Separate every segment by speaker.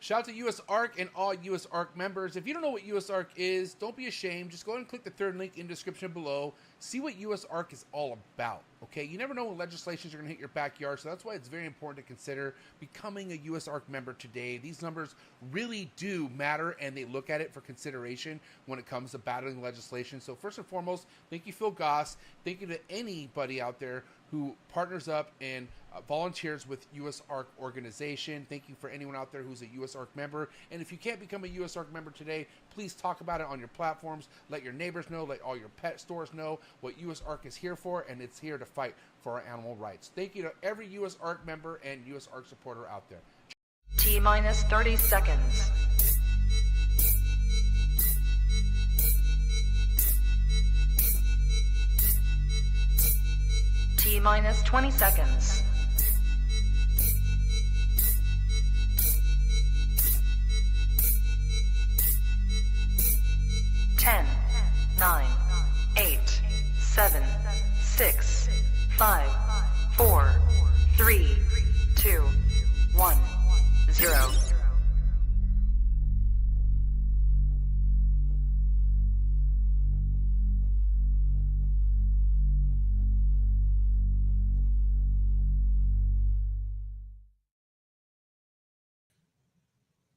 Speaker 1: Shout out to US ARC and all US ARC members. If you don't know what US ARC is, don't be ashamed. Just go ahead and click the third link in the description below. See what US ARC is all about, okay? You never know when legislations are going to hit your backyard, so that's why it's very important to consider becoming a US ARC member today. These numbers really do matter, and they look at it for consideration when it comes to battling legislation. So first and foremost, thank you, Phil Goss. Thank you to anybody out there who partners up and volunteers with US ARC organization. Thank you for anyone out there who's a US ARC member. And if you can't become a US ARC member today, please talk about it on your platforms. Let your neighbors know, let all your pet stores know what US ARC is here for, and it's here to fight for our animal rights. Thank you to every US ARC member and US ARC supporter out there.
Speaker 2: T-minus 30 seconds. T-minus 20 seconds. 10, 9, 8, 7, 6, 5, 4, 3, 2, 1, 0.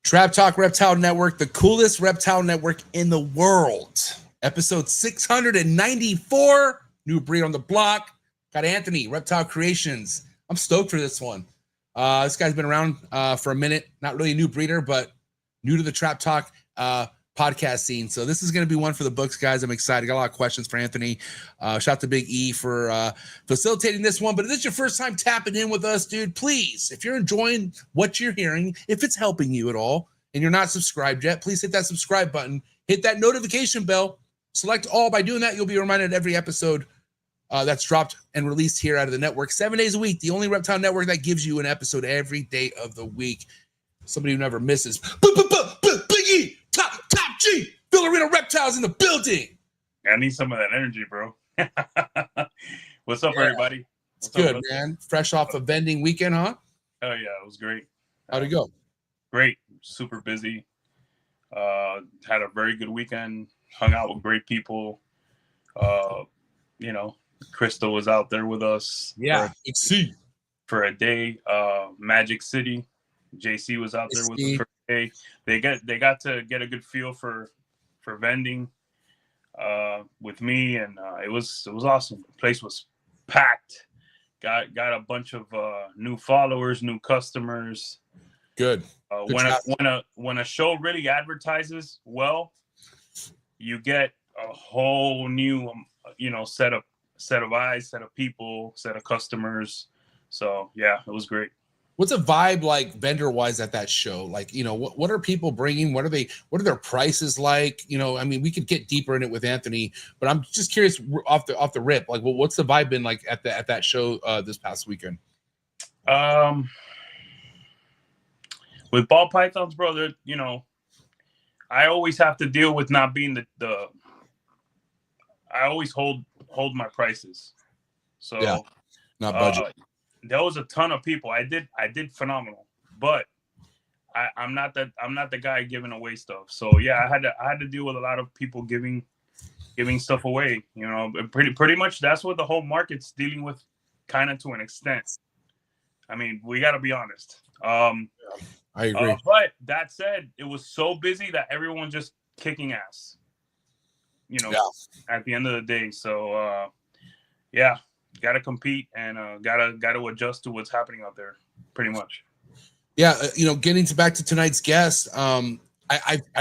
Speaker 1: Trap Talk Reptile Network, the coolest reptile network in the world. Episode 694, new breed on the block. Got Anthony, Reptile Kreations. I'm stoked for this one. This guy's been around for a minute. Not really a new breeder, but new to the Trap Talk podcast scene. So this is going to be one for the books, guys. I'm excited. Got a lot of questions for Anthony. Shout out to Big E for facilitating this one. But if this is your first time tapping in with us, dude, please, if you're enjoying what you're hearing, if it's helping you at all, and you're not subscribed yet, please hit that subscribe button. Hit that notification bell. Select all. By doing that, you'll be reminded every episode that's dropped and released here out of the network 7 days a week. The only reptile network that gives you an episode every day of the week. Somebody who never misses. Big E, top G, Villarino Reptiles in the building.
Speaker 3: I need some of that energy, bro. What's up, everybody?
Speaker 1: It's good, man. Fresh off a vending weekend, huh?
Speaker 3: Oh, yeah, it was great.
Speaker 1: How'd it go?
Speaker 3: Great. Super busy. Had a very good weekend. Hung out with great people. You know, Crystal was out there with us.
Speaker 1: Yeah,
Speaker 3: for a day. Magic City. JC was out there with us for a day. They got to get a good feel for vending with me, and it was awesome. The place was packed. Got a bunch of new followers, new customers.
Speaker 1: Good.
Speaker 3: When a show really advertises well, you get a whole new set of eyes, set of people, set of customers. So yeah, it was great.
Speaker 1: What's a vibe like vendor wise at that show? Like, what are people bringing? What are their prices like? I mean, we could get deeper in it with Anthony, but I'm just curious off the rip, like, what's the vibe been like at that show this past weekend?
Speaker 3: With ball pythons, bro, I always have to deal with not being the I always hold my prices. So
Speaker 1: yeah, not budget.
Speaker 3: There was a ton of people. I did phenomenal, but I'm not the guy giving away stuff. So yeah, I had to deal with a lot of people giving stuff away. Pretty much that's what the whole market's dealing with, kind of to an extent. I mean, we got to be honest.
Speaker 1: I agree.
Speaker 3: But that said, it was so busy that everyone just kicking ass. At the end of the day. So yeah. Got to compete and got to adjust to what's happening out there, pretty much.
Speaker 1: Yeah, getting back to tonight's guest, I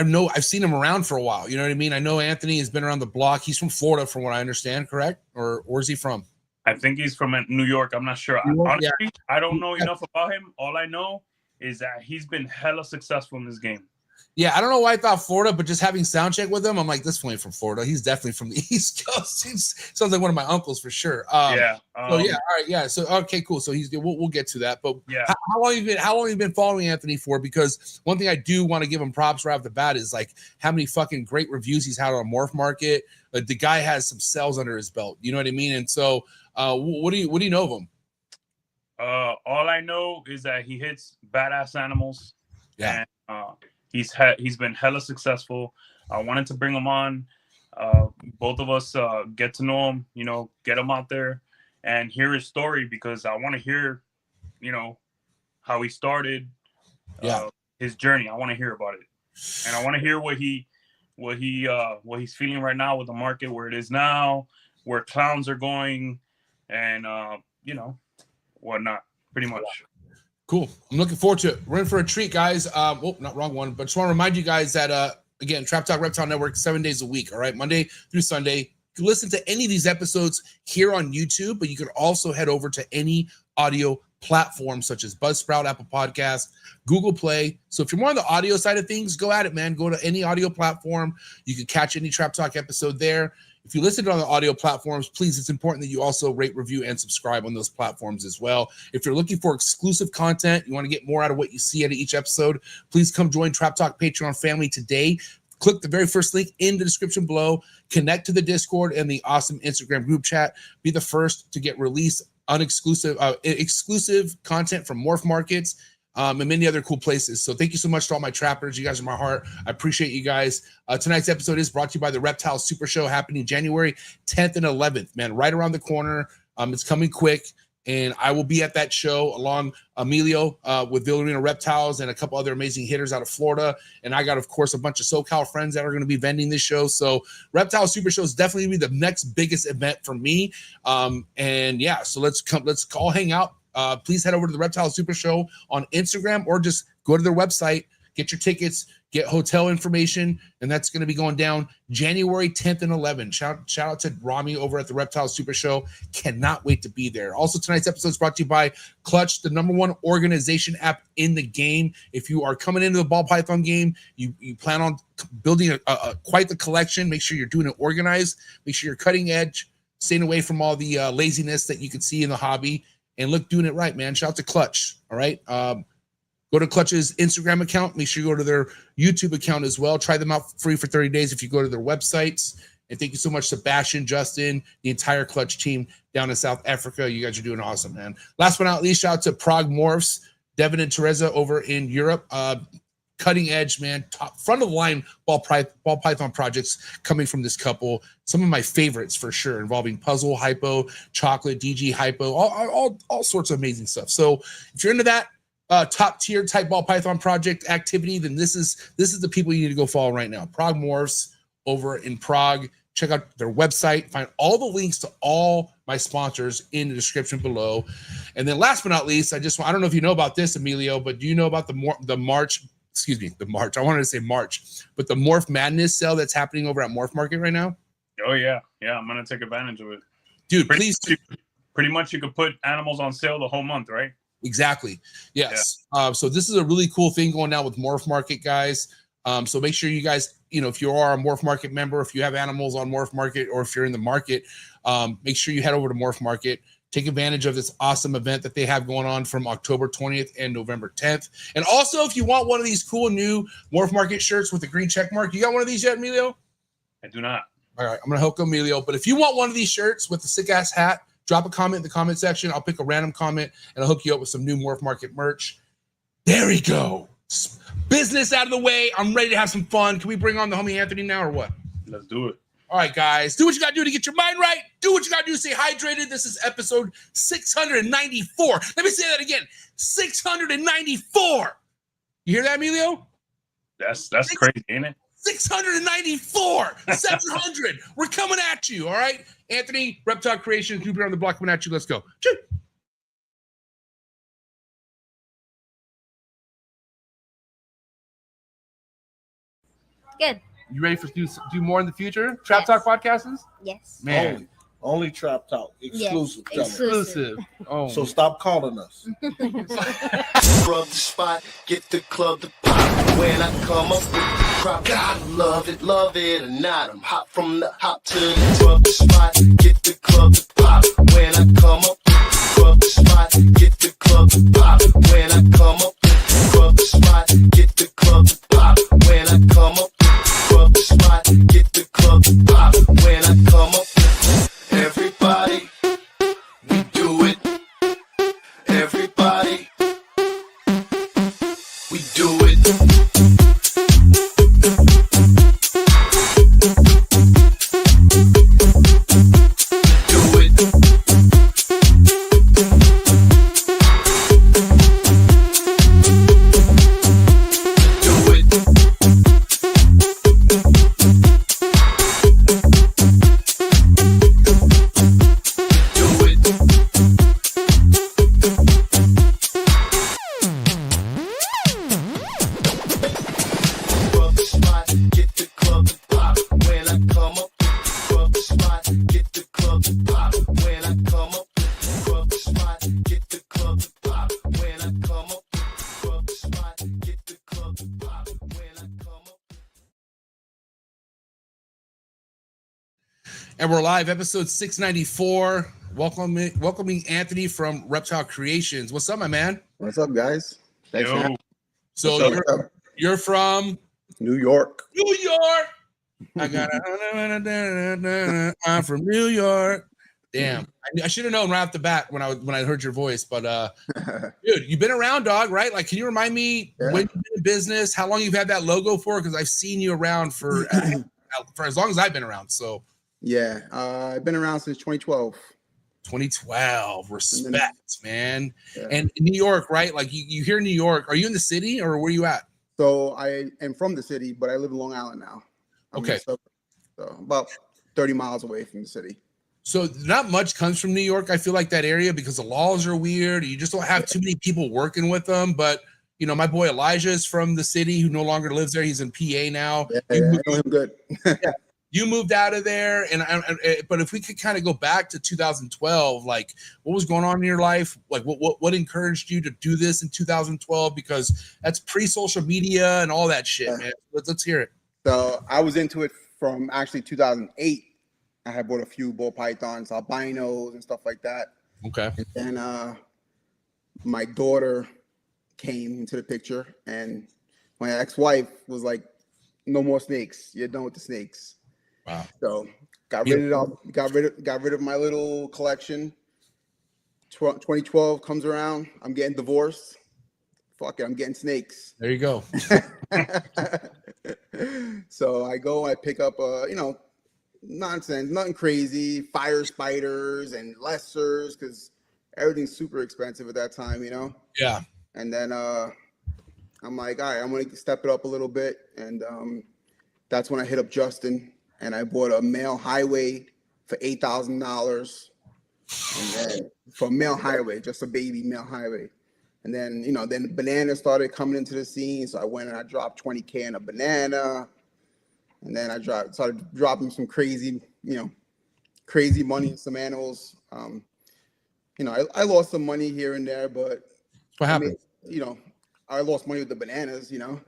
Speaker 1: know I've seen him around for a while. You know what I mean? I know Anthony has been around the block. He's from Florida, from what I understand, correct? Or where's he from?
Speaker 3: I think he's from New York. I'm not sure. Honestly, yeah. I don't know enough about him. All I know is that he's been hella successful in this game.
Speaker 1: Yeah, I don't know why I thought Florida, but just having sound check with him, I'm like, this ain't from Florida. He's definitely from the East Coast. Sounds like one of my uncles for sure. So yeah, all right, yeah. So okay, cool. So we'll get to that. But
Speaker 3: yeah,
Speaker 1: how long have you been following Anthony for? Because one thing I do want to give him props right off the bat is like how many fucking great reviews he's had on MORPH Market. Like the guy has some sales under his belt. You know what I mean? And so, what do you know of him?
Speaker 3: All I know is that he hits badass animals.
Speaker 1: Yeah.
Speaker 3: He's been hella successful. I wanted to bring him on. Both of us get to know him, get him out there and hear his story, because I want to hear, how he started, his journey. I want to hear about it, and I want to hear what he's feeling right now with the market, where it is now, where clowns are going, and whatnot. Pretty much.
Speaker 1: Cool. I'm looking forward to it. We're in for a treat, guys. Not wrong one, but just want to remind you guys that again, Trap Talk Reptile Network, 7 days a week. All right, Monday through Sunday. You can listen to any of these episodes here on YouTube, but you can also head over to any audio platform such as Buzzsprout, Apple Podcasts, Google Play. So if you're more on the audio side of things, go at it, man. Go to any audio platform. You can catch any Trap Talk episode there. If you listen on the audio platforms, please, it's important that you also rate, review, and subscribe on those platforms as well. If you're looking for exclusive content, you want to get more out of what you see at each episode, please come join Trap Talk Patreon family today. Click the very first link in the description below. Connect to the Discord and the awesome Instagram group chat. Be the first to get released exclusive content from Morph Markets and many other cool places. So thank you so much to all my trappers. You guys are my heart. I appreciate you guys. Tonight's episode is brought to you by the Reptile Super Show, happening January 10th and 11th. Man, right around the corner. It's coming quick. And I will be at that show along Emilio with Villarino Reptiles and a couple other amazing hitters out of Florida. And I got, of course, a bunch of SoCal friends that are going to be vending this show. So Reptile Super Show is definitely going to be the next biggest event for me. And yeah, so let's all hang out. Please head over to the Reptile Super Show on Instagram, or just go to their website, get your tickets, get hotel information, and that's going to be going down January 10th and 11th. Shout out to Rami over at the Reptile Super Show. Cannot wait to be there. Also, tonight's episode is brought to you by Clutch, the #1 organization app in the game. If you are coming into the ball python game, you plan on building quite the collection, make sure you're doing it organized, make sure you're cutting edge, staying away from all the laziness that you can see in the hobby, and doing it right, man. Shout out to Clutch, all right? Go to Clutch's Instagram account. Make sure you go to their YouTube account as well. Try them out free for 30 days if you go to their websites. And thank you so much, Sebastian, Justin, the entire Clutch team down in South Africa. You guys are doing awesome, man. Last but not least, shout out to Prague Morphs, Devin and Teresa over in Europe. Cutting edge, man. Top front of the line ball python projects coming from this couple. Some of my favorites for sure, involving puzzle, hypo, chocolate, DG, hypo, all sorts of amazing stuff. So if you're into that top tier type ball python project activity, then this is the people you need to go follow right now. Prague Morphs over in Prague. Check out their website. Find all the links to all my sponsors in the description below. And then last but not least, I don't know if you know about this, Emilio, but do you know about the March? I wanted to say March, but the Morph Madness sale that's happening over at Morph Market right now?
Speaker 3: Oh, yeah. Yeah, I'm going to take advantage of it.
Speaker 1: Dude,
Speaker 3: Pretty much you could put animals on sale the whole month, right?
Speaker 1: Exactly. Yes. Yeah. So this is a really cool thing going on with Morph Market, guys. So make sure you guys, if you are a Morph Market member, if you have animals on Morph Market, or if you're in the market, make sure you head over to Morph Market. Take advantage of this awesome event that they have going on from October 20th and November 10th. And also, if you want one of these cool new Morph Market shirts with the green check mark, you got one of these yet, Emilio?
Speaker 3: I do not.
Speaker 1: All right, I'm going to hook Emilio. But if you want one of these shirts with the sick-ass hat, drop a comment in the comment section. I'll pick a random comment, and I'll hook you up with some new Morph Market merch. There we go. Business out of the way. I'm ready to have some fun. Can we bring on the homie Anthony now or what?
Speaker 3: Let's do it.
Speaker 1: All right, guys. Do what you got to do to get your mind right. Do what you got to do to stay hydrated. This is episode 694. Let me say that again. 694. You hear that, Emilio?
Speaker 3: That's crazy, ain't it?
Speaker 1: 694. 700. We're coming at you, all right? Anthony, Reptile Kreations, New Breed on the Block coming at you. Let's go. Cheers.
Speaker 4: Good.
Speaker 1: You ready for do more in the future? Trap Talk podcasts?
Speaker 4: Yes.
Speaker 1: Man.
Speaker 5: Only Trap Talk. Exclusive.
Speaker 4: Yes.
Speaker 1: Exclusive. Oh.
Speaker 5: So stop calling us.
Speaker 6: Rub the spot, get the club to pop. When I come up with the crop, God love it or not. I'm hot from the hop to the rub the spot, get the club to pop. When I come up with the rub the spot, get the club to pop. When I come up with the rub the spot, get the club to pop. When I come up with the rub the spot, get the club to pop. When I come up with everybody, we do it. Everybody, we do it.
Speaker 1: And we're live, episode 694. Welcoming Anthony from Reptile Kreations. What's up, my man?
Speaker 7: What's up, guys? Thanks for having me.
Speaker 1: So
Speaker 7: What's up?
Speaker 1: you're from
Speaker 7: New York.
Speaker 1: New York. I'm from New York. Damn, I should have known right off the bat when I heard your voice. But dude, you've been around, dog, right? Like, can you remind me when you've been in business, how long you've had that logo for? Because I've seen you around for as long as I've been around. So
Speaker 7: yeah, I've been around since 2012.
Speaker 1: 2012. Respect, man.
Speaker 7: Yeah.
Speaker 1: And in New York, right? Like you here in New York. Are you in the city or where you at?
Speaker 7: So I am from the city, but I live in Long Island now.
Speaker 1: Okay.
Speaker 7: So about 30 miles away from the city.
Speaker 1: So not much comes from New York. I feel like that area because the laws are weird. You just don't have too many people working with them. But you know, my boy Elijah is from the city who no longer lives there. He's in PA now.
Speaker 7: Yeah, I know him good.
Speaker 1: You moved out of there, but if we could kind of go back to 2012, like what was going on in your life? Like what encouraged you to do this in 2012? Because that's pre-social media and all that shit, man. Let's hear it.
Speaker 7: So I was into it from actually 2008. I had bought a few ball pythons, albinos, and stuff like that.
Speaker 1: Okay.
Speaker 7: And then my daughter came into the picture, and my ex-wife was like, "No more snakes. You're done with the snakes."
Speaker 1: Wow.
Speaker 7: So got rid of my little collection. 2012 comes around. I'm getting divorced. Fuck it, I'm getting snakes.
Speaker 1: There you go.
Speaker 7: So I pick up nonsense, nothing crazy, fire spiders and lessers, because everything's super expensive at that time,
Speaker 1: Yeah.
Speaker 7: And then I'm like, all right, I'm gonna step it up a little bit, and that's when I hit up Justin. And I bought a male highway for $8,000, and then for a male highway, just a baby male highway. And then then the banana started coming into the scene, so I went and I dropped 20K on a banana, and then I started dropping some crazy money in some animals. I lost some money here and there, but
Speaker 1: What happened?
Speaker 7: I lost money with the bananas.
Speaker 1: Yeah.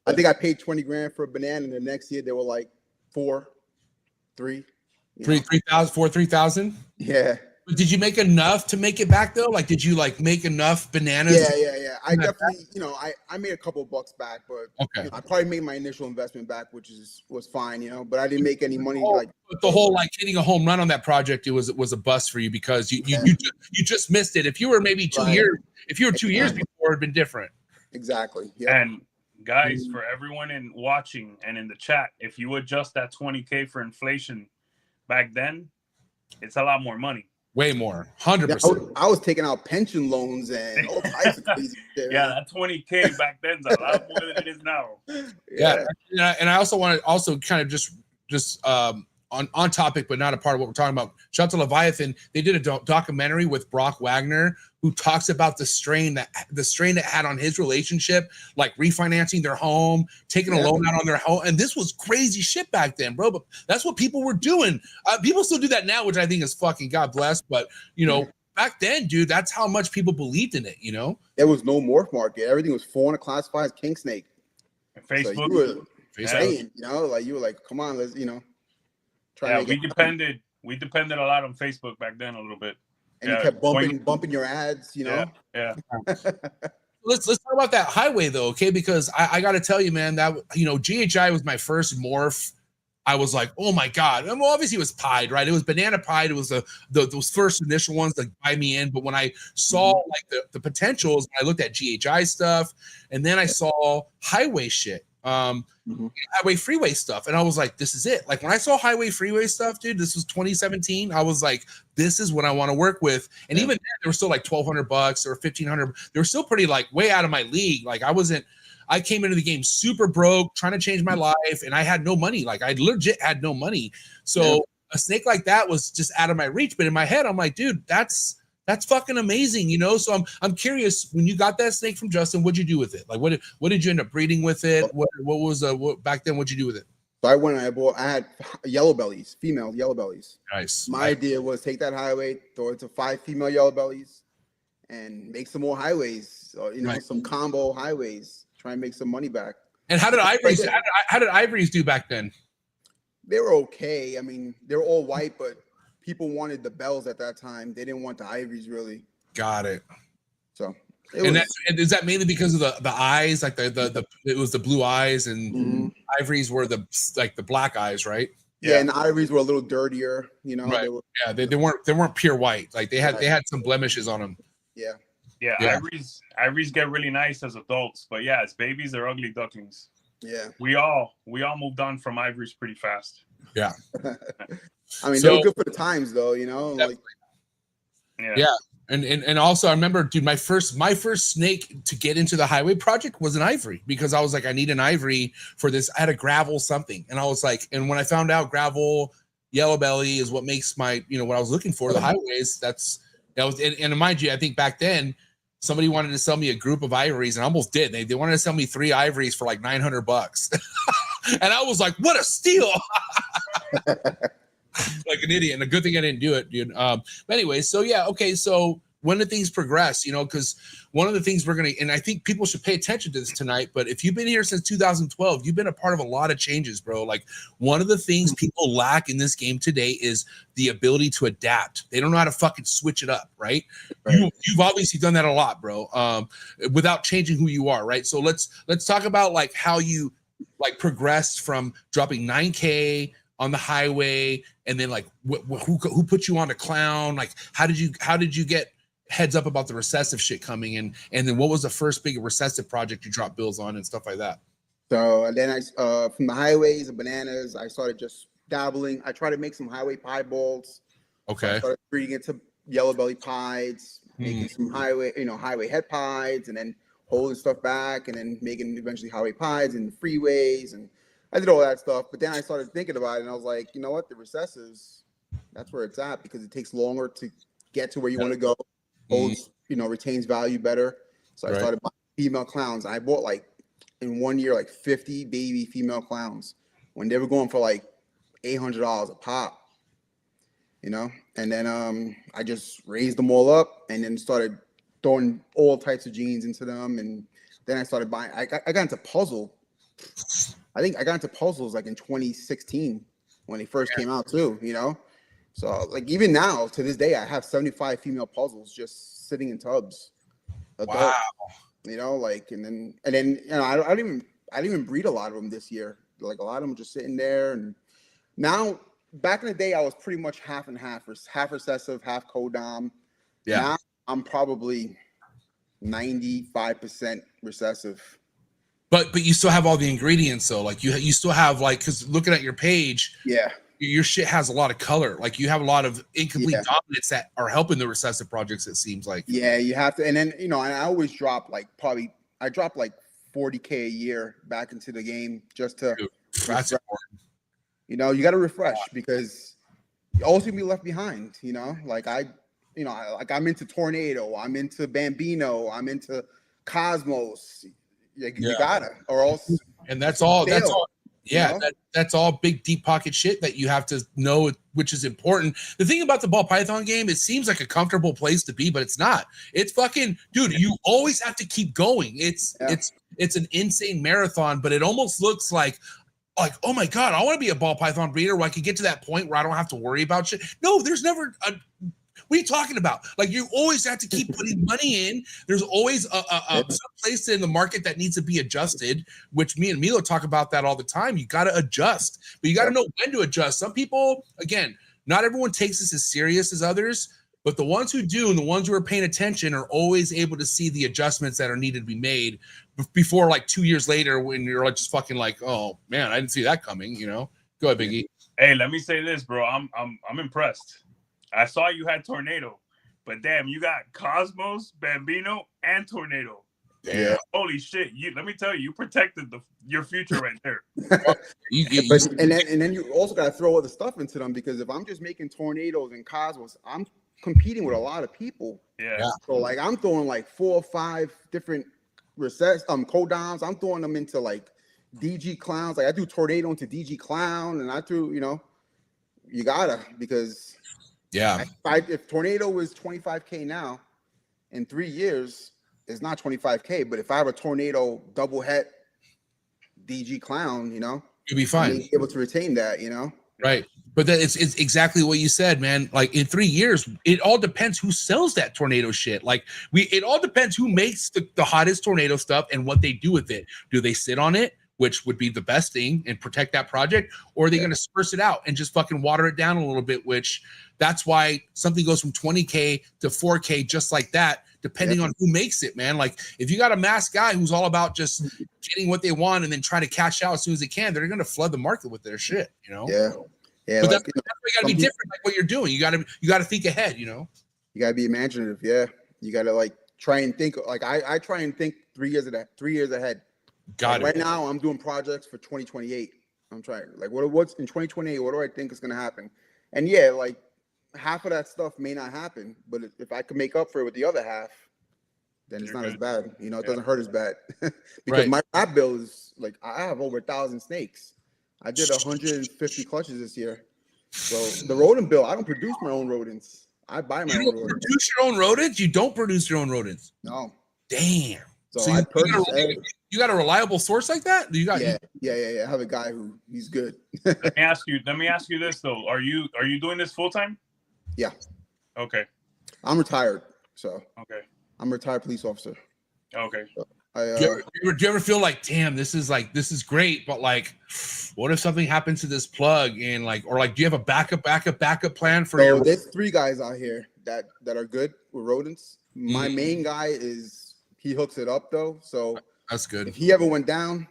Speaker 7: I think I paid 20 grand for a banana, and the next year they were like
Speaker 1: 3,000.
Speaker 7: Yeah.
Speaker 1: But did you make enough to make it back though? Like, did you make enough bananas?
Speaker 7: Yeah. I definitely, I made a couple of bucks back, but
Speaker 1: okay.
Speaker 7: I probably made my initial investment back, which was fine, but I didn't make any money.
Speaker 1: But the whole hitting a home run on that project, it was a bust for you because you just missed it. If you were maybe 2 years, if you were 2 years before, it'd been different.
Speaker 7: Exactly. Yeah.
Speaker 3: And guys, for everyone watching and in the chat, if you adjust that 20K for inflation back then, it's a lot more money.
Speaker 1: Way more, 100%.
Speaker 7: I was taking out pension loans and all types of crazy shit.
Speaker 3: Yeah, that 20K back then is a lot more than it is now.
Speaker 1: Yeah. And I also want to kind of just on topic, but not a part of what we're talking about. Shout out to Leviathan. They did a documentary with Brock Wagner, who talks about the strain that had on his relationship, like refinancing their home, taking a loan out on their home. And this was crazy shit back then, bro. But that's what people were doing. People still do that now, which I think is fucking God bless. But, back then, dude, that's how much people believed in it,
Speaker 7: There was no morph market. Everything was $400 classified as king snake.
Speaker 3: And Facebook.
Speaker 7: So you were saying, you were like, come on, let's, try.
Speaker 3: Yeah, we depended a lot on Facebook back then a little bit.
Speaker 7: And you kept bumping your ads,
Speaker 3: Yeah.
Speaker 1: Let's talk about that highway though, okay? Because I got to tell you, man, that GHI was my first morph. I was like, oh my god. And well, obviously it was pied, right? It was banana pied. It was those first initial ones that buy me in. But when I saw the potentials, I looked at GHI stuff, and then I saw highway shit. Highway freeway stuff, and I was like, this is it. Like when I saw highway freeway stuff, dude, this was 2017. I was like, this is what I want to work with. And even then, they were still like $1,200 or $1,500. They were still pretty way out of my league. Like I came into the game super broke, trying to change my life, and I had no money. Like I legit had no money. So a snake like that was just out of my reach. But in my head, I'm like, dude, that's fucking amazing, So I'm curious, when you got that snake from Justin, what'd you do with it? Like, what did you end up breeding with it? What was back then? What'd you do with it?
Speaker 7: So I had yellow bellies, female yellow bellies.
Speaker 1: Nice.
Speaker 7: My idea was take that highway, throw it to 5 female yellow bellies, and make some more highways, or some combo highways. Try and make some money back.
Speaker 1: And how did Ivory's do back then?
Speaker 7: They were okay. I mean, they were all white, but people wanted the bells at that time. They didn't want the ivories really.
Speaker 1: Got it.
Speaker 7: So
Speaker 1: And is that mainly because of the eyes, like the it was the blue eyes, and ivories were the black eyes, right?
Speaker 7: Yeah, and the ivories were a little dirtier, you know.
Speaker 1: Right. They weren't pure white. Like they had some blemishes on them.
Speaker 7: Yeah.
Speaker 3: Yeah. Ivories get really nice as adults, but yeah, as babies they're ugly ducklings.
Speaker 7: Yeah.
Speaker 3: We all moved on from ivories pretty fast.
Speaker 1: Yeah.
Speaker 7: I mean, they were good for the times though, you know. Like,
Speaker 1: yeah. And also I remember, dude, my first snake to get into the highway project was an ivory, because I was like, I need an ivory for this. I had a gravel something, and I was like, and when I found out gravel yellow belly is what makes my, you know, what I was looking for, the highways, that was, and mind you, I think back then somebody wanted to sell me a group of ivories, and I almost did. They wanted to sell me 3 ivories for like $900. And I was like, what a steal. Like an idiot. And a good thing I didn't do it, dude. But anyway, so yeah, okay. So when do things progress? You know, because one of the things we're gonna, and I think people should pay attention to this tonight, but if you've been here since 2012, you've been a part of a lot of changes, bro. Like one of the things people lack in this game today is the ability to adapt. They don't know how to fucking switch it up, right? You've obviously done that a lot, bro. Without changing who you are, right? So let's talk about like how you like progressed from dropping 9K on the highway, and then like who put you on a clown? Like how did you get heads up about the recessive shit coming in, and then what was the first big recessive project you dropped bills on and stuff like that?
Speaker 7: So then I from the highways and bananas, I started just dabbling. I tried to make some highway pie balls.
Speaker 1: Okay.
Speaker 7: So I started breeding into yellow belly pies, making some highway head pies, and then holding stuff back, and then making eventually highway pies and freeways, and I did all that stuff. But then I started thinking about it, and I was like, you know what, the recessives, that's where it's at, because it takes longer to get to where you want to go. Holds, you know, retains value better. So I started buying female clowns. I bought like in 1 year like 50 baby female clowns when they were going for like $800 a pop, you know. And then I just raised them all up, and then started throwing all types of genes into them. And then I started buying. I got into puzzle. I think I got into puzzles like in 2016 when they first came out too, you know. So like even now to this day, I have 75 female puzzles just sitting in tubs. Wow. You know, like and then you know I didn't even breed a lot of them this year. Like a lot of them just sitting there. And now back in the day, I was pretty much half and half recessive, half codom. Yeah. Now I'm probably 95% recessive.
Speaker 1: But you still have all the ingredients though. Like you still have like, because looking at your page, your shit has a lot of color. Like you have a lot of incomplete dominants that are helping the recessive projects, it seems like. Yeah,
Speaker 7: you have to. And then, you know, I always drop like I drop like 40K a year back into the game just to that's important. You know, you got to refresh because you're always gonna be left behind, you know. Like I'm into Tornado, I'm into Bambino, I'm into Cosmos. You gotta, or else.
Speaker 1: And that's all. Yeah, you know? That's all big deep pocket shit that you have to know, which is important. The thing about the ball python game, it seems like a comfortable place to be, but it's not. It's fucking, dude. You always have to keep going. It's an insane marathon, but it almost looks like, oh my god, I want to be a ball python breeder where I can get to that point where I don't have to worry about shit. No, there's never a. What are you talking about? Like you always have to keep putting money in. There's always a place in the market that needs to be adjusted, which me and Milo talk about that all the time. You got to adjust, but you got to know when to adjust. Some people, again, not everyone takes this as serious as others, but the ones who do and the ones who are paying attention are always able to see the adjustments that are needed to be made before like 2 years later when you're like just fucking like, oh man, I didn't see that coming. You know, go ahead, Biggie.
Speaker 3: Hey, let me say this, bro. I'm impressed. I saw you had Tornado, but damn, you got Cosmos, Bambino, and Tornado. Yeah. Holy shit! Let me tell you, you protected your future right there.
Speaker 7: and then you also got to throw other stuff into them, because if I'm just making Tornadoes and Cosmos, I'm competing with a lot of people. Yeah. So like I'm throwing like 4 or 5 different codoms. I'm throwing them into like DG clowns. Like I do Tornado into DG clown, and I threw, you know, you gotta, because. Yeah. If Tornado is 25K now, in 3 years, it's not 25K. But if I have a Tornado double het DG clown, you know,
Speaker 1: you'll be fine.
Speaker 7: Be able to retain that, you know.
Speaker 1: Right. But then it's exactly what you said, man. Like in 3 years, it all depends who sells that tornado shit. Like it all depends who makes the hottest tornado stuff and what they do with it. Do they sit on it, which would be the best thing, and protect that project, or are they going to disperse it out and just fucking water it down a little bit? Which that's why something goes from 20K to 4K just like that, depending on who makes it, man. Like if you got a mass guy who's all about just getting what they want and then trying to cash out as soon as they can, they're going to flood the market with their shit, you know?
Speaker 7: Yeah,
Speaker 1: but
Speaker 7: like,
Speaker 1: that's got to be different, like what you're doing. You got to think ahead, you know.
Speaker 7: You got to be imaginative. Yeah, you got to like try and think. Like I try and think 3 years ahead.
Speaker 1: Got
Speaker 7: like
Speaker 1: it.
Speaker 7: Right now, I'm doing projects for 2028. I'm trying like what's in 2028. What do I think is going to happen? And yeah, like half of that stuff may not happen, but if I can make up for it with the other half, then it's not as bad. You know, it doesn't hurt as bad because my rap bill is like I have over 1,000 snakes. I did 150 clutches this year. So the rodent bill, I don't produce my own rodents. I buy my own rodents.
Speaker 1: Produce your own rodents? You don't produce your own rodents?
Speaker 7: No.
Speaker 1: Damn.
Speaker 7: So I purchase
Speaker 1: you got a reliable source like that? You got
Speaker 7: yeah. I have a guy who he's good.
Speaker 3: Let me ask you this though. Are you doing this full time?
Speaker 7: Yeah.
Speaker 3: Okay.
Speaker 7: I'm retired. So
Speaker 3: okay.
Speaker 7: I'm a retired police officer.
Speaker 3: Okay.
Speaker 7: So
Speaker 1: do you ever feel like, damn, this is great, but like, what if something happens to this plug and like, or like, do you have a backup plan for your?
Speaker 7: There's 3 guys out here that are good with rodents. My main guy he hooks it up though, so
Speaker 1: that's good.
Speaker 7: If he ever went down,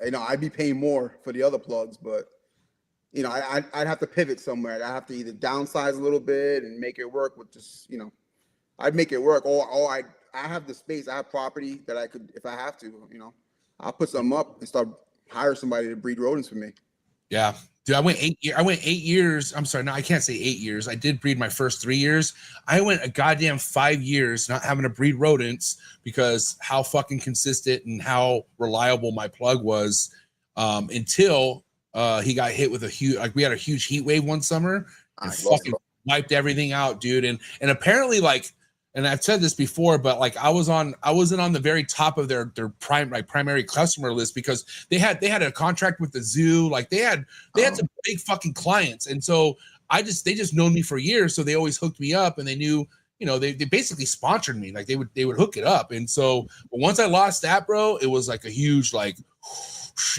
Speaker 7: you know, I'd be paying more for the other plugs, but you know, I'd have to pivot somewhere. I have to either downsize a little bit and make it work with just, you know, I'd make it work, or I have the space, I have property that I could, if I have to, you know, I'll put something up and start hire somebody to breed rodents for me.
Speaker 1: Yeah. Dude, I went 8 years. I'm sorry. No, I can't say 8 years. I did breed my first 3 years. I went a goddamn 5 years not having to breed rodents because how fucking consistent and how reliable my plug was until he got hit with a huge, like we had a huge heat wave one summer and fucking wiped everything out, dude. And apparently like, and I've said this before, but like I wasn't on the very top of their primary customer list because they had a contract with the zoo. Like they had some big fucking clients. And so they just known me for years. So they always hooked me up and they knew, you know, they basically sponsored me. Like they would hook it up. And so but once I lost that, bro, it was like a huge like,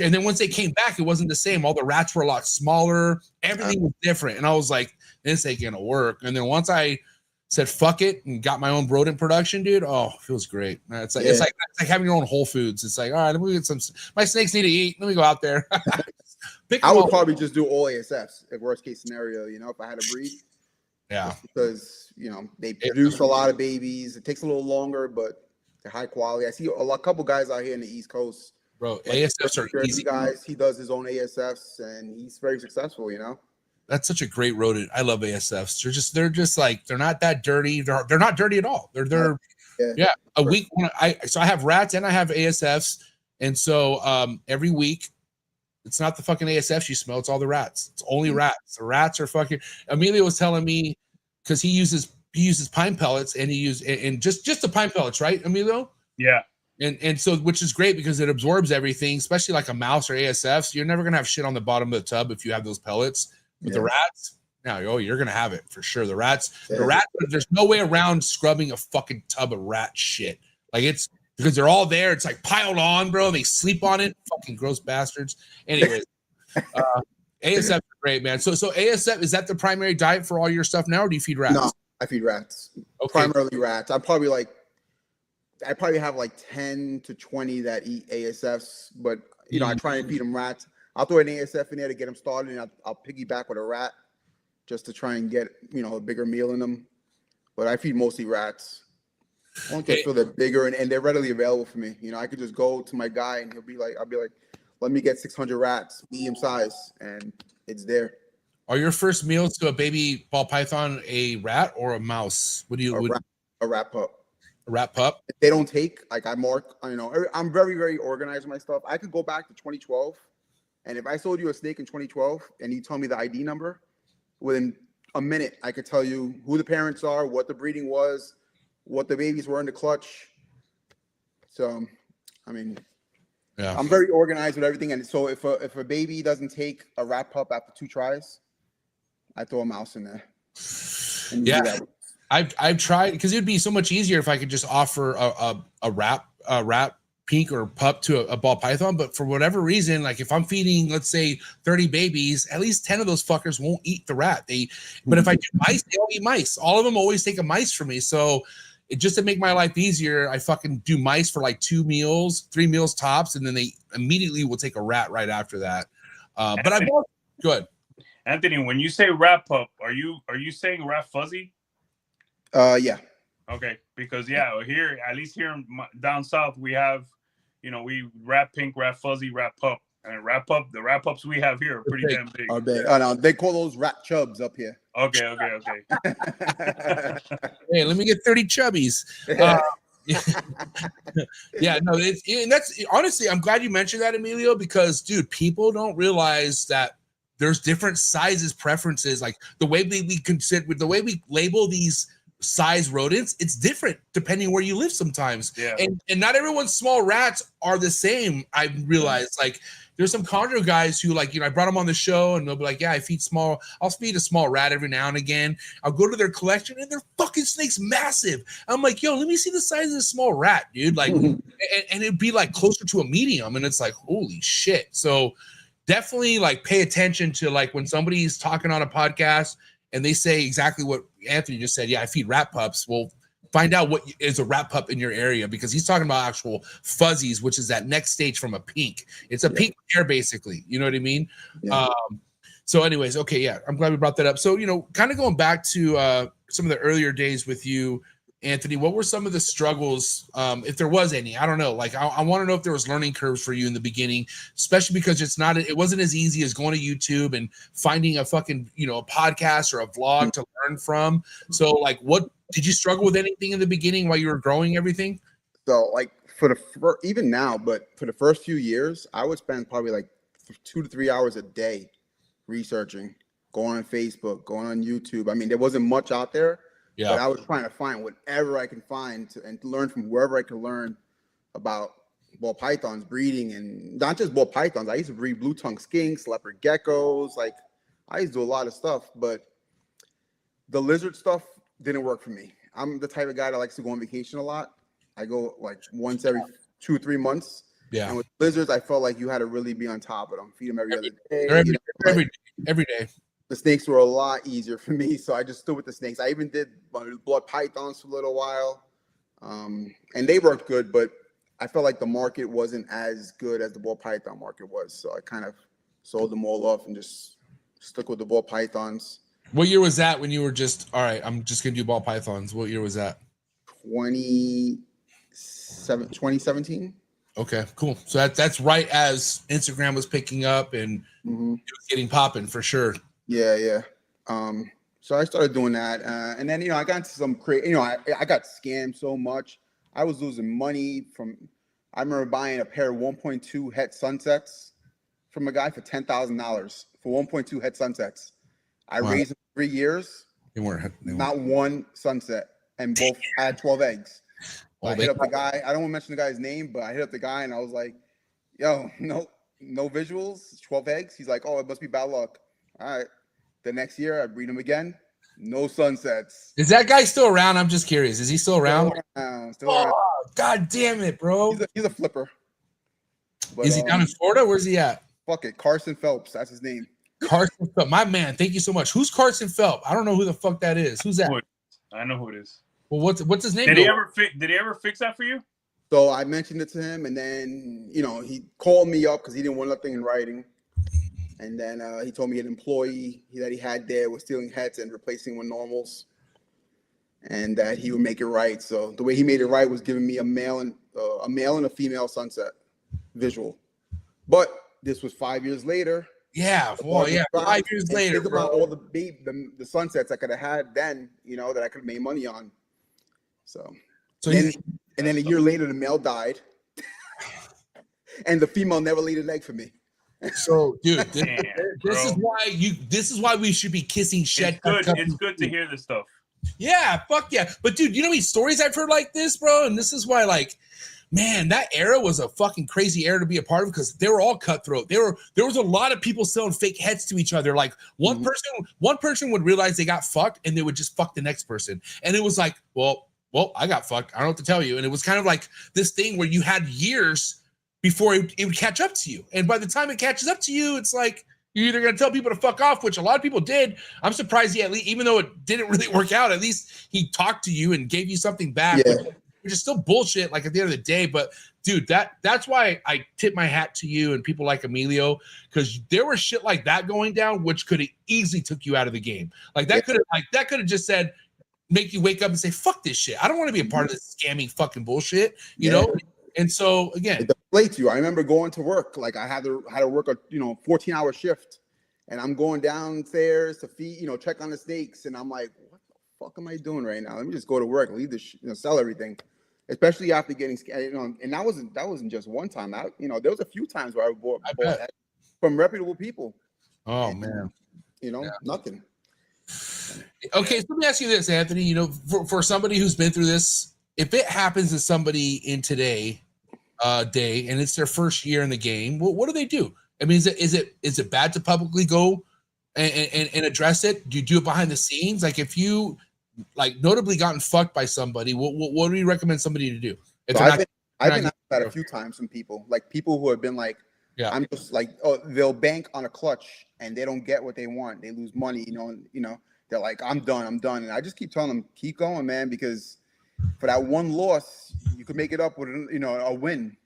Speaker 1: and then once they came back, it wasn't the same. All the rats were a lot smaller. Everything was different. And I was like, this ain't gonna work. And then once I said fuck it and got my own rodent production, dude. Oh, it feels great. It's like having your own Whole Foods. It's like, all right, let me get some. My snakes need to eat. Let me go out there.
Speaker 7: I would probably just do all ASFs. If worst case scenario, you know, if I had to breed.
Speaker 1: Yeah.
Speaker 7: Because you know they produce a lot of babies. It takes a little longer, but they're high quality. I see a couple guys out here in the East Coast.
Speaker 1: Bro, like ASFs are easy.
Speaker 7: Guys, he does his own ASFs and he's very successful. You know.
Speaker 1: That's such a great rodent. I love ASFs. They're just like they're not that dirty. They're not dirty at all. They're a week when I have rats and I have ASFs, and so every week it's not the fucking ASFs you smell, it's all the rats. It's only rats. The rats are fucking. Emilio was telling me because he uses pine pellets and just the pine pellets, right, Emilio?
Speaker 3: Yeah.
Speaker 1: And so which is great because it absorbs everything, especially like a mouse or ASFs. You're never gonna have shit on the bottom of the tub if you have those pellets. With the rats, you're gonna have it for sure. The rats, there's no way around scrubbing a fucking tub of rat shit. Like it's because they're all there. It's like piled on, bro. They sleep on it. Fucking gross bastards. Anyways, ASF is great, man. So ASF, is that the primary diet for all your stuff now, or do you feed rats?
Speaker 7: No, I feed rats.
Speaker 1: Okay.
Speaker 7: Primarily rats. I probably have like 10 to 20 that eat ASFs, but you know, I try and feed them rats. I'll throw an ASF in there to get them started, and I'll piggyback with a rat just to try and get, you know, a bigger meal in them. But I feed mostly rats. I want to feel they're bigger and they're readily available for me. You know, I could just go to my guy and I'll be like, let me get 600 rats, medium size, and it's there.
Speaker 1: Are your first meals to a baby ball python a rat or a mouse? What do you?
Speaker 7: A rat pup.
Speaker 1: A rat pup.
Speaker 7: If they don't take, like I mark. You know, I'm very, very organized with my stuff. I could go back to 2012. And if I sold you a snake in 2012 and you tell me the ID number, within a minute, I could tell you who the parents are, what the breeding was, what the babies were in the clutch. So, I mean,
Speaker 1: Yeah.
Speaker 7: I'm very organized with everything, and so if a baby doesn't take a rat pup after 2 tries, I throw a mouse in there. And
Speaker 1: Yeah, I've tried, because it'd be so much easier if I could just offer a rat pink or pup to a ball python. But for whatever reason, like if I'm feeding, let's say 30 babies, at least 10 of those fuckers won't eat the rat. But if I do mice, they all eat mice. All of them always take a mice for me. So just to make my life easier, I fucking do mice for like 2 meals, 3 meals tops, and then they immediately will take a rat right after that. But I'm good.
Speaker 3: Anthony, when you say rat pup, are you saying rat fuzzy?
Speaker 7: Yeah.
Speaker 3: Okay, because here, at least here down south, we have, we rat pink, rat fuzzy, rat pup, and the rat pups we have here are pretty damn big.
Speaker 7: Are big. Oh no, they call those rat chubs up here.
Speaker 3: Okay.
Speaker 1: Hey, let me get 30 chubbies. Yeah, no, that's honestly, I'm glad you mentioned that, Emilio, because dude, people don't realize that there's different sizes preferences. Like the way the way we label these size rodents, it's different depending where you live sometimes.
Speaker 3: Yeah.
Speaker 1: And not everyone's small rats are the same. I realized, like, there's some chondro guys who, like, I brought them on the show and they'll be like, yeah, I'll feed a small rat every now and again. I'll go to their collection and their fucking snake's massive. I'm like, yo, let me see the size of this small rat, dude. Like, and it'd be like closer to a medium. And it's like, holy shit. So definitely, like, pay attention to, like, when somebody's talking on a podcast and they say exactly what Anthony just said. Yeah, I feed rat pups. Well, find out what is a rat pup in your area, because he's talking about actual fuzzies, which is that next stage from a pink. It's a pink hair, basically. You know what I mean? Yeah. So anyways, okay, yeah, I'm glad we brought that up. So, kind of going back to some of the earlier days with you, Anthony, what were some of the struggles, if there was any? I don't know. Like, I want to know if there was learning curves for you in the beginning, especially because it wasn't as easy as going to YouTube and finding a fucking, a podcast or a vlog to learn from. So, like, what did you struggle with anything in the beginning while you were growing everything?
Speaker 7: So, like, even now, but for the first few years, I would spend probably like 2 to 3 hours a day researching, going on Facebook, going on YouTube. I mean, there wasn't much out there. Yeah. But I was trying to find whatever I can find and to learn from wherever I could learn about ball pythons, breeding, and not just ball pythons. I used to breed blue tongue skinks, leopard geckos. Like, I used to do a lot of stuff, but the lizard stuff didn't work for me. I'm the type of guy that likes to go on vacation a lot. I go like once every 2 or 3 months. Yeah. And with lizards, I felt like you had to really be on top of them, feed them every other day.
Speaker 1: Every day.
Speaker 7: The snakes were a lot easier for me, so I just stood with the snakes. I even did blood pythons for a little while, and they worked good, but I felt like the market wasn't as good as the ball python market was, so I kind of sold them all off and just stuck with the ball pythons.
Speaker 1: What year was that when you were just, all right, I'm just going to do ball pythons? What year was that?
Speaker 7: 2017.
Speaker 1: Okay, cool. So that's right as Instagram was picking up and it was getting popping for sure.
Speaker 7: Yeah. So I started doing that, and then I got into some I got scammed so much. I was losing money I remember buying a pair of 1.2 het sunsets from a guy for $10,000 for 1.2 het sunsets. I raised them 3 years. They weren't not one sunset, and both had 12 eggs. I hit up the guy. I don't want to mention the guy's name, but I hit up the guy and I was like, "Yo, no visuals, 12 eggs." He's like, "Oh, it must be bad luck." All right. The next year, I breed him again. No sunsets.
Speaker 1: Is that guy still around? I'm just curious. Is he still around?
Speaker 7: Still around.
Speaker 1: God damn it, bro.
Speaker 7: He's a flipper.
Speaker 1: But, is he down in Florida? Where's he at?
Speaker 7: Fuck it. Carson Phelps. That's his name.
Speaker 1: Carson Phelps. My man. Thank you so much. Who's Carson Phelps? I don't know who the fuck that is. Who's that?
Speaker 3: I know who it is.
Speaker 1: Well, what's his name?
Speaker 3: Did he ever fix that for you?
Speaker 7: So I mentioned it to him, and then, he called me up because he didn't want nothing in writing. And then he told me an employee that he had there was stealing hets and replacing with normals, and that he would make it right. So the way he made it right was giving me a male and a female sunset visual. But this was 5 years later.
Speaker 1: Yeah, well, yeah, 5 years later.
Speaker 7: Think about all the sunsets I could have had then, that I could have made money on. So and then a year later, the male died, and the female never laid an egg for me.
Speaker 1: So, dude, this is why we should be kissing shed.
Speaker 3: It's good to hear this stuff.
Speaker 1: Yeah, fuck yeah. But dude, you know how many stories I've heard like this, bro? And this is why, like, man, that era was a fucking crazy era to be a part of because they were all cutthroat. There was a lot of people selling fake heads to each other. Like one person would realize they got fucked and they would just fuck the next person. And it was like, well, I got fucked. I don't know what to tell you. And it was kind of like this thing where you had years before it would catch up to you. And by the time it catches up to you, it's like you're either going to tell people to fuck off, which a lot of people did. I'm surprised he at least, even though it didn't really work out, at least he talked to you and gave you something back, which is still bullshit, like at the end of the day. But dude, that's why I tip my hat to you and people like Emilio, because there was shit like that going down, which could have easily took you out of the game. Like that could have just said, make you wake up and say, fuck this shit. I don't want to be a part of this scammy fucking bullshit, you know? And so again,
Speaker 7: it deflates you. I remember going to work, like I had to work a 14-hour shift, and I'm going downstairs to feed, check on the snakes, and I'm like, what the fuck am I doing right now? Let me just go to work, leave this, sell everything. Especially after getting, and that wasn't just one time. There was a few times where I bought from reputable people.
Speaker 1: Oh
Speaker 7: and,
Speaker 1: man,
Speaker 7: nothing.
Speaker 1: Okay, so let me ask you this, Anthony. For somebody who's been through this. If it happens to somebody in today day and it's their first year in the game, what do they do? I mean, is it bad to publicly go and address it? Do you do it behind the scenes? Like if you notably gotten fucked by somebody, what do you recommend somebody to do? If
Speaker 7: so I've been asked that a few times from people who have been like, I'm just like, they'll bank on a clutch and they don't get what they want. They lose money, they're like, I'm done. And I just keep telling them, keep going, man, because for that one loss, you could make it up with a win.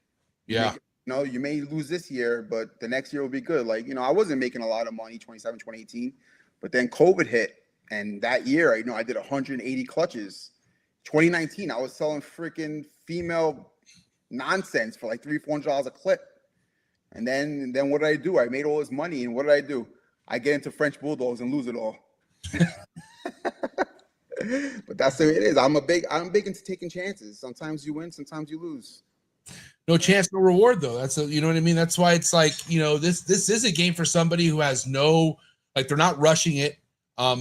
Speaker 1: Yeah.
Speaker 7: You may lose this year, but the next year will be good. Like, I wasn't making a lot of money 2018, but then COVID hit. And that year, I did 180 clutches. 2019, I was selling freaking female nonsense for like $300-$400 a clip. And then what did I do? I made all this money. And what did I do? I get into French Bulldogs and lose it all. But that's the way it is. I'm big into taking chances. Sometimes you win, sometimes you lose.
Speaker 1: No chance, no reward, though. That's you know what I mean. That's why it's like this is a game for somebody who has they're not rushing it.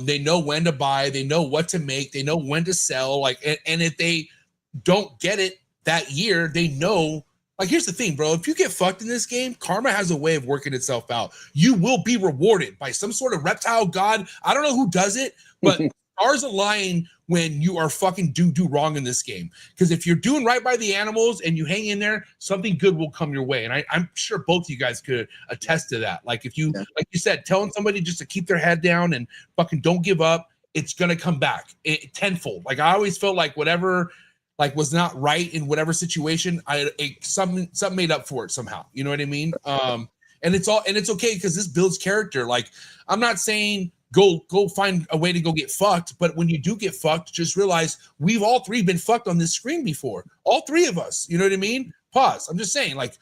Speaker 1: They know when to buy, they know what to make, they know when to sell. And if they don't get it that year, they know. Like, here's the thing, bro. If you get fucked in this game, karma has a way of working itself out. You will be rewarded by some sort of reptile god. I don't know who does it, but stars align when you are fucking do wrong in this game. Because if you're doing right by the animals and you hang in there, something good will come your way. And I'm sure both of you guys could attest to that. Like if you, like you said, telling somebody just to keep their head down and fucking don't give up, it's gonna come back tenfold. Like I always felt like whatever was not right in whatever situation, something made up for it somehow. You know what I mean? And it's okay because this builds character. Like I'm not saying go find a way to go get fucked, but when you do get fucked, just realize we've all three been fucked on this screen before. All three of us. You know what I mean? Pause. I'm just saying, like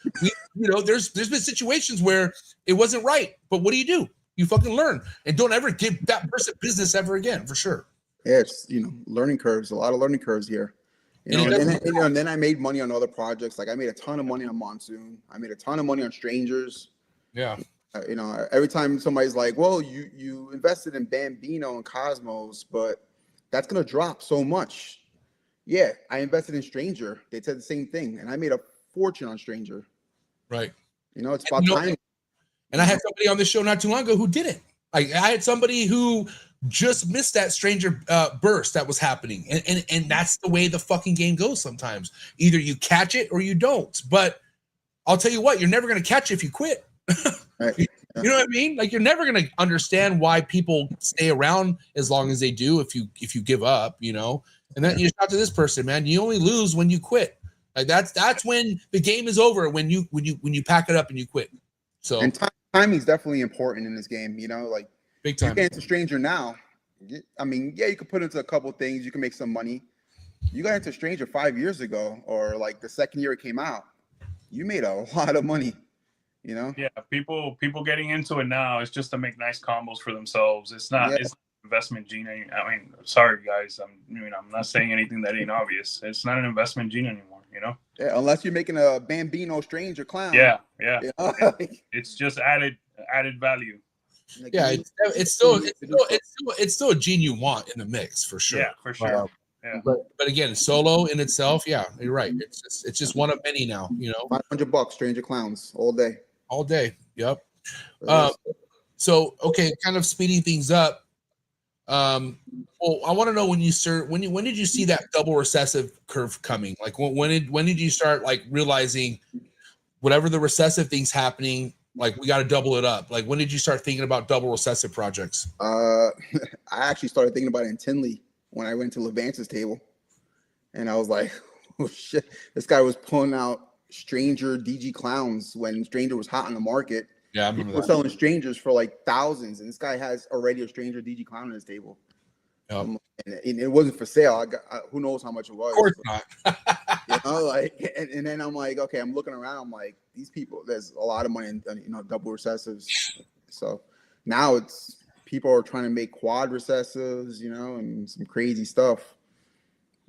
Speaker 1: there's been situations where it wasn't right, but what do? You fucking learn and don't ever give that person business ever again, for sure.
Speaker 7: Yeah, it's learning curves. A lot of learning curves here. And then I made money on other projects. Like I made a ton of money on Monsoon. I made a ton of money on Strangers.
Speaker 1: Yeah.
Speaker 7: Every time somebody's like, well, you invested in Bambino and Cosmos, but that's going to drop so much. Yeah, I invested in Stranger. They said the same thing. And I made a fortune on Stranger.
Speaker 1: Right.
Speaker 7: It's about time.
Speaker 1: And I had somebody on the show not too long ago who didn't. Like I had somebody who just missed that Stranger burst that was happening. And that's the way the fucking game goes sometimes. Either you catch it or you don't. But I'll tell you what, you're never going to catch it if you quit.
Speaker 7: Right.
Speaker 1: You know what I mean? Like you're never going to understand why people stay around as long as they do if you give up, And then you talk to this person, man, you only lose when you quit. Like that's when the game is over, when you pack it up and you quit. So
Speaker 7: and timing is definitely important in this game, like
Speaker 1: big time.
Speaker 7: You get into Stranger now. I mean, yeah, you can put into a couple things, you can make some money. You got into Stranger 5 years ago, or like the second year it came out, you made a lot of money.
Speaker 3: Yeah, people getting into it now is just to make nice combos for themselves. It's not it's investment gene. I mean, sorry guys, I'm not saying anything that ain't obvious. It's not an investment gene anymore,
Speaker 7: Yeah, unless you're making a Bambino Stranger clown.
Speaker 3: Yeah. It's just added value.
Speaker 1: Yeah, it's still a gene you want in the mix for sure.
Speaker 3: Yeah, for sure. Yeah.
Speaker 1: But again, solo in itself, yeah, you're right. It's just one of many now. You know,
Speaker 7: $500, Stranger Clowns all day.
Speaker 1: all day. Yep.
Speaker 7: Yes.
Speaker 1: So okay, kind of speeding things up. Well, I want to know when did you see that double recessive curve coming? Like when did you start like realizing whatever the recessive thing's happening, like we got to double it up? Like when did you start thinking about double recessive projects?
Speaker 7: I actually started thinking about it in Tinley when I went to Levance's table, and I was like, oh shit, this guy was pulling out Stranger DG Clowns when Stranger was hot on the market.
Speaker 1: Yeah, I remember
Speaker 7: People were selling Strangers for like thousands, and this guy has already a Stranger DG Clown on his table.
Speaker 1: Yep.
Speaker 7: And it wasn't for sale. Who knows how much it was?
Speaker 1: Of course not.
Speaker 7: You know, like, and then I'm like, okay, I'm looking around. I'm like, these people, there's a lot of money in, you know, double recessives. So now it's people are trying to make quad recessives, you know, and some crazy stuff.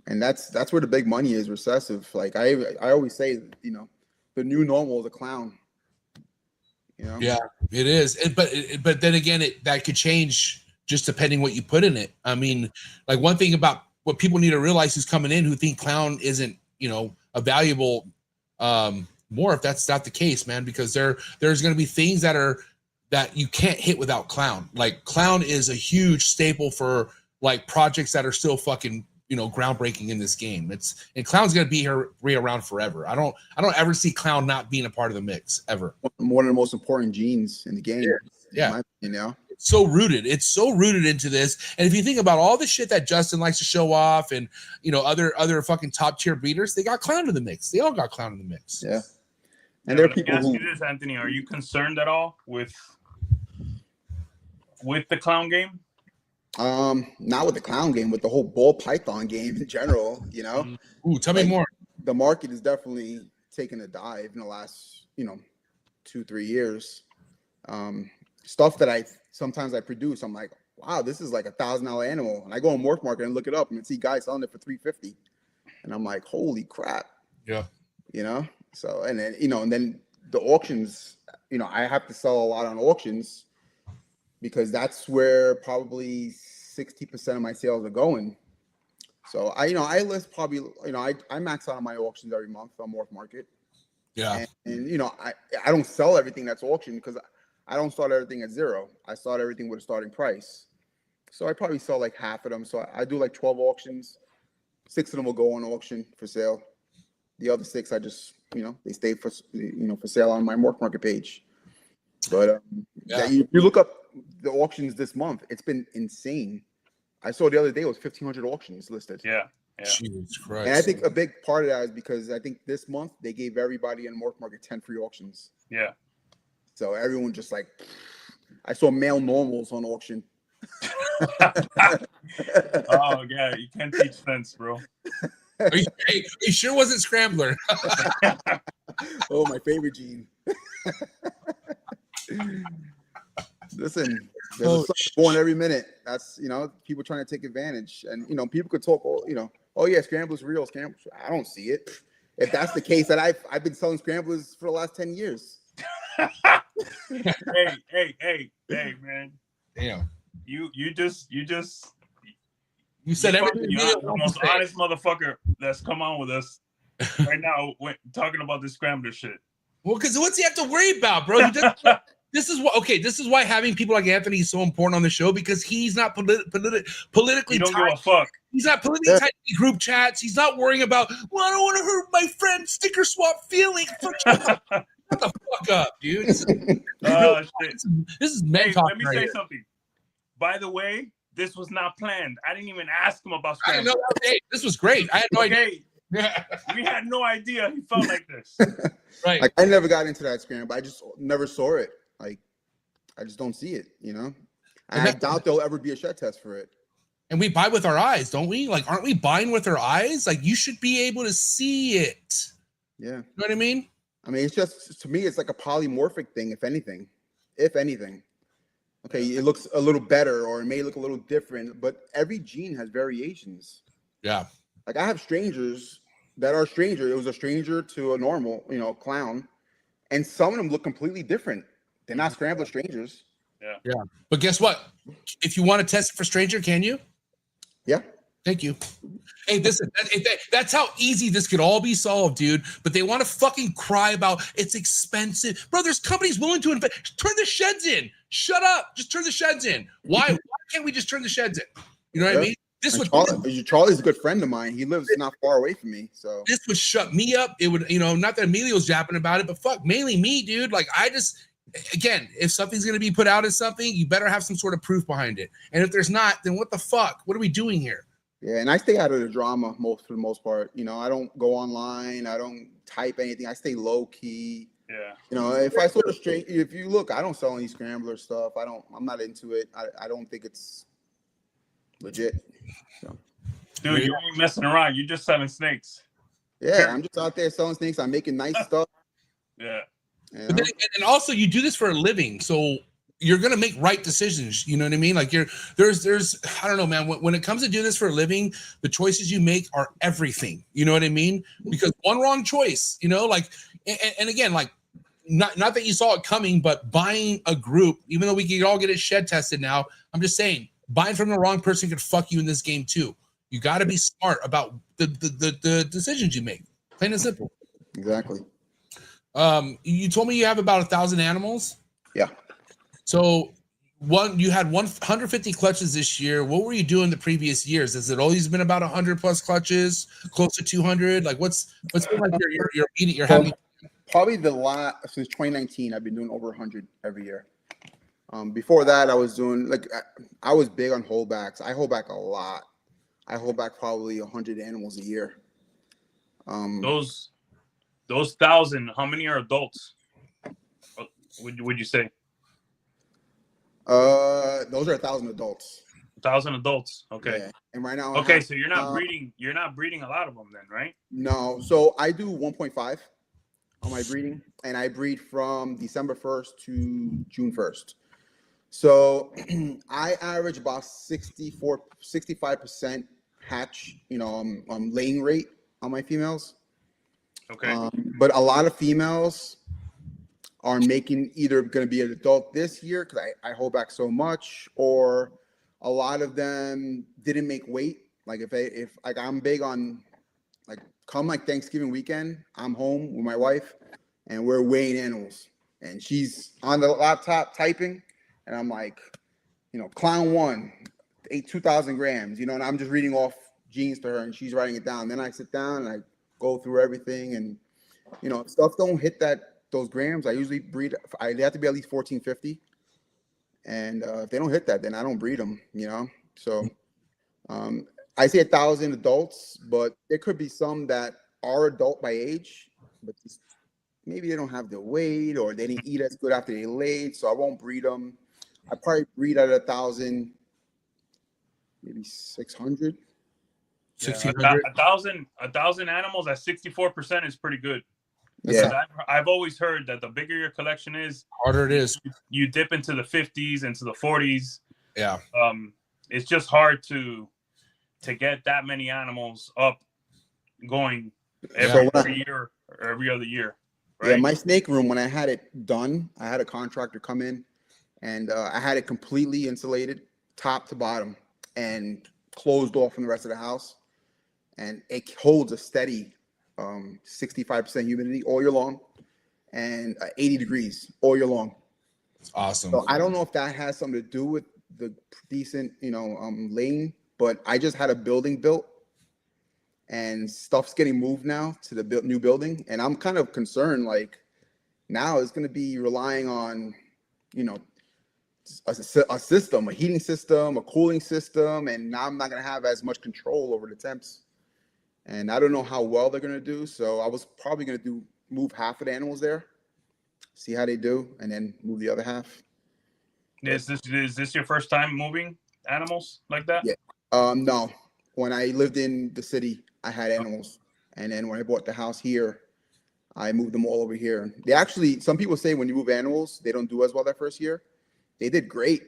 Speaker 7: And that's where the big money is, recessive. Like I always say, you know, the new normal is a clown. You know?
Speaker 1: Yeah, it is. But then again, that could change just depending what you put in it. I mean, like one thing about what people need to realize who's coming in who think clown isn't, you know, a valuable morph. That's not the case, man, because there's going to be things that you can't hit without clown. Like clown is a huge staple for like projects that are still fucking, you know, groundbreaking in this game. And clown's going to be around forever. I don't ever see clown not being a part of the mix ever.
Speaker 7: One of the most important genes in the game.
Speaker 1: Yeah.
Speaker 7: You know,
Speaker 1: it's so rooted into this. And if you think about all the shit that Justin likes to show off and, you know, other fucking top tier breeders, they got clown in the mix. They all got clown in the mix.
Speaker 7: Yeah. And there are people
Speaker 3: who... Ask you this, Anthony, are you concerned at all with the clown game?
Speaker 7: Not with the clown game, with the whole ball python game in general, you know.
Speaker 1: Ooh, tell me more.
Speaker 7: The market is definitely taking a dive in the last, you know, 2-3 years. Stuff that sometimes I produce, I'm like, wow, this is like $1,000 animal. And I go on Morph Market and look it up and see guys selling it for $350. And I'm like, holy crap.
Speaker 1: Yeah.
Speaker 7: You know? So, and then, you know, and then the auctions, you know, I have to sell a lot on auctions because that's where probably 60% of my sales are going. So I list probably, you know, I max out on my auctions every month on Morph Market.
Speaker 1: Yeah.
Speaker 7: And you know, I don't sell everything that's auctioned because I don't start everything at zero. I start everything with a starting price. So I probably sell like half of them. So I do like 12 auctions. 6 of them will go on auction for sale. The other 6, I just, you know, they stay for, you know, for sale on my Morph Market page. But if you look up the auctions this month, it's been insane. I saw the other day it was 1,500 auctions listed.
Speaker 3: Yeah.
Speaker 1: Jesus Christ.
Speaker 7: And I think a big part of that is because I think this month they gave everybody in Morph Market 10 free auctions.
Speaker 3: Yeah.
Speaker 7: So everyone just like, I saw male normals on auction.
Speaker 3: Oh yeah, you can't teach fence, bro.
Speaker 1: Are you sure wasn't Scrambler?
Speaker 7: Oh, my favorite gene. Listen, there's a something born every minute. That's, you know, people trying to take advantage. And, you know, people could talk, you know, oh yeah, Scrambler's real. Scramblers. I don't see it. If that's the case, that I've been selling Scramblers for the last 10 years.
Speaker 3: hey, man.
Speaker 1: Damn.
Speaker 3: You
Speaker 1: said everything.
Speaker 3: You're the most honest motherfucker that's come on with us right now talking about this Scrambler shit.
Speaker 1: Well, because what's he have to worry about, bro? This is why having people like Anthony is so important on the show, because he's not politically
Speaker 3: He don't
Speaker 1: tied.
Speaker 3: give a fuck.
Speaker 1: He's not politically tied to group chats. He's not worrying about, well, I don't want to hurt my friend's sticker swap feelings. Shut the fuck up, dude. This is men talking.
Speaker 3: Let me say something. By the way, this was not planned. I didn't even ask him about
Speaker 1: I
Speaker 3: Scrambler.
Speaker 1: know. Hey, this was great. I had no idea.
Speaker 3: We had no idea he felt like this.
Speaker 1: Right.
Speaker 7: Like, I never got into that Scrambler. I just never saw it. Like, I just don't see it, you know? And I doubt there'll ever be a shed test for it.
Speaker 1: And we buy with our eyes, don't we? Like, aren't we buying with our eyes? Like, you should be able to see it.
Speaker 7: Yeah.
Speaker 1: You know what I mean?
Speaker 7: I mean, it's just, to me, it's like a polymorphic thing, if anything. If anything. Okay, it looks a little better, or it may look a little different, but every gene has variations.
Speaker 1: Yeah.
Speaker 7: Like, I have strangers that are stranger. It was a stranger to a normal, you know, clown. And some of them look completely different. They're not Scrambler strangers.
Speaker 3: Yeah.
Speaker 1: Yeah. But guess what? If you want to test it for stranger, can you?
Speaker 7: Yeah.
Speaker 1: Thank you. Hey, listen, that's how easy this could all be solved, dude. But they want to fucking cry about it's expensive. Bro, there's companies willing to invest. Turn the sheds in. Shut up. Just turn the sheds in. Why can't we just turn the sheds in? You know what I mean?
Speaker 7: Charlie's a good friend of mine. He lives not far away from me. So
Speaker 1: this would shut me up. It would, not that Emilio's japping about it, but fuck, mainly me, dude. Like, again, if something's going to be put out as something, you better have some sort of proof behind it. And if there's not, then what the fuck? What are we doing here?
Speaker 7: Yeah, and I stay out of the drama for the most part. I don't go online. I don't type anything. I stay low key.
Speaker 3: Yeah.
Speaker 7: If I sort of if you look, I don't sell any scrambler stuff. I'm not into it. I don't think it's legit. So.
Speaker 3: Dude, you ain't messing around. You're just selling snakes.
Speaker 7: Yeah, I'm just out there selling snakes. I'm making nice stuff.
Speaker 3: Yeah.
Speaker 1: But then, and also you do this for a living, so you're gonna make right decisions. You know what I mean? Like there's I don't know, man. When it comes to doing this for a living, the choices you make are everything. You know what I mean? Because one wrong choice, and again, like not that you saw it coming, but buying a group, even though we can all get it shed tested now, I'm just saying, buying from the wrong person could fuck you in this game too. You got to be smart about the decisions you make. Plain and simple.
Speaker 7: Exactly.
Speaker 1: You told me you have about 1,000 animals.
Speaker 7: Yeah.
Speaker 1: So you had 150 clutches this year. What were you doing the previous years? Has it always been about 100 plus clutches, close to 200? Like what's been like your happy?
Speaker 7: Probably since 2019, I've been doing over 100 every year. Before that, I was doing I was big on holdbacks. I hold back a lot. I hold back probably 100 animals a year.
Speaker 3: Those 1,000, how many are adults? Would you say?
Speaker 7: Those are 1,000 adults.
Speaker 3: 1,000 adults. Okay.
Speaker 7: Yeah. And right now.
Speaker 3: Okay, so you're not breeding. You're not breeding a lot of them, then, right?
Speaker 7: No. So I do 1.5 on my breeding, and I breed from December 1st to June 1st. So I average about 65% hatch, laying rate on my females.
Speaker 3: Okay.
Speaker 7: But a lot of females are making either going to be an adult this year because I hold back so much, or a lot of them didn't make weight. Like if I'm big on come Thanksgiving weekend, I'm home with my wife and we're weighing animals, and she's on the laptop typing, and I'm like, clown 1 ate 2,000 grams, and I'm just reading off genes to her and she's writing it down. Then I sit down and I go through everything, and if stuff don't hit those grams, I usually breed. They have to be at least 1450, and if they don't hit that, then I don't breed them. So I say 1,000 adults, but there could be some that are adult by age, but maybe they don't have the weight or they didn't eat as good after they laid, so I won't breed them. I probably breed at 1,000, maybe 600.
Speaker 3: 1,000 animals at 64% is pretty good.
Speaker 7: Yeah,
Speaker 3: I've always heard that the bigger your collection is,
Speaker 1: harder it is.
Speaker 3: You dip into the 50s, into the 40s.
Speaker 1: Yeah.
Speaker 3: It's just hard to get that many animals up going every year or every other year. Right?
Speaker 7: Yeah, my snake room, when I had it done, I had a contractor come in, and I had it completely insulated, top to bottom, and closed off from the rest of the house. And it holds a steady 65% humidity all year long, and 80 degrees all year long.
Speaker 1: It's awesome.
Speaker 7: So I don't know if that has something to do with the decent, laying, but I just had a building built, and stuff's getting moved now to the new building, and I'm kind of concerned. Now it's going to be relying on, a system, a heating system, a cooling system, and now I'm not going to have as much control over the temps. And I don't know how well they're going to do. So I was probably going to move half of the animals there, see how they do, and then move the other half.
Speaker 3: Is this your first time moving animals like that?
Speaker 7: Yeah. No. When I lived in the city, I had animals. And then when I bought the house here, I moved them all over here. Some people say when you move animals, they don't do as well that first year. They did great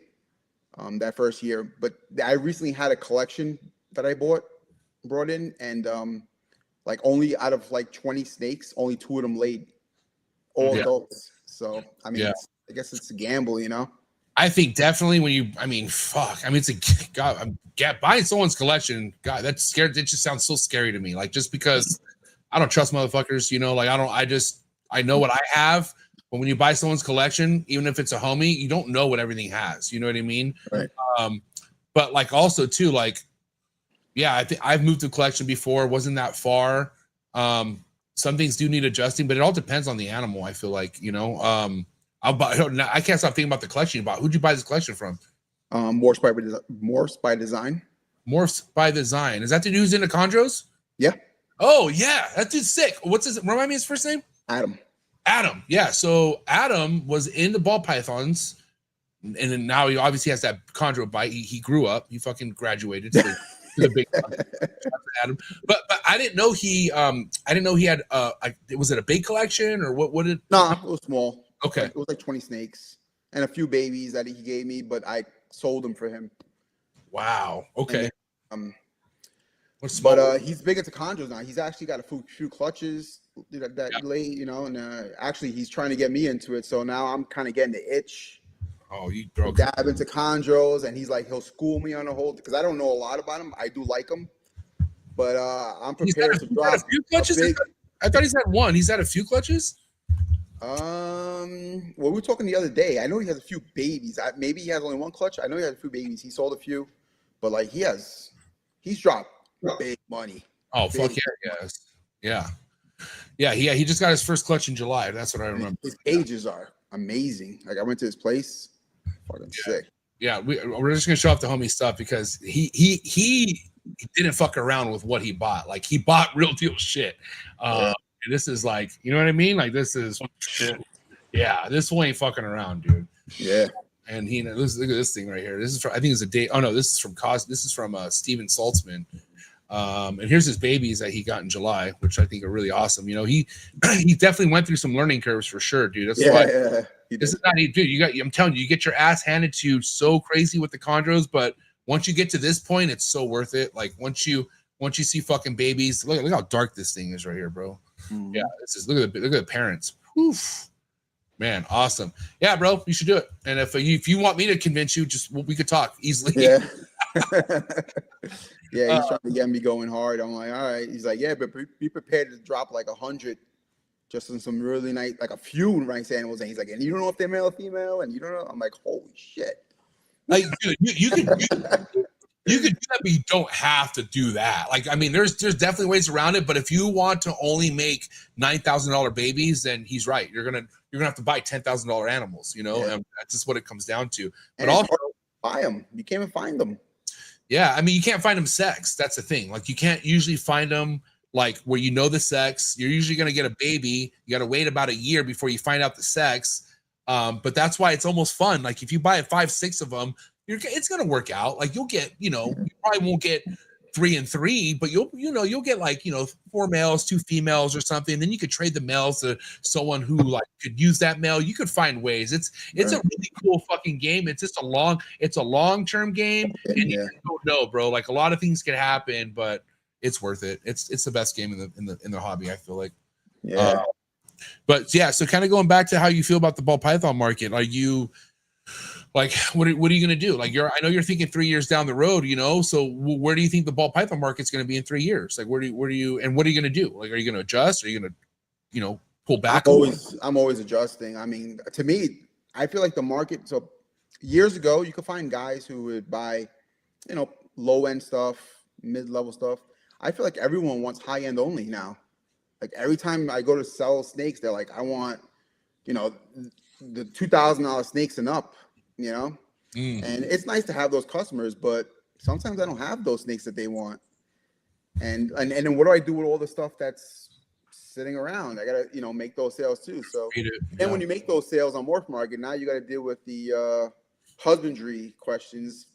Speaker 7: that first year. But I recently had a collection that I brought in, and only out of 20 snakes, only 2 of them laid, all adults. So I mean, I guess it's a gamble,
Speaker 1: I think definitely when you, I mean, fuck. I mean, it's a God. Buying someone's collection. God, that's scared. It just sounds so scary to me. Like just because I don't trust motherfuckers, you know. Like I don't. I know what I have. But when you buy someone's collection, even if it's a homie, you don't know what everything has. You know what I mean?
Speaker 7: Right.
Speaker 1: But like also too, like, yeah, I think I've moved to collection before. Wasn't that far. Some things do need adjusting, but it all depends on the animal. I feel like, you know. I can't stop thinking about the collection you bought. Who'd you buy this collection from?
Speaker 7: Morphs by Design.
Speaker 1: Morphs by Design. Is that the dude who's into chondros?
Speaker 7: Yeah.
Speaker 1: Oh yeah, that dude's sick. What's his? Remind me his first name. Adam. Yeah. So Adam was into ball pythons, and then now he obviously has that chondro bite. He grew up. He fucking graduated. So he's a big Adam. But I didn't know he had was it a big collection or what? What did?
Speaker 7: No, it was small.
Speaker 1: Okay.
Speaker 7: It was like 20 snakes and a few babies that he gave me, but I sold them for him.
Speaker 1: Wow. Okay.
Speaker 7: And,
Speaker 1: What's
Speaker 7: but he's big into chondros now. He's actually got a few clutches that lay, you know, and actually he's trying to get me into it. So now I'm kind of getting the itch.
Speaker 1: Oh, you broke.
Speaker 7: Dab into chondros, and he's like, he'll school me on a whole, because I don't know a lot about him. I do like him, but I'm prepared to drop
Speaker 1: a few clutches. I thought he's had one. He's had a few clutches.
Speaker 7: Well, we were talking the other day. I know he has a few babies. Maybe he has only one clutch. I know he has a few babies. He sold a few, but like he's dropped big money.
Speaker 1: Oh, fuck yeah, yes. Yeah. He just got his first clutch in July. That's what I remember.
Speaker 7: His cages are amazing. Like I went to his place, fucking sick.
Speaker 1: Yeah, we're just gonna show off the homie stuff because he didn't fuck around with what he bought. Like he bought real deal shit. This is like, you know what I mean? Like this is shit. Yeah, this one ain't fucking around, dude.
Speaker 7: Yeah.
Speaker 1: And look at this thing right here. This is from, I think it's a date. Oh no, this is from Steven Saltzman. And here's his babies that he got in July, which I think are really awesome. You know, he definitely went through some learning curves for sure, dude. That's why this is not, dude. I'm telling you, you get your ass handed to you so crazy with the chondros, but once you get to this point, it's so worth it. Like once you see fucking babies, look how dark this thing is right here, bro. Yeah, this is look at the parents. Oof. Man, awesome. Yeah, bro, you should do it. And if you want me to convince you, we could talk easily.
Speaker 7: Yeah. Yeah, he's trying to get me going hard. I'm like, all right. He's like, yeah, but be prepared to drop like 100 just on some really nice, like a few nice animals. And he's like, and you don't know if they're male or female, and you don't know. I'm like, holy shit.
Speaker 1: Like, dude, you could do that, but you don't have to do that. Like, I mean, there's definitely ways around it, but if you want to only make $9,000 babies, then he's right. You're gonna have to buy $10,000 animals, you know, and that's just what it comes down to. But also
Speaker 7: buy them. You can't even find them.
Speaker 1: Yeah, I mean, you can't find them sex. That's the thing. Like, you can't usually find them like where you know the sex. You're usually gonna get a baby. You got to wait about a year before you find out the sex. But that's why it's almost fun. Like, if you buy 5-6 of them, it's gonna work out. Like, you'll get, you probably won't get 3 and 3, but you'll get like 4 males, 2 females or something. Then you could trade the males to someone who like could use that male. You could find ways. It's a really cool fucking game. It's just a long-term game, and you don't know, bro. Like, a lot of things can happen, but it's worth it. It's the best game in the hobby, I feel like.
Speaker 7: Yeah.
Speaker 1: But yeah, so kind of going back to how you feel about the ball python market, are you like, what are you going to do? Like, I know you're thinking 3 years down the road, so where do you think the ball python market's going to be in 3 years? Like, where do you and what are you going to do? Like, are you going to adjust? Are you going to, pull back?
Speaker 7: I'm always adjusting. I mean, to me, I feel like the market. So years ago, you could find guys who would buy, low end stuff, mid level stuff. I feel like everyone wants high end only now. Like, every time I go to sell snakes, they're like, I want, the $2,000 snakes and up, and it's nice to have those customers, but sometimes I don't have those snakes that they want. And then what do I do with all the stuff that's sitting around? I gotta, make those sales too. So then when you make those sales on Morph Market, now you got to deal with the husbandry questions,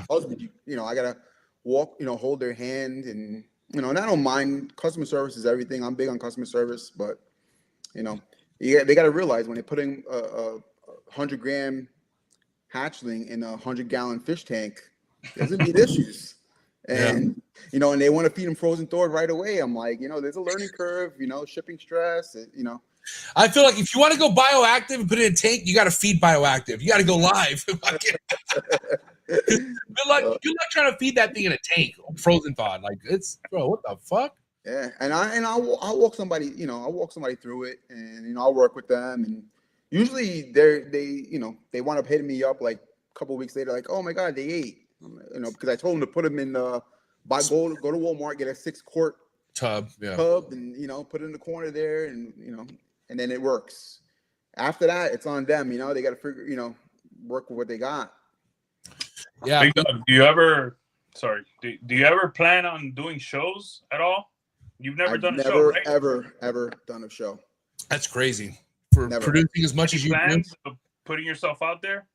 Speaker 7: husband, I gotta walk, hold their hand, and and I don't mind. Customer service is everything. I'm big on customer service, but they got to realize when they're putting a 100-gram hatchling in a 100-gallon fish tank, there's gonna be issues. And and they want to feed them frozen thawed right away. I'm like, there's a learning curve, shipping stress,
Speaker 1: I feel like if you want to go bioactive and put it in a tank, you got to feed bioactive. You got to go live. Good luck trying to feed that thing in a tank, frozen thawed. Like it's, bro, what the fuck?
Speaker 7: Yeah, and I'll walk somebody, you know, I'll walk somebody through it, and you know, I'll work with them, and usually they wind up hitting me up like a couple of weeks later, like, oh my god, they ate, you know, because I told them to put them in go to Walmart, get a 6-quart
Speaker 1: tub,
Speaker 7: and you know, put it in the corner there, and you know, and then it works. After that, it's on them, you know, they got to figure, you know, work with what they got.
Speaker 1: Yeah.
Speaker 3: Big Dog, do you ever plan on doing shows at all? You've never done a show, right?
Speaker 7: Ever done a show.
Speaker 1: That's crazy for producing as much as you
Speaker 3: plans of putting yourself out there.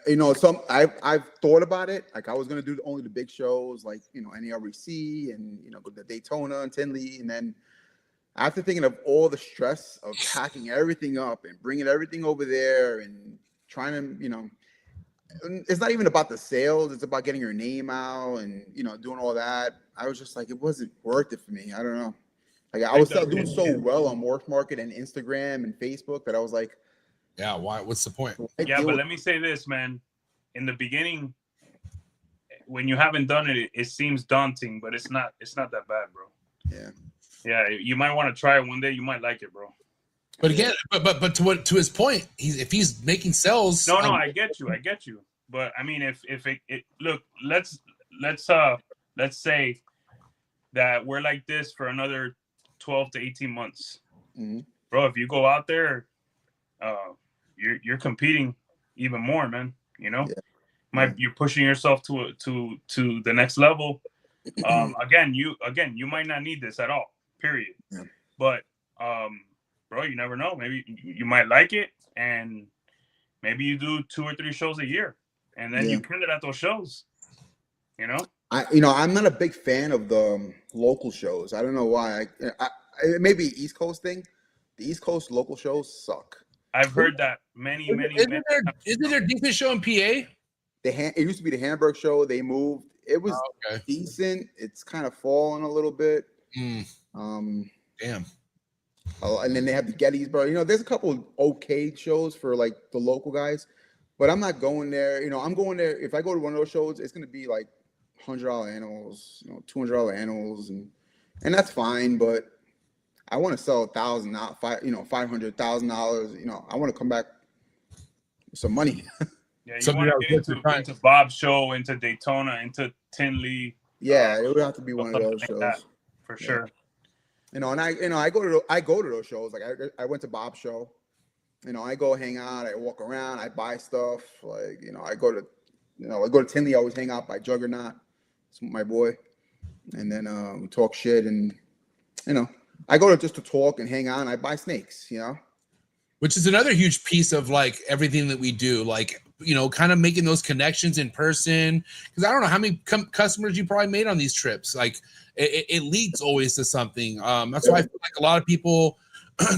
Speaker 7: You know, I've thought about it. Like I was gonna do only the big shows, like you know, NARBC and you know the Daytona and Tinley, and then after thinking of all the stress of packing everything up and bringing everything over there and trying to, you know, it's not even about the sales. It's about getting your name out and, you know, doing all that. I was just like, it wasn't worth it for me. I don't know. Like I was still doing so well on MORPH Market and Instagram and Facebook that I was like,
Speaker 1: yeah, why? What's the point?
Speaker 3: Yeah, but let me say this, man. In the beginning, when you haven't done it, it seems daunting, but it's not that bad, bro.
Speaker 7: Yeah.
Speaker 3: Yeah, you might want to try it one day. You might like it, bro.
Speaker 1: But again, but to his point, if he's making sales.
Speaker 3: No, I get you. But I mean, if it look, let's say that we're like this for another 12 to 18 months, bro. If you go out there, you're competing even more, man. You know, you're pushing yourself to the next level. Again, you might not need this at all. Period. Yeah. But bro, you never know. Maybe you might like it, and maybe you do 2 or 3 shows a year, and then you kill it at those shows. You know,
Speaker 7: I'm not a big fan of the local shows. I don't know why. Maybe East Coast thing. The East Coast local shows suck.
Speaker 3: I've heard that many.
Speaker 1: Isn't there a decent show in PA?
Speaker 7: It used to be the Hamburg show. They moved. It was decent. It's kind of fallen a little bit.
Speaker 1: Damn.
Speaker 7: And then they have the Gettys, bro. You know, there's a couple okay shows for like the local guys, but I'm not going there. You know, I'm going there. If I go to one of those shows, it's gonna be like $100 animals, you know, $200 animals, and that's fine. But I want to sell $500,000. You know, I want to come back with some money.
Speaker 3: Yeah, you want to get into Bob's show, into Daytona, into Tinley.
Speaker 7: Yeah, it would have to be one of those shows
Speaker 3: for sure.
Speaker 7: You know, and I go to those shows. Like I went to Bob's show. You know, I go hang out, I walk around, I buy stuff. Like, you know, I go to Tinley, I always hang out by Juggernaut. It's my boy. And then we talk shit, and you know, I go to just to talk and hang out, and I buy snakes, you know.
Speaker 1: Which is another huge piece of like everything that we do, like, you know, kind of making those connections in person. Because I don't know how many customers you probably made on these trips. Like it leads always to something. That's why I feel like a lot of people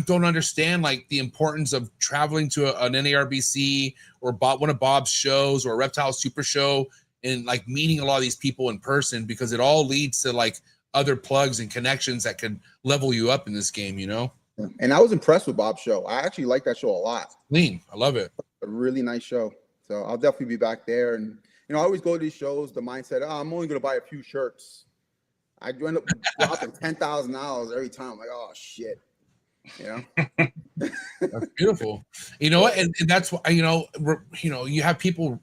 Speaker 1: don't understand like the importance of traveling to an NARBC or one of Bob's shows or a Reptile Super Show and like meeting a lot of these people in person, because it all leads to like other plugs and connections that could level you up in this game, you know?
Speaker 7: And I was impressed with Bob's show. I actually like that show a lot.
Speaker 1: Clean. I love it.
Speaker 7: A really nice show. So I'll definitely be back there. And, you know, I always go to these shows, the mindset, I'm only going to buy a few shirts. I end up dropping $10,000 every time. I'm like, oh, shit. You know?
Speaker 1: That's beautiful. You know what? And that's why, you know, you have people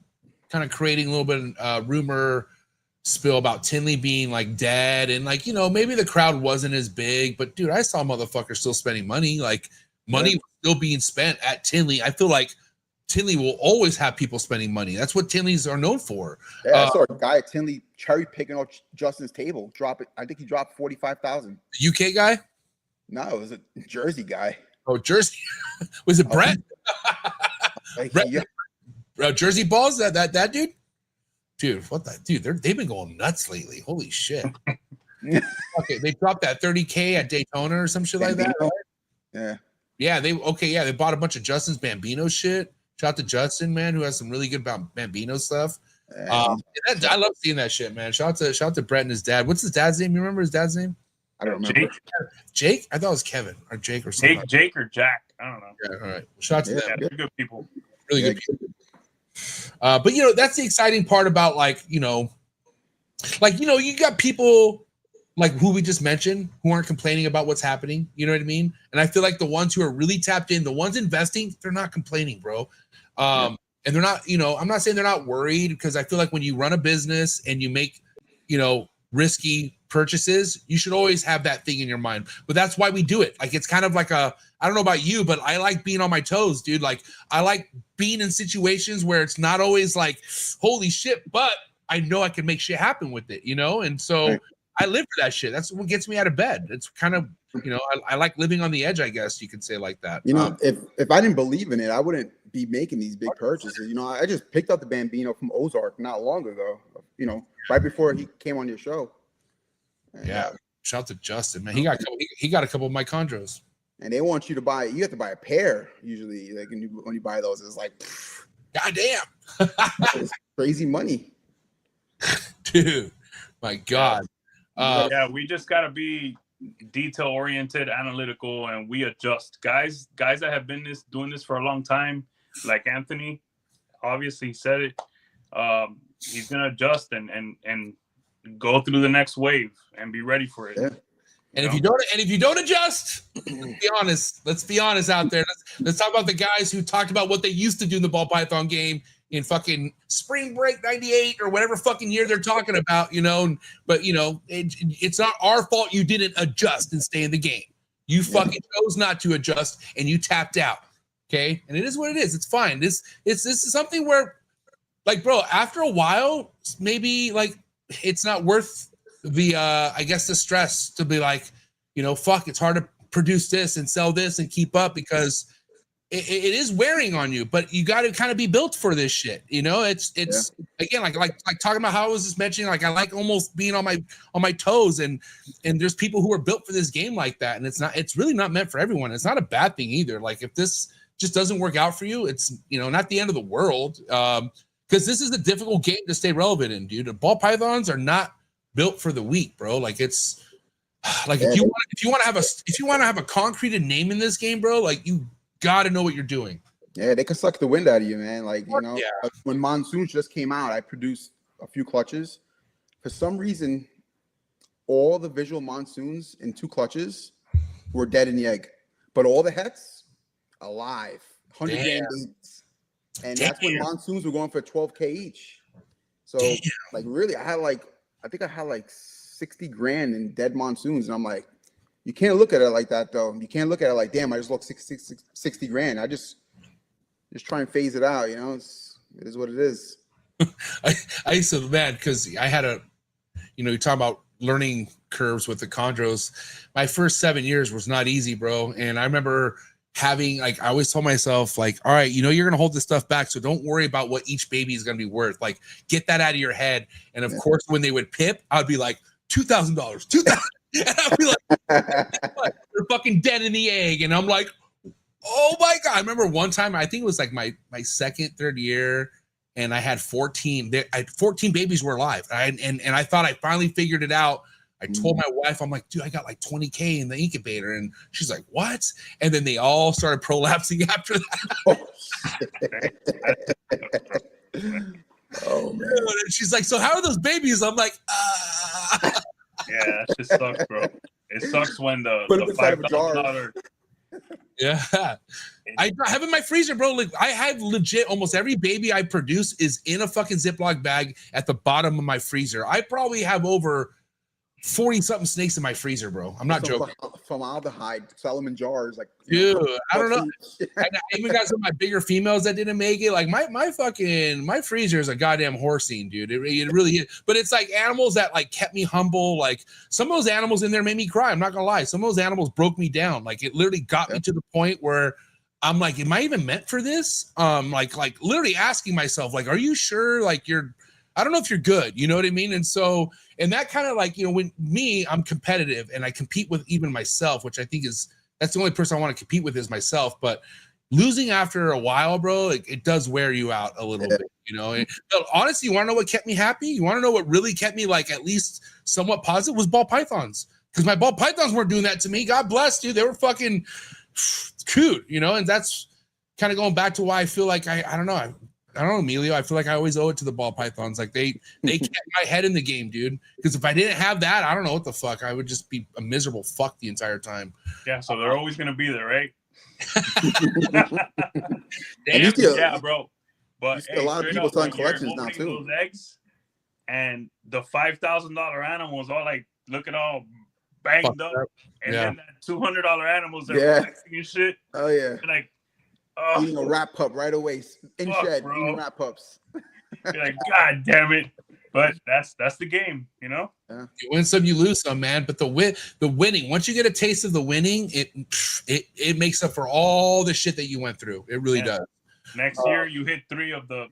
Speaker 1: kind of creating a little bit of rumor spill about Tinley being like dead, and like, you know, maybe the crowd wasn't as big, but dude, I saw motherfuckers still spending money. Like money was still being spent at Tinley. I feel like Tinley will always have people spending money. That's what Tinleys are known for.
Speaker 7: Yeah, I saw a guy at Tinley cherry picking off Justin's table. I think he dropped $45,000.
Speaker 1: The UK guy?
Speaker 7: No, it was a Jersey guy.
Speaker 1: Oh, Jersey. Was it Brett? Brett?
Speaker 7: Yeah.
Speaker 1: Jersey balls? That dude? Dude, what the dude? They've been going nuts lately. Holy shit! Okay, they dropped that 30K at Daytona or some shit like that. Right? Yeah. They bought a bunch of Justin's Bambino shit. Shout out to Justin, man, who has some really good Bambino stuff. I love seeing that shit, man. Shout out to Brett and his dad. What's his dad's name? You remember his dad's name?
Speaker 7: I don't remember.
Speaker 1: Jake? I thought it was Kevin or Jake or something.
Speaker 3: Jake or Jack. I don't know.
Speaker 1: Yeah, all right. Shout out to them.
Speaker 3: Yeah, they're good people.
Speaker 1: Really good people. But you know, that's the exciting part about like you got people like who we just mentioned who aren't complaining about what's happening. You know what I mean? And I feel like the ones who are really tapped in, the ones investing, they're not complaining, bro. And they're not, I'm not saying they're not worried, because I feel like when you run a business and you make, risky purchases, you should always have that thing in your mind. But that's why we do it. Like, it's kind of like I don't know about you, but I like being on my toes, dude. Like, I like being in situations where it's not always like, holy shit, but I know I can make shit happen with it, And so I live for that shit. That's what gets me out of bed. It's kind of, I like living on the edge, I guess you could say like that.
Speaker 7: If I didn't believe in it, I wouldn't be making these big purchases. I just picked up the Bambino from Ozark not long ago, right before he came on your show. And,
Speaker 1: shout out to Justin, man. He got a couple of my chondros.
Speaker 7: And they want you to buy, you have to buy a pair usually. Like when you buy those, it's like,
Speaker 1: goddamn,
Speaker 7: it's crazy money.
Speaker 1: Dude, my God.
Speaker 3: We just gotta be detail oriented, analytical, and we adjust. Guys that have been doing this for a long time, like Anthony, obviously said it. He's gonna adjust and go through the next wave and be ready for it.
Speaker 7: Yeah.
Speaker 1: And if you don't adjust, let's be honest out there. Let's talk about the guys who talked about what they used to do in the ball python game in fucking spring break 98 or whatever fucking year they're talking about, but it's not our fault you didn't adjust and stay in the game. You fucking chose not to adjust and you tapped out. Okay. And it is what it is. It's fine. This is something where, like, bro, after a while, maybe like it's not worth the I guess the stress to be like, fuck, it's hard to produce this and sell this and keep up, because it is wearing on you, but you got to kind of be built for this shit. It's again, like talking about how I was just mentioning, like, I like almost being on my toes, and there's people who are built for this game like that. And it's really not meant for everyone. It's not a bad thing either. Like, if this just doesn't work out for you, it's, not the end of the world. Cause this is a difficult game to stay relevant in, dude. The ball pythons are not built for the weak, bro. Like, it's like, if you want to have a concreted name in this game, bro, like, you got to know what you're doing.
Speaker 7: Yeah, they can suck the wind out of you, man. Like, when monsoons just came out, I produced a few clutches. For some reason, all the visual monsoons in 2 clutches were dead in the egg, but all the hets alive, 100 grand babies. And that's when monsoons were going for 12K each. So like, really, I think I had like 60 grand in dead monsoons, and I'm like, you can't look at it like that, though. You can't look at it like, damn, I just lost 60 grand. I just try and phase it out, it is what it is.
Speaker 1: I used to, man, because I had you talk about learning curves with the chondros. My first 7 years was not easy, bro. And I remember having, like, I always told myself, like, all right, you're going to hold this stuff back, so don't worry about what each baby is going to be worth. Like, get that out of your head. And of course, when they would pip, I'd be like, $2,000, $2,000. And I'd be like, they're fucking dead in the egg. And I'm like, oh my God. I remember one time, I think it was like my second, third year, and I had 14. 14 babies were alive. And I thought I finally figured it out. I told my wife, I'm like, dude, I got like 20K in the incubator. And she's like, what? And then they all started prolapsing after that.
Speaker 7: Oh, man.
Speaker 1: And she's like, so how are those babies? I'm like,
Speaker 3: Yeah, it just sucks, bro. It sucks when the $5,000.
Speaker 1: Yeah. I have in my freezer, bro. Like, I have legit almost every baby I produce is in a fucking Ziploc bag at the bottom of my freezer. I probably have over 40 something snakes in my freezer, bro. I'm not joking.
Speaker 7: Formaldehyde, sell them in jars, like,
Speaker 1: dude. I don't know. I even got some of my bigger females that didn't make it. Like, my freezer is a goddamn horse scene, dude. It really is. But it's like animals that like kept me humble. Like, some of those animals in there made me cry. I'm not gonna lie. Some of those animals broke me down. Like, it literally got me to the point where I'm like, am I even meant for this? Like literally asking myself, like, are you sure? Like, I don't know if you're good, you know what I mean? And so, and that kind of like, when I'm competitive and I compete with even myself, which I think that's the only person I want to compete with is myself. But losing after a while, bro, it does wear you out a little bit, And honestly, you want to know what kept me happy? You want to know what really kept me like at least somewhat positive was ball pythons. because my ball pythons weren't doing that to me. God bless, dude. They were fucking cute, you know, and that's kind of going back to why I feel like I don't know, Emilio. I feel like I always owe it to the ball pythons. Like they kept my head in the game, dude. Because if I didn't have that, I don't know what the fuck. I would just be a miserable fuck the entire time.
Speaker 3: Yeah, so they're always gonna be there, right?
Speaker 1: Damn.
Speaker 3: Yeah, bro. But
Speaker 7: a lot of people selling collections now too.
Speaker 3: Those eggs and the $5,000 animals all like looking all banged up, and then that $200 animals that are flexing and shit.
Speaker 7: Oh yeah.
Speaker 3: Like, oh,
Speaker 7: eating a rat pup right away in shed, bro. Eating rat pups.
Speaker 3: You're like, God damn it! But that's the game, you know.
Speaker 1: Yeah. You win some, you lose some, man. But the winning, once you get a taste of the winning, it makes up for all the shit that you went through. It really does.
Speaker 3: Next year, you hit 3 of the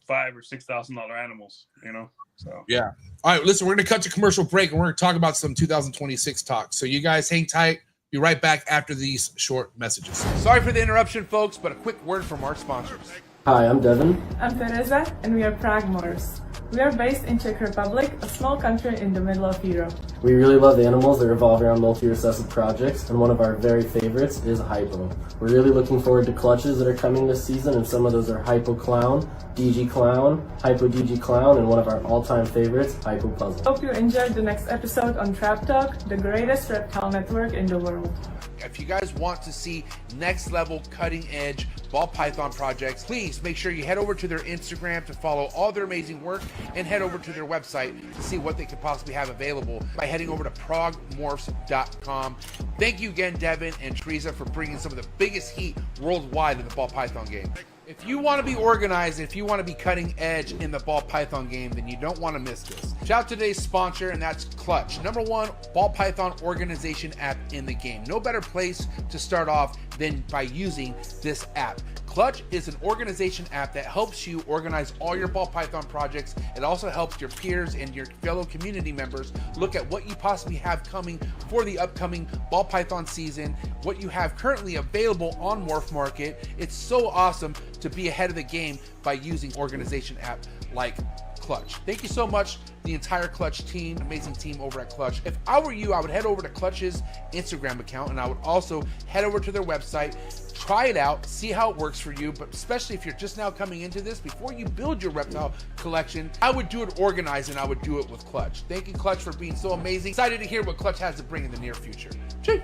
Speaker 3: $5,000 or $6,000 animals, you know. So
Speaker 1: yeah. All right, listen, we're gonna cut to commercial break and we're gonna talk about some 2026 talk. So you guys hang tight. Be right back after these short messages. Sorry for the interruption, folks, but a quick word from our sponsors.
Speaker 8: Hi, I'm Devin.
Speaker 9: I'm Teresa, and we are Pragmors. We are based in Czech Republic, a small country in the middle of Europe.
Speaker 8: We really love the animals that revolve around multi-recessive projects, and one of our very favorites is Hypo. We're really looking forward to clutches that are coming this season, and some of those are Hypo Clown, DG Clown, Hypo DG Clown, and one of our all-time favorites, Hypo Puzzle.
Speaker 9: Hope you enjoyed the next episode on Trap Talk, the greatest reptile network in the world.
Speaker 1: If you guys want to see next level cutting edge ball python projects, please make sure you head over to their Instagram to follow all their amazing work and head over to their website to see what they could possibly have available by heading over to progmorphs.com. Thank you again, Devin and Teresa, for bringing some of the biggest heat worldwide in the ball python game. If you want to be organized, if you want to be cutting edge in the ball python game, then you don't want to miss this. Shout out to today's sponsor, and that's Clutch, #1 ball python organization app in the game. No better place to start off than by using this app. Clutch is an organization app that helps you organize all your ball python projects. It also helps your peers and your fellow community members look at what you possibly have coming for the upcoming ball python season, what you have currently available on Morph Market. It's so awesome to be ahead of the game by using organization app like Clutch. Thank you so much, the entire Clutch team, amazing team over at Clutch. If I were you, I would head over to Clutch's Instagram account, and I would also head over to their website, try it out, see how it works for you. But especially if you're just now coming into this, before you build your reptile collection, I would do it organized, and I would do it with Clutch. Thank you, Clutch, for being so amazing. Excited to hear what Clutch has to bring in the near future. Cheers.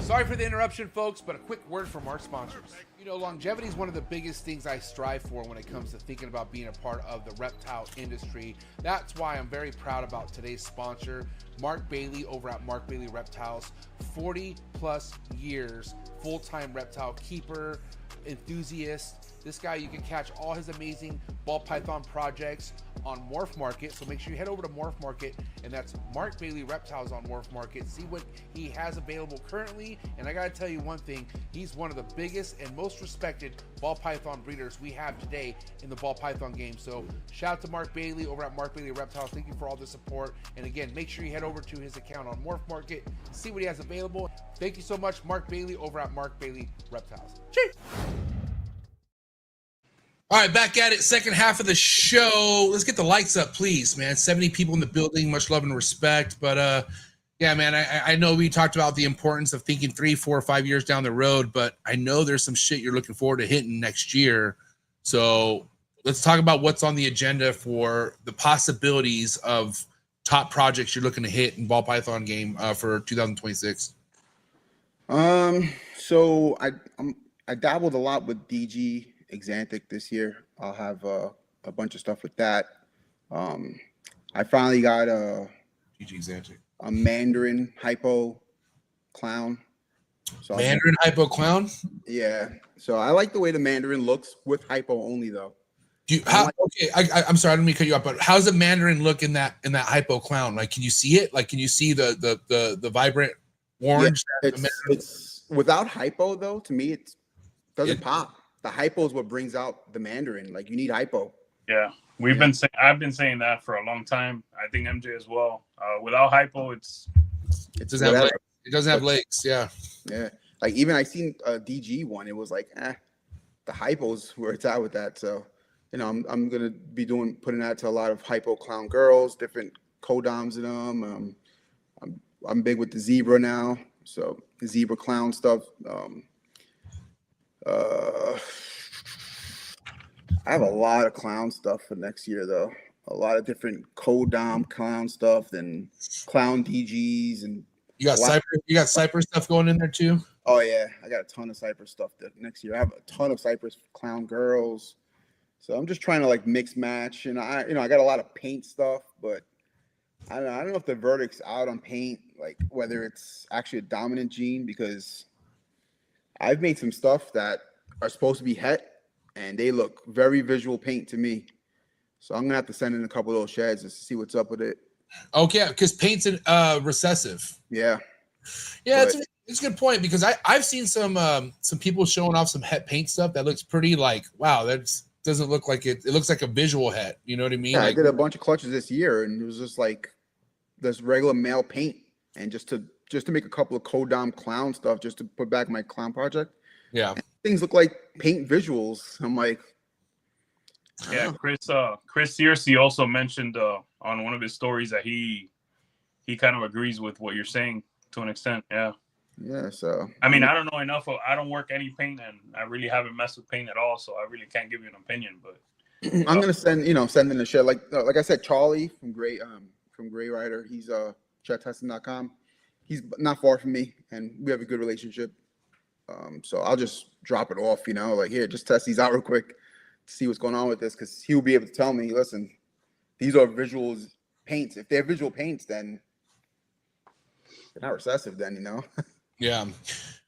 Speaker 1: Sorry for the interruption, folks, but a quick word from our sponsors. You know, longevity is one of the biggest things I strive for when it comes to thinking about being a part of the reptile industry. That's why I'm very proud about today's sponsor, Mark Bailey over at Mark Bailey Reptiles. 40 plus years, full-time reptile keeper, enthusiast. This guy, you can catch all his amazing ball python projects on Morph Market. So make sure you head over to Morph Market, and that's Mark Bailey Reptiles on Morph Market. See what he has available currently. And I gotta tell you one thing, he's one of the biggest and most respected ball python breeders we have today in the ball python game. So shout out to Mark Bailey over at Mark Bailey Reptiles. Thank you for all the support. And again, make sure you head over to his account on Morph Market, see what he has available. Thank you so much, Mark Bailey over at Mark Bailey Reptiles. Cheers. All right, back at it. Second half of the show. Let's get the lights up, please, man. 70 people in the building. Much love and respect. But yeah, man, I know we talked about the importance of thinking 3, 4, 5 years down the road, but I know there's some shit you're looking forward to hitting next year. So let's talk about what's on the agenda for the possibilities of top projects you're looking to hit in ball python game for 2026.
Speaker 7: So I dabbled a lot with DG Exantic this year. I'll have a bunch of stuff with that. I finally got a Mandarin Hypo Clown. So
Speaker 1: Mandarin Hypo Clown?
Speaker 7: Yeah. So I like the way the Mandarin looks with Hypo only though.
Speaker 1: I'm sorry, I didn't mean to cut you off, but how's the Mandarin look in that Hypo Clown? Like, can you see it? Like, can you see the vibrant orange?
Speaker 7: Yeah, it's without Hypo though. To me, it doesn't pop. The Hypo is what brings out the Mandarin. Like, you need Hypo.
Speaker 3: Yeah, I've been saying that for a long time. I think MJ as well. Without Hypo, it
Speaker 1: doesn't have legs. It doesn't have legs. Yeah.
Speaker 7: Yeah. Like, even I seen a DG one. It was like, the Hypo's where it's at with that. So, you know, I'm gonna be putting that to a lot of Hypo Clown girls, different codoms in them. I'm big with the zebra now. So the zebra clown stuff. I have a lot of clown stuff for next year, though. A lot of different codom clown stuff and clown DGs and
Speaker 1: You got Cypress. You got Cypress stuff going in there too.
Speaker 7: Oh yeah, I got a ton of Cypress stuff next year. I have a ton of Cypress clown girls. So I'm just trying to like mix match, and I got a lot of paint stuff, but I don't know if the verdict's out on paint, like whether it's actually a dominant gene, because I've made some stuff that are supposed to be het, and they look very visual paint to me. So I'm gonna have to send in a couple of those sheds just to see what's up with it.
Speaker 1: Okay, because paint's recessive.
Speaker 7: Yeah.
Speaker 1: Yeah, it's a good point, because I've seen some people showing off some het paint stuff that looks pretty like, wow, that doesn't look like it. It looks like a visual het. You know what I mean?
Speaker 7: Yeah,
Speaker 1: like,
Speaker 7: I did a bunch of clutches this year, and it was just like this regular male paint, and just to make a couple of codom clown stuff, just to put back my clown project.
Speaker 1: Yeah,
Speaker 7: and things look like paint visuals. I'm like,
Speaker 3: yeah. Chris Searcy also mentioned on one of his stories that he kind of agrees with what you're saying to an extent. Yeah.
Speaker 7: Yeah. So
Speaker 3: I mean, I don't know enough. I don't work any paint, and I really haven't messed with paint at all, so I really can't give you an opinion. But
Speaker 7: I'm gonna send in the shed, like I said, Charlie from Gray Rider. He's shettesting.com. He's not far from me, and we have a good relationship. So I'll just drop it off, like, here, just test these out real quick to see what's going on with this, because he'll be able to tell me, listen, these are visuals paints. If they're visual paints, then they're not recessive. Then
Speaker 1: yeah.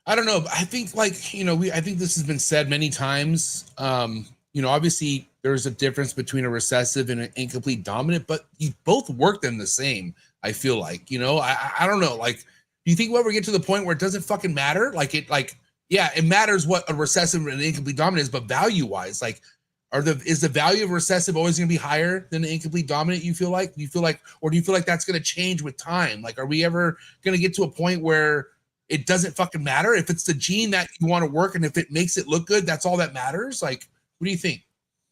Speaker 1: I don't know. I think I think this has been said many times. Obviously there's a difference between a recessive and an incomplete dominant, but you both work them the same. I feel like, I don't know. Like, do you think we'll ever get to the point where it doesn't fucking matter? Yeah, it matters what a recessive and an incomplete dominant is, but value wise, like, is the value of recessive always going to be higher than the incomplete dominant? Or do you feel like that's going to change with time? Like, are we ever going to get to a point where it doesn't fucking matter if it's the gene that you want to work, and if it makes it look good, that's all that matters? Like, what do you think?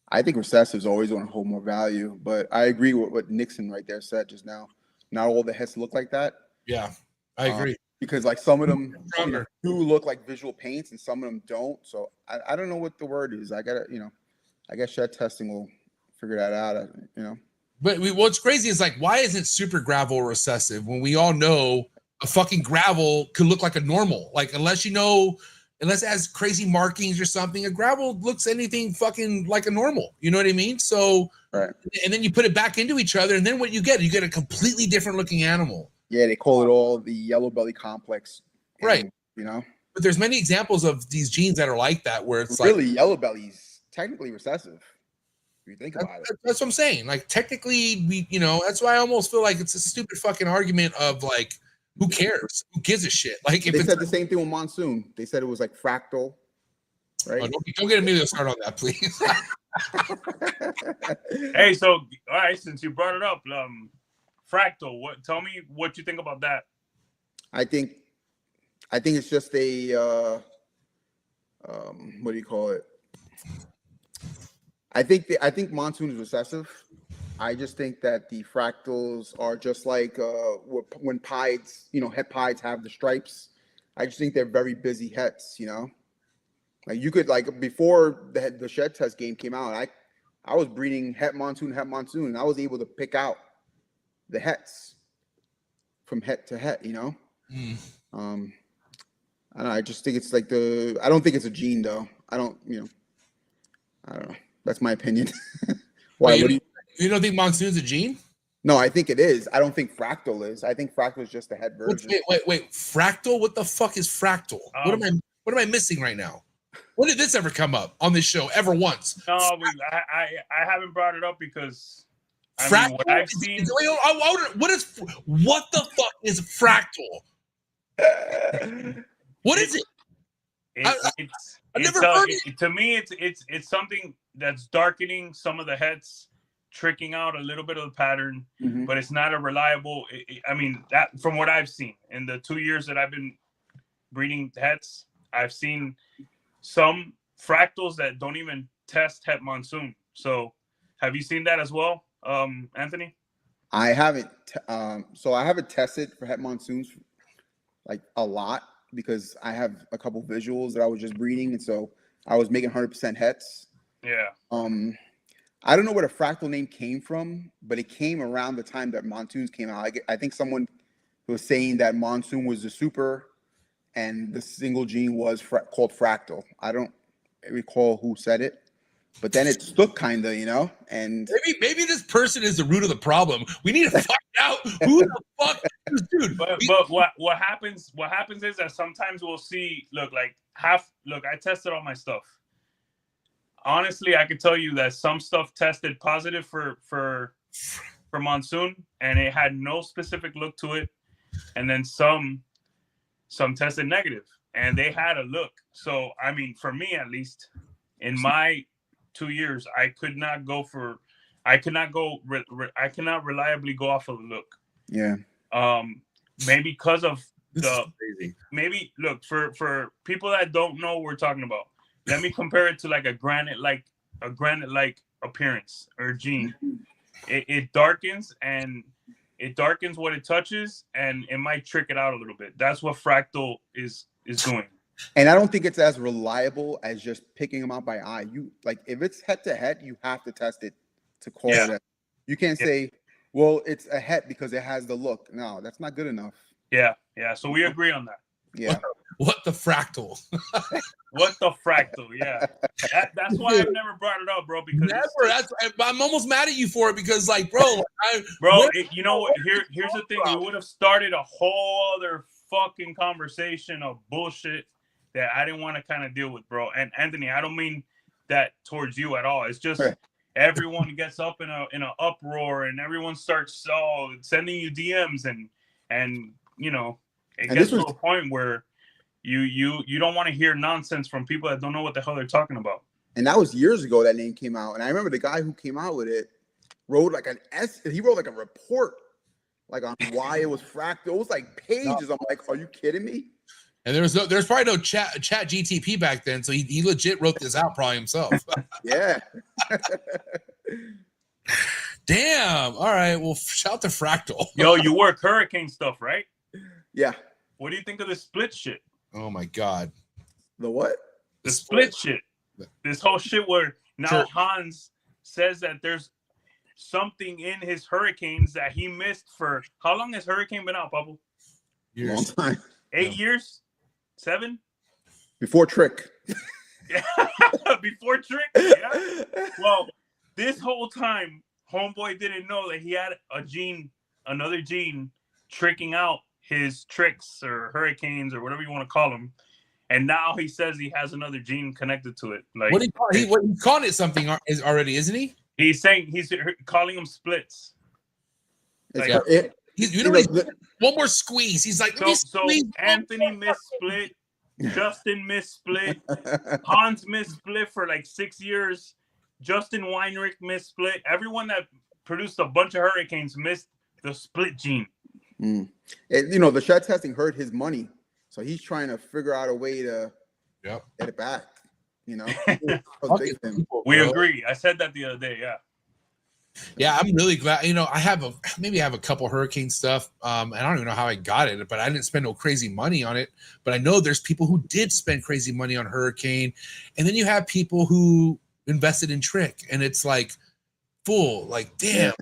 Speaker 7: I think recessives always want to hold more value, but I agree with what Nixon right there said just now. Not all the hets look like that.
Speaker 1: Yeah, I agree.
Speaker 7: Because like some of them do look like visual paints, and some of them don't. So I don't know what the word is. I gotta, I guess shed testing will figure that out.
Speaker 1: But what's crazy is, like, why isn't super gravel recessive when we all know a fucking gravel could look like a normal? Like, unless it has crazy markings or something, a gravel looks anything fucking like a normal. You know what I mean? So,
Speaker 7: right. And
Speaker 1: then you put it back into each other, and then what you get a completely different looking animal.
Speaker 7: Yeah, they call it all the yellow belly complex.
Speaker 1: Right.
Speaker 7: But
Speaker 1: there's many examples of these genes that are like that, where it's
Speaker 7: really yellow bellies technically recessive. If you think about it.
Speaker 1: That's what I'm saying. Like, technically, that's why I almost feel like it's a stupid fucking argument of, like, who cares? Who gives a shit? Like, if
Speaker 7: they said the same thing with Monsoon. They said it was like fractal, right?
Speaker 1: Oh, don't get me to start on that, please.
Speaker 3: Hey, so all right, since you brought it up, fractal. Tell me what you think about that.
Speaker 7: I think it's just a what do you call it? I think Monsoon is recessive. I just think that the fractals are just like when pieds, het pieds have the stripes. I just think they're very busy hets, Like, you could, like, before the shed test game came out, I was breeding het monsoon, and I was able to pick out the hets from het to het, I don't know. I just think it's like I don't think it's a gene, though. I don't know. That's my opinion. Why?
Speaker 1: You don't think Monsoon's a gene?
Speaker 7: No, I think it is. I don't think fractal is. I think fractal is just a het version.
Speaker 1: Wait. Fractal? What the fuck is fractal? What am I missing right now? When did this ever come up on this show? Ever once?
Speaker 3: No, I haven't brought it up because
Speaker 1: fractal.
Speaker 3: What I've seen.
Speaker 1: What the fuck is fractal? What is it? I've never heard it.
Speaker 3: To me, it's something that's darkening some of the hets, tricking out a little bit of the pattern, but it's not a reliable. That from what I've seen in the 2 years that I've been breeding hets, I've seen some fractals that don't even test het monsoon. So, have you seen that as well, Anthony?
Speaker 7: I haven't. So I haven't tested for het monsoons like a lot because I have a couple visuals that I was just breeding, and so I was making 100% hets.
Speaker 3: Yeah.
Speaker 7: I don't know where the fractal name came from, but it came around the time that monsoons came out. I think someone was saying that monsoon was the super, and the single gene was called fractal. I don't recall who said it. But then it stuck, kind of, you know, and
Speaker 1: maybe this person is the root of the problem. We need to find out who the fuck is, dude.
Speaker 3: But what happens is that sometimes we'll see. Look, I tested all my stuff. Honestly, I could tell you that some stuff tested positive for monsoon, and it had no specific look to it, and then some tested negative, and they had a look. So I mean, for me at least, in my 2 years, I cannot reliably go off of the look.
Speaker 7: Yeah.
Speaker 3: Maybe because of
Speaker 1: crazy.
Speaker 3: Maybe look for people that don't know what we're talking about. Let me compare it to like a granite like appearance or gene. It darkens what it touches, and it might trick it out a little bit. That's what fractal is doing.
Speaker 7: And I don't think it's as reliable as just picking them out by eye. You like if it's head to head, you have to test it to call it. You can't say, well, it's a het because it has the look. No, that's not good enough.
Speaker 3: Yeah. So we agree on that.
Speaker 7: Yeah.
Speaker 1: What the fractal?
Speaker 3: What the fractal? Yeah. That's why I've never brought it up, bro. Because
Speaker 1: I'm almost mad at you for it because, like, bro,
Speaker 3: you know what? Here's the thing. We would have started a whole other fucking conversation of bullshit that I didn't want to kind of deal with, bro. And Anthony, I don't mean that towards you at all. It's just everyone gets up in an uproar, and everyone starts sending you DMs, and you know, it gets to a point where you don't want to hear nonsense from people that don't know what the hell they're talking about.
Speaker 7: And that was years ago that name came out, and I remember the guy who came out with it wrote like he wrote like a report like on why it was fractal. It was like pages. I'm like, are you kidding me?
Speaker 1: And there's probably no chat GTP back then, so he legit wrote this out probably himself.
Speaker 7: Yeah.
Speaker 1: Damn. All right. Well, shout to Fractal.
Speaker 3: Yo, you work hurricane stuff, right?
Speaker 7: Yeah.
Speaker 3: What do you think of the split shit?
Speaker 1: Oh my God.
Speaker 7: The what?
Speaker 3: The split shit. This whole shit where now Hans says that there's something in his hurricanes that he missed for how long has hurricane been out, Pablo?
Speaker 7: Years. Long time.
Speaker 3: 8 years? 7?
Speaker 7: Before Trick.
Speaker 3: Before Trick? Yeah. Well, this whole time, homeboy didn't know that he had another gene tricking out his tricks or hurricanes or whatever you want to call them. And now he says he has another gene connected to it. Like
Speaker 1: he's calling it something already, isn't he?
Speaker 3: He's saying he's calling them splits. Like,
Speaker 1: one more squeeze. He's like,
Speaker 3: so Anthony missed split, Justin missed split, Hans missed split for like 6 years, Justin Weinrich missed split. Everyone that produced a bunch of hurricanes missed the split gene.
Speaker 7: And, the shed testing hurt his money, so he's trying to figure out a way to get it back.
Speaker 3: We agree. I said that the other day.
Speaker 1: Yeah, I'm really glad. I have a couple hurricane stuff. And I don't even know how I got it, but I didn't spend no crazy money on it. But I know there's people who did spend crazy money on hurricane, and then you have people who invested in Trick, and it's like full. Like, damn,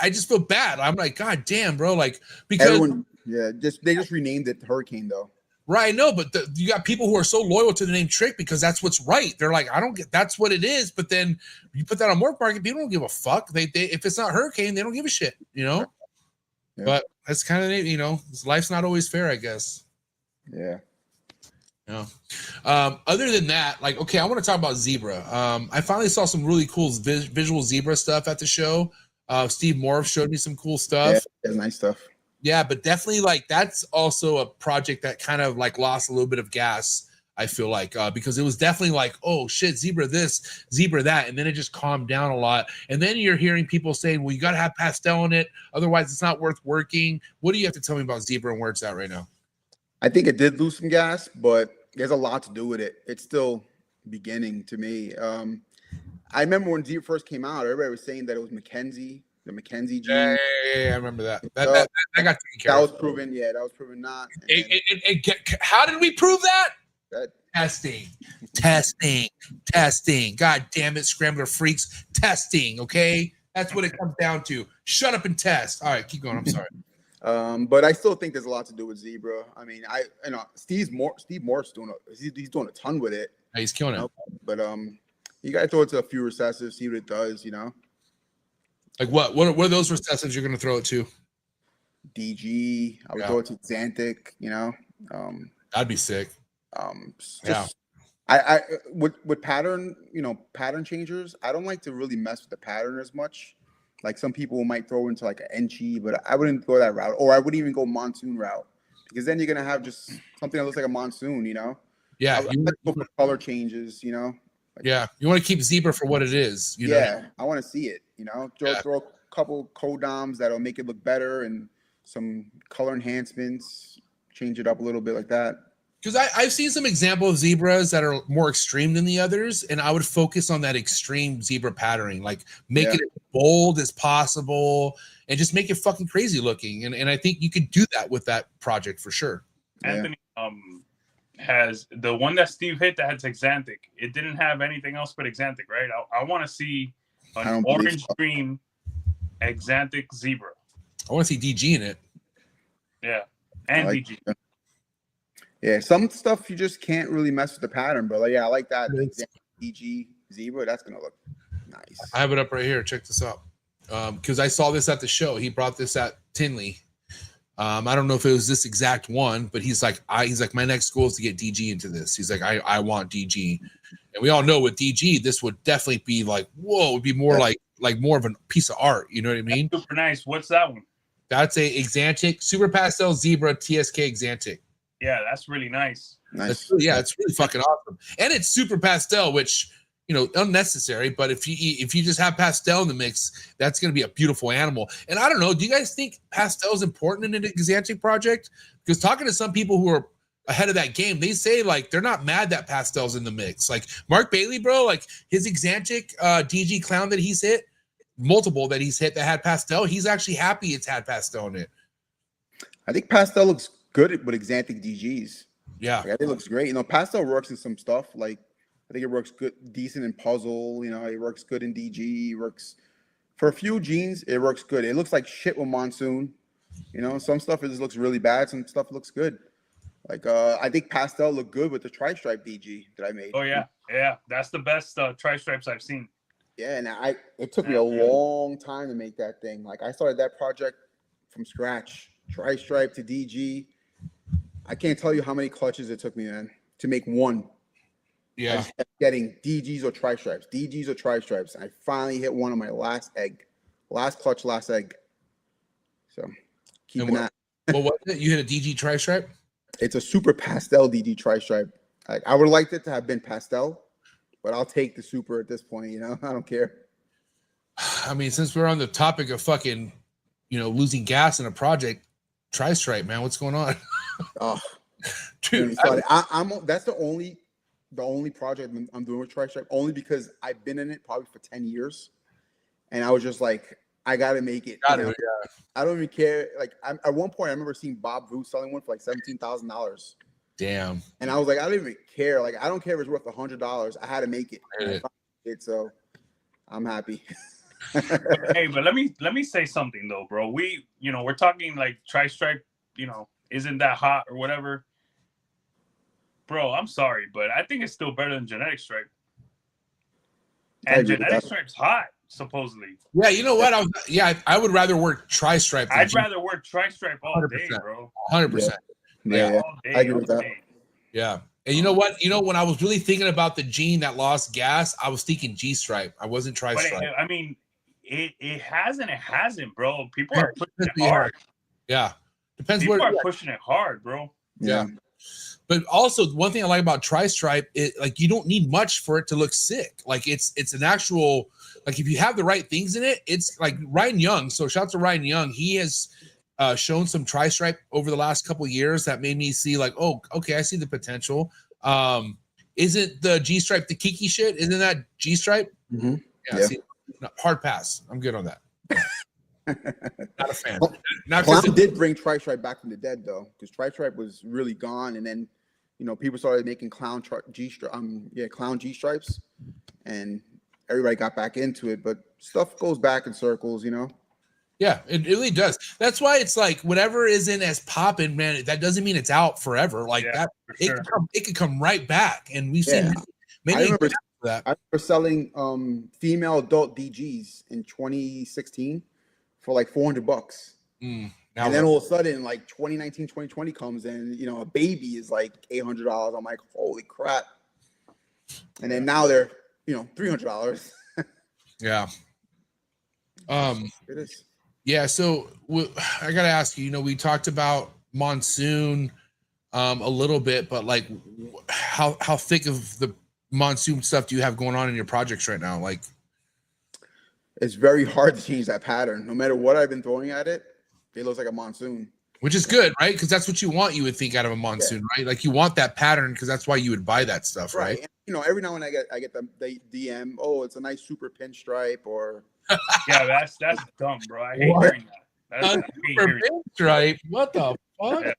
Speaker 1: I just feel bad. I'm like, God damn, bro. Like, because
Speaker 7: they just renamed it Hurricane though.
Speaker 1: Right, no, but you got people who are so loyal to the name Trick because that's what's right. They're like, I don't get that's what it is. But then you put that on MORPH market, people don't give a fuck. They if it's not Hurricane, they don't give a shit, Yeah. But that's kind of life's not always fair, I guess.
Speaker 7: Yeah.
Speaker 1: Other than that, I want to talk about Zebra. I finally saw some really cool visual Zebra stuff at the show. Steve MORPH showed me some cool stuff.
Speaker 7: Yeah, nice stuff.
Speaker 1: Yeah, but definitely that's also a project that kind of lost a little bit of gas, I feel like, because it was definitely like, oh shit, Zebra this, Zebra that, and then it just calmed down a lot. And then you're hearing people saying, well, you got to have pastel in it, otherwise it's not worth working. What do you have to tell me about Zebra and where it's at right now?
Speaker 7: I think it did lose some gas, but there's a lot to do with it. It's still beginning to me. I remember when Zebra first came out, everybody was saying that it was Mackenzie the Mackenzie gene.
Speaker 1: Yeah, I remember that. That got taken care
Speaker 7: That
Speaker 1: of.
Speaker 7: was proven. Yeah, that was proven not.
Speaker 1: How did we prove that?
Speaker 7: That
Speaker 1: Testing. God damn it, scrambler freaks. Testing, okay? That's what it comes down to. Shut up and test. All right, keep going. I'm sorry.
Speaker 7: But I still think there's a lot to do with zebra. I mean, Steve Morph's doing he's doing a ton with it.
Speaker 1: Yeah, he's killing it.
Speaker 7: But you gotta throw it to a few recessives, see what it does,
Speaker 1: Like what are those recessives you're gonna throw it to?
Speaker 7: DG, I would throw it to Xanthic,
Speaker 1: That'd be sick.
Speaker 7: I with pattern, pattern changers, I don't like to really mess with the pattern as much. Like some people might throw into like an Enchi, but I wouldn't go that route, or I wouldn't even go monsoon route, because then you're gonna have just something that looks like a monsoon,
Speaker 1: Yeah,
Speaker 7: I like to go for color changes,
Speaker 1: yeah, you want to keep zebra for what it is.
Speaker 7: I want to see it. Throw a couple codoms that'll make it look better, and some color enhancements, change it up a little bit like that.
Speaker 1: Because I've seen some example of zebras that are more extreme than the others, and I would focus on that extreme zebra patterning, like make it as bold as possible and just make it fucking crazy looking. And I think you could do that with that project for sure.
Speaker 3: Anthony has the one that Steve hit that had Xanthic. It didn't have anything else but Xanthic, right? I want to see an orange dream Xanthic zebra.
Speaker 1: I want to see DG in it.
Speaker 3: Yeah, and DG.
Speaker 7: Yeah, some stuff you just can't really mess with the pattern, but I like that DG zebra. That's gonna look nice.
Speaker 1: I have it up right here. Check this out. Because I saw this at the show. He brought this at Tinley. I don't know if it was this exact one, but he's like, my next goal is to get DG into this. He's like, I want DG, and we all know with DG, this would definitely be like, whoa, it'd be more like more of a piece of art. You know what I mean?
Speaker 3: That's super nice. What's that one?
Speaker 1: That's a Xanthic Super Pastel Zebra TSK Xanthic.
Speaker 3: Yeah, that's really nice.
Speaker 7: Nice.
Speaker 1: It's really fucking awesome, and it's super pastel, which unnecessary. But if you just have pastel in the mix, that's going to be a beautiful animal. And I don't know, do you guys think pastel is important in an Xanthic project? Because talking to some people who are ahead of that game, they say like they're not mad that pastel's in the mix. Like Mark Bailey, bro, like his Xanthic DG clown that he's hit, multiple that he's hit that had pastel, he's actually happy it's had pastel in it.
Speaker 7: I think pastel looks good with Xanthic DGs.
Speaker 1: Yeah,
Speaker 7: I think it looks great. Pastel works in some stuff. Like I think it works good, decent in puzzle. It works good in DG. It works for a few genes. It works good. It looks like shit with monsoon. Some stuff it just looks really bad. Some stuff looks good. Like I think pastel looked good with the tri-stripe DG that I made.
Speaker 3: Oh yeah, that's the best tri-stripes I've seen.
Speaker 7: Yeah, and it took me a long time to make that thing. Like I started that project from scratch, tri-stripe to DG. I can't tell you how many clutches it took me, man, to make one.
Speaker 1: Yeah.
Speaker 7: I just kept getting DGs or tri-stripes, DGs or tri-stripes. And I finally hit one on my last egg. Last clutch, last egg. So keeping that.
Speaker 1: What was it? You hit a DG tri-stripe?
Speaker 7: It's a super pastel DG tri-stripe. Like, I would have liked it to have been pastel, but I'll take the super at this point, I don't care.
Speaker 1: I mean, since we're on the topic of fucking, losing gas in a project, tri-stripe, man, what's going on?
Speaker 7: Oh,
Speaker 1: dude,
Speaker 7: that's the only project I'm doing with tri-stripe, only because I've been in it probably for 10 years, and I was just like, I gotta make it. I don't even care. Like at one point, I remember seeing Bob Vu selling one for like $17,000.
Speaker 1: Damn.
Speaker 7: And I was like, I don't even care. Like I don't care if it's worth $100. I had to make it. So I'm happy.
Speaker 3: Hey, but let me say something though, bro. We're talking like tri-stripe, isn't that hot or whatever. Bro, I'm sorry, but I think it's still better than genetic stripe. And genetic stripe's hot, supposedly.
Speaker 1: Yeah, you know what? I would rather work tri-stripe.
Speaker 3: I'd rather work tri-stripe all
Speaker 1: 100%.
Speaker 3: day, bro.
Speaker 1: 100%.
Speaker 7: Yeah. I agree with that.
Speaker 1: Yeah. And you know what? When I was really thinking about the gene that lost gas, I was thinking G-stripe. I wasn't tri-stripe.
Speaker 3: But I mean, it hasn't, bro. People are pushing it hard.
Speaker 1: Yeah. Depends
Speaker 3: People
Speaker 1: where
Speaker 3: are pushing it hard, bro.
Speaker 1: Yeah. But also one thing I like about tri-stripe is like you don't need much for it to look sick. Like it's an actual, like if you have the right things in it, it's like Ryan Young. So shout out to Ryan Young. He has shown some tri-stripe over the last couple of years that made me see like, oh, okay, I see the potential. Isn't the G-stripe the Kiki shit? Isn't that G-stripe?
Speaker 7: Mm-hmm.
Speaker 1: Yeah. See, hard pass. I'm good on that. Not a fan.
Speaker 7: Clown
Speaker 1: Not because
Speaker 7: did bring Tri-Stripe back from the dead though, because Tri-Stripe was really gone, and then people started making clown G stripes, and everybody got back into it. But stuff goes back in circles,
Speaker 1: Yeah, it really does. That's why it's like whatever isn't as popping, man. That doesn't mean it's out forever. Like that, it could come right back, and we've seen many.
Speaker 7: I remember selling female adult DGs in 2016 for like $400. And then all of a sudden, like 2019, 2020 comes and a baby is like $800. I'm like, holy crap. And then now they're $300.
Speaker 1: Yeah.
Speaker 7: It is.
Speaker 1: Yeah, so I gotta ask you, we talked about monsoon a little bit, but like how thick of the monsoon stuff do you have going on in your projects right now? Like,
Speaker 7: it's very hard to change that pattern. No matter what I've been throwing at it, it looks like a monsoon.
Speaker 1: Which is good, right? Because that's what you want, you would think, out of a monsoon, right? Like you want that pattern because that's why you would buy that stuff, right?
Speaker 7: And, every now and then I get the DM, oh, it's a nice super pinstripe, or
Speaker 3: yeah, that's dumb, bro. I hate hearing that.
Speaker 1: Super pinstripe. What the fuck?
Speaker 3: Yeah.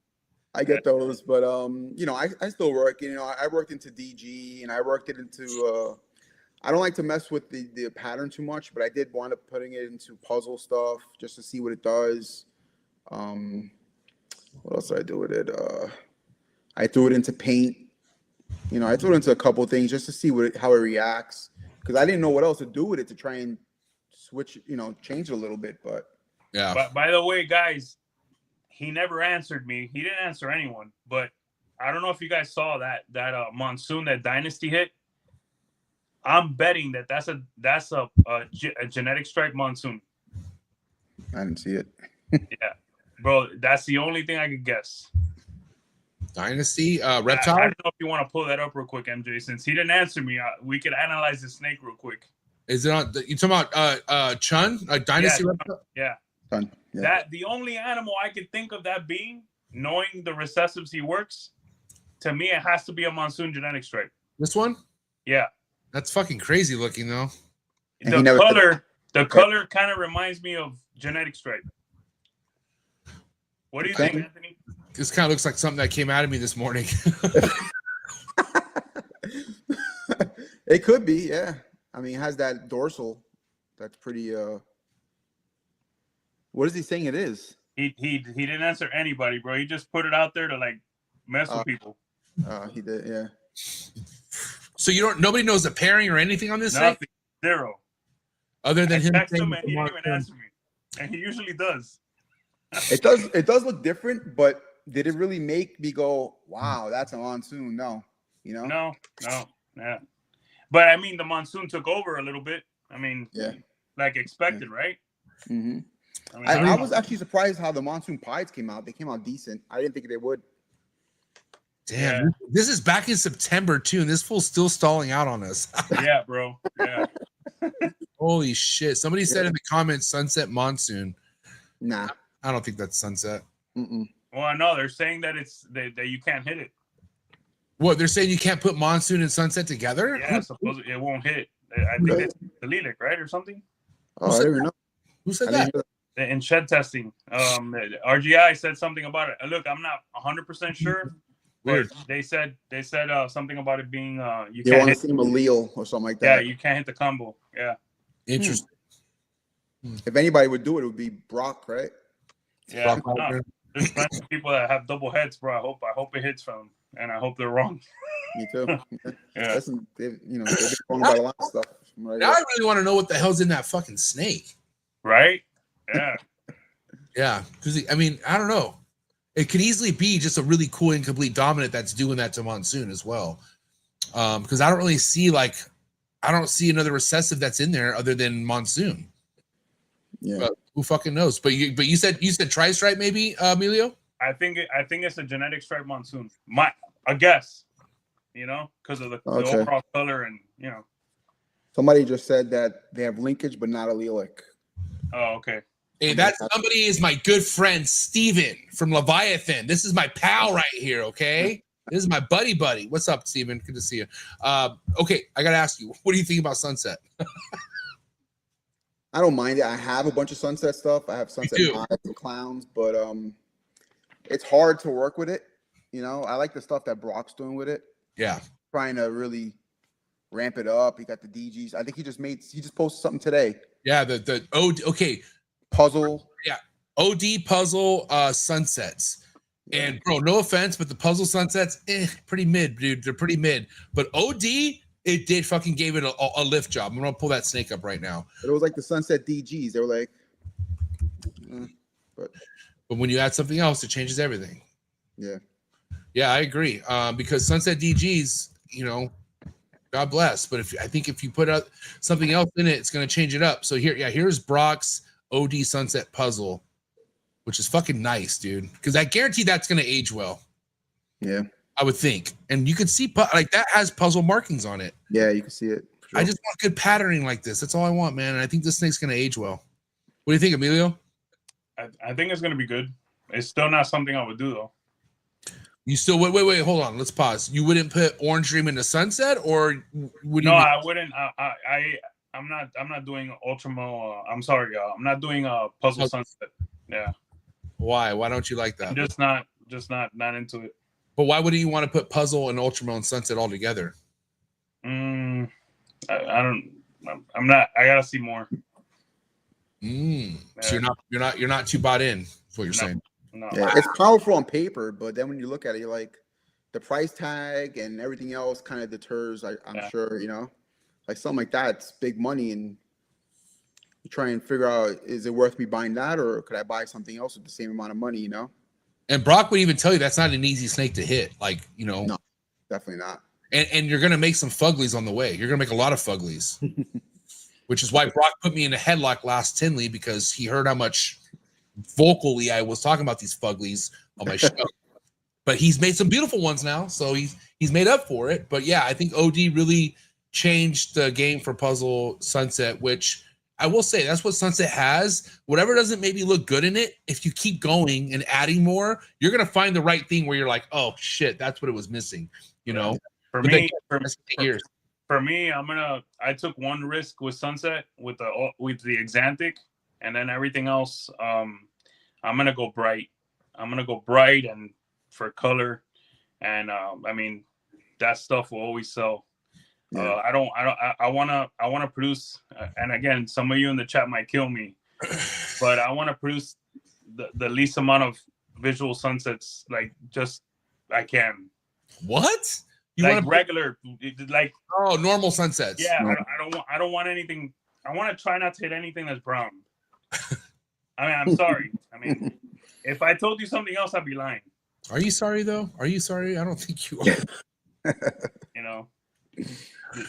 Speaker 7: I get those, but I still work. I worked into DG, and I worked it into. I don't like to mess with the pattern too much, but I did wind up putting it into puzzle stuff just to see what it does. What else did I do with it? I threw it into paint. I threw it into a couple of things just to see how it reacts, because I didn't know what else to do with it to try and switch, change it a little bit. But
Speaker 1: yeah.
Speaker 3: But by the way, guys, he never answered me. He didn't answer anyone. But I don't know if you guys saw that monsoon that Dynasty hit. I'm betting that's a genetic stripe monsoon.
Speaker 7: I didn't see it.
Speaker 3: Yeah, bro, that's the only thing I could guess.
Speaker 1: Dynasty, Reptile.
Speaker 3: I don't know if you want to pull that up real quick, MJ. Since he didn't answer me, we could analyze the snake real quick.
Speaker 1: Is it on? You talking about Chun? Dynasty Reptile?
Speaker 3: Yeah.
Speaker 7: Chun. Yeah.
Speaker 3: That the only animal I could think of that being, knowing the recessives he works, to me it has to be a monsoon genetic stripe.
Speaker 1: This one?
Speaker 3: Yeah.
Speaker 1: That's fucking crazy looking though.
Speaker 3: The color kind of reminds me of genetic stripe. What do you think, Anthony?
Speaker 1: This kind of looks like something that came out of me this morning.
Speaker 7: It could be, yeah. I mean, it has that dorsal. That's pretty. What is he saying it is?
Speaker 3: He didn't answer anybody, bro. He just put it out there to like mess with people.
Speaker 7: He did, yeah.
Speaker 1: So nobody knows the pairing or anything on this thing?
Speaker 3: Nothing. Zero.
Speaker 1: Other than him
Speaker 3: text him and he didn't even answer me. And he usually does.
Speaker 7: It does look different, but did it really make me go, wow, that's a monsoon? No.
Speaker 3: No. Yeah. But I mean, the monsoon took over a little bit. I mean, like expected, right?
Speaker 7: Mm-hmm.
Speaker 3: I mean,
Speaker 7: I was actually surprised how the monsoon pies came out. They came out decent. I didn't think they would.
Speaker 1: Damn, this is back in September too, and this fool's still stalling out on us.
Speaker 3: Yeah, bro. Yeah.
Speaker 1: Holy shit! Somebody said in the comments, "Sunset monsoon."
Speaker 7: Nah,
Speaker 1: I don't think that's sunset.
Speaker 3: Well, no, they're saying that that you can't hit it.
Speaker 1: What they're saying, you can't put monsoon and sunset together?
Speaker 3: Yeah, supposedly it won't hit. I think it's the Lilac, right, or something.
Speaker 7: Oh, I didn't know.
Speaker 1: Who said that?
Speaker 3: In shed testing, RGI said something about it. Look, I'm not 100% sure.
Speaker 1: Weird.
Speaker 3: They said something about it being you
Speaker 7: can't hit the same allele or something like that.
Speaker 3: Yeah, you can't hit the combo. Yeah.
Speaker 1: Interesting.
Speaker 7: If anybody would do it, it would be Brock, right?
Speaker 3: Yeah. There's plenty of people that have double heads, bro. I hope it hits from them, and I hope they're wrong.
Speaker 7: Me too.
Speaker 3: Yeah.
Speaker 7: Listen, they've been wrong about a lot of stuff.
Speaker 1: Now I really want to know what the hell's in that fucking snake.
Speaker 3: Right? Yeah.
Speaker 1: Yeah, because I mean, I don't know. It could easily be just a really cool incomplete dominant that's doing that to monsoon as well. Because I don't really see another recessive that's in there other than monsoon.
Speaker 7: Yeah.
Speaker 1: But who fucking knows? But you said tri-stripe maybe, Emilio?
Speaker 3: I think it's a genetic stripe monsoon. I guess, because of the overall color and
Speaker 7: Somebody just said that they have linkage but not allelic.
Speaker 3: Oh, okay.
Speaker 1: Hey, that somebody is my good friend Steven from Leviathan. This is my pal right here, okay? This is my buddy. What's up, Steven? Good to see you. Okay, I gotta ask you, what do you think about sunset?
Speaker 7: I don't mind it. I have a bunch of Sunset stuff. I have Sunset Hives and Clowns, but it's hard to work with it. You know, I like the stuff that Brock's doing with it.
Speaker 1: Yeah.
Speaker 7: Trying to really ramp it up. He got the DGs. I think he just posted something today.
Speaker 1: Yeah, okay.
Speaker 7: Puzzle.
Speaker 1: Yeah. OD puzzle sunsets. And bro, no offense, but the puzzle sunsets, pretty mid, dude. They're pretty mid. But OD, it did fucking gave it a lift job. I'm gonna pull that snake up right now.
Speaker 7: But it was like the Sunset DGs. They were like,
Speaker 1: but when you add something else, it changes everything.
Speaker 7: Yeah.
Speaker 1: Yeah, I agree. Because Sunset DGs, you know, God bless. But I think if you put out something else in it, it's gonna change it up. So here's Brock's OD Sunset puzzle, which is fucking nice, dude. Because I guarantee that's gonna age well.
Speaker 7: Yeah,
Speaker 1: I would think. And you can see like that has puzzle markings on it.
Speaker 7: Yeah, you can see it.
Speaker 1: Sure. I just want good patterning like this. That's all I want, man. And I think this snake's gonna age well. What do you think, Emilio?
Speaker 3: I think it's gonna be good. It's still not something I would do though.
Speaker 1: You still wait, hold on. Let's pause. You wouldn't put Orange Dream into Sunset, or would you?
Speaker 3: No, I wouldn't. I'm not doing Ultimo. I'm sorry, y'all. I'm not doing Puzzle Sunset. Yeah.
Speaker 1: Why? Why don't you like that?
Speaker 3: I'm just not into it.
Speaker 1: But why wouldn't you want to put Puzzle and Ultimo and Sunset all together?
Speaker 3: I don't. I'm not. I gotta see more.
Speaker 1: So you're not too bought in. Is what you're saying?
Speaker 3: No.
Speaker 7: Yeah, it's powerful on paper, but then when you look at it, you're like, the price tag and everything else kind of deters. I'm sure, you know, like something like that. It's big money, and you try and figure out, is it worth me buying that, or could I buy something else with the same amount of money? You know.
Speaker 1: And Brock would even tell you that's not an easy snake to hit. Like, you know,
Speaker 7: no, definitely not.
Speaker 1: And you're gonna make some fuglies on the way. You're gonna make a lot of fuglies, which is why Brock put me in a headlock last Tinley, because he heard how much vocally I was talking about these fuglies on my show. But he's made some beautiful ones now, so he's made up for it. But yeah, I think OD really changed the game for Puzzle Sunset, which I will say that's what Sunset has. Whatever doesn't maybe look good in it, if you keep going and adding more, you're gonna find the right thing where you're like, oh shit, that's what it was missing. You know,
Speaker 3: for me, I took one risk with Sunset with the Exantic, and then everything else, I'm gonna go bright. I'm gonna go bright and for color, and I mean that stuff will always sell.
Speaker 7: Yeah.
Speaker 3: I wanna produce, and again, some of you in the chat might kill me, but I want to produce the least amount of visual sunsets, like just I can.
Speaker 1: What? You
Speaker 3: like
Speaker 1: want
Speaker 3: regular, like
Speaker 1: normal sunsets?
Speaker 3: Yeah, I don't want anything. I want to try not to hit anything that's brown. I mean, I'm sorry. I mean, if I told you something else, I'd be lying.
Speaker 1: Are you sorry though? Are you sorry? I don't think you are.
Speaker 3: You know,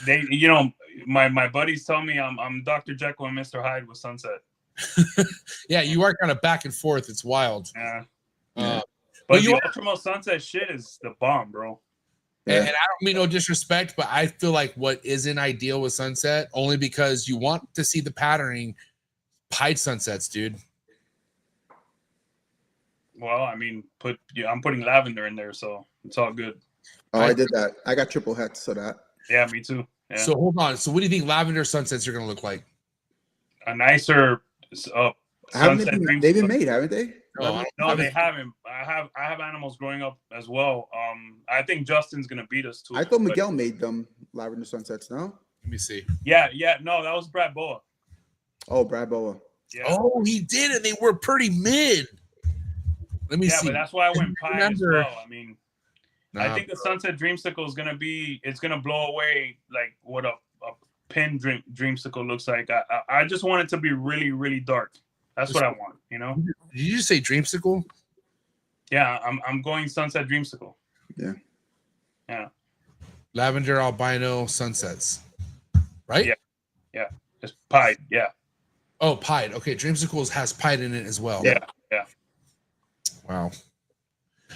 Speaker 3: you know, my buddies tell me I'm Dr. Jekyll and Mr. Hyde with Sunset.
Speaker 1: Yeah, you are kind of back and forth. It's wild.
Speaker 3: Yeah.
Speaker 1: But
Speaker 3: the Ultimo Sunset shit is the bomb, bro.
Speaker 1: And I don't mean no disrespect, but I feel like what isn't ideal with Sunset, only because you want to see the patterning, pied sunsets, dude.
Speaker 3: Well, I mean, I'm putting lavender in there, so it's all good.
Speaker 7: Oh, I did that. I got triple hets, so that.
Speaker 3: Yeah, me too. Yeah.
Speaker 1: So hold on. So what do you think lavender sunsets are going to look like?
Speaker 3: A nicer sunset.
Speaker 7: They've been made, haven't they?
Speaker 3: No, they haven't. I have animals growing up as well. I think Justin's gonna beat us too.
Speaker 7: I thought Miguel made them lavender sunsets. No.
Speaker 1: Let me see.
Speaker 3: Yeah. No, that was Brad Boa.
Speaker 7: Oh, Brad Boa.
Speaker 3: Yeah.
Speaker 1: Oh, he did, and they were pretty mid. Let me see.
Speaker 3: Yeah, but that's why I went pie as well. I mean, I think
Speaker 1: bro.
Speaker 3: the Sunset Dreamsicle is gonna blow away like what a pin dreamsicle looks like. I just want it to be really, really dark. That's what I want, you know.
Speaker 1: Did you just say dreamsicle?
Speaker 3: Yeah, I'm going Sunset Dreamsicle.
Speaker 7: Yeah.
Speaker 3: Yeah.
Speaker 1: Lavender albino sunsets. Right?
Speaker 3: Yeah. It's pied. Yeah.
Speaker 1: Oh, pied. Okay, dreamsicles has pied in it as well.
Speaker 3: Yeah.
Speaker 1: Wow.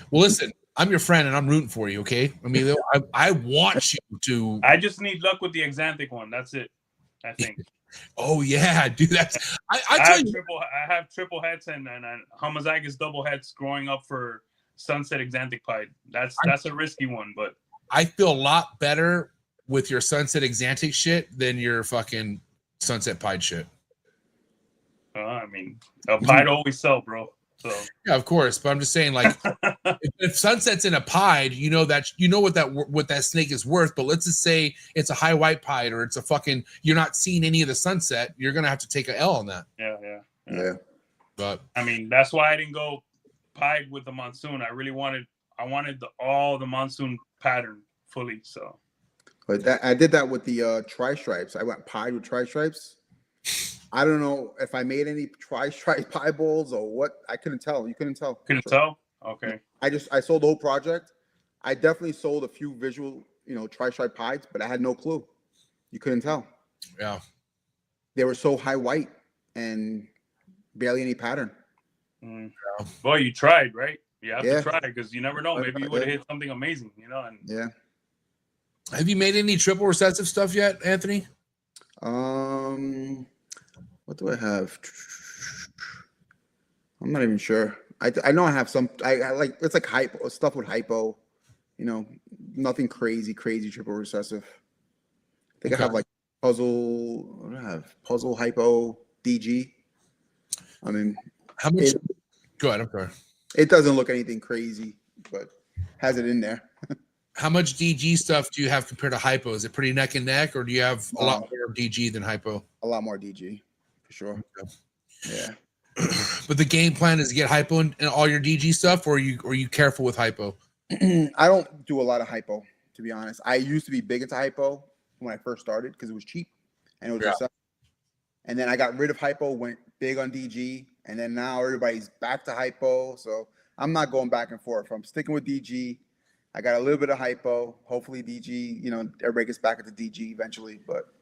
Speaker 1: Well, listen, I'm your friend and I'm rooting for you, okay? I mean, I want you to.
Speaker 3: I just need luck with the Exantic one. That's it, I think.
Speaker 1: Oh yeah, dude. That's I
Speaker 3: have triple heads and homozygous double heads growing up for Sunset Exantic Pied. That's a risky one, but
Speaker 1: I feel a lot better with your Sunset Exantic shit than your fucking Sunset Pied shit.
Speaker 3: I mean, a pied always sell, bro. So
Speaker 1: Yeah, of course. But I'm just saying, like, if sunset's in a pied, you know what that snake is worth. But let's just say it's a high white pied, or it's a fucking, you're not seeing any of the sunset. You're gonna have to take a L on that.
Speaker 3: Yeah.
Speaker 1: But
Speaker 3: I mean, that's why I didn't go pied with the monsoon. I wanted all the monsoon pattern fully. So,
Speaker 7: but I did that with the tri-stripes. I went pied with tri-stripes. I don't know if I made any tri-stripe pie bowls or what. I couldn't tell. You couldn't tell.
Speaker 3: Couldn't tell? Okay.
Speaker 7: I sold the whole project. I definitely sold a few visual, tri-stripe pies, but I had no clue. You couldn't tell.
Speaker 1: Yeah.
Speaker 7: They were so high white and barely any pattern.
Speaker 3: Boy, you tried, right? You have to try, because you never know. Maybe you would have hit something amazing, And
Speaker 7: yeah.
Speaker 1: Have you made any triple recessive stuff yet, Anthony?
Speaker 7: What do I have? I'm not even sure. I know I have some. I like, it's like hypo stuff with hypo. Nothing crazy triple recessive. I think I have like puzzle. What do I have? Puzzle, hypo, DG. I mean,
Speaker 1: how much? Go ahead. I'm sorry.
Speaker 7: It doesn't look anything crazy, but has it in there.
Speaker 1: How much DG stuff do you have compared to hypo? Is it pretty neck and neck, or do you have a lot more DG than hypo?
Speaker 7: A lot more DG, for sure. Okay. Yeah.
Speaker 1: But the game plan is to get hypo in all your DG stuff, or are you careful with hypo?
Speaker 7: I don't do a lot of hypo, to be honest. I used to be big into hypo when I first started because it was cheap and it was and then I got rid of hypo, went big on DG, and then now everybody's back to hypo. So I'm not going back and forth. I'm sticking with DG. I got a little bit of hypo. Hopefully DG, everybody gets back into DG eventually. But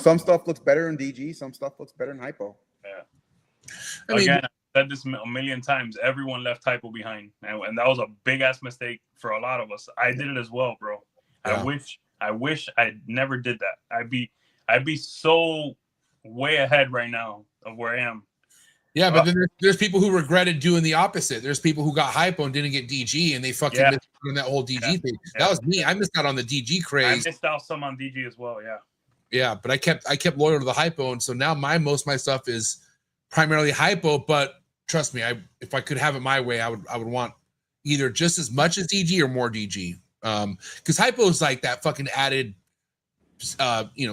Speaker 7: some stuff looks better in DG, some stuff looks better in hypo.
Speaker 3: Yeah. Again, I said this a million times. Everyone left hypo behind, and that was a big ass mistake for a lot of us. I did it as well, bro. Yeah. I wish I never did that. I'd be so way ahead right now of where I am.
Speaker 1: Yeah, but then there's people who regretted doing the opposite. There's people who got hypo and didn't get DG, and they fucking missed out on that whole DG thing. That was me. I missed out on the DG craze.
Speaker 3: I missed out some on DG as well. Yeah.
Speaker 1: Yeah, but I kept loyal to the hypo, and so now most of my stuff is primarily hypo. But trust me, if I could have it my way, I would want either just as much as DG or more DG. Because hypo is like that fucking added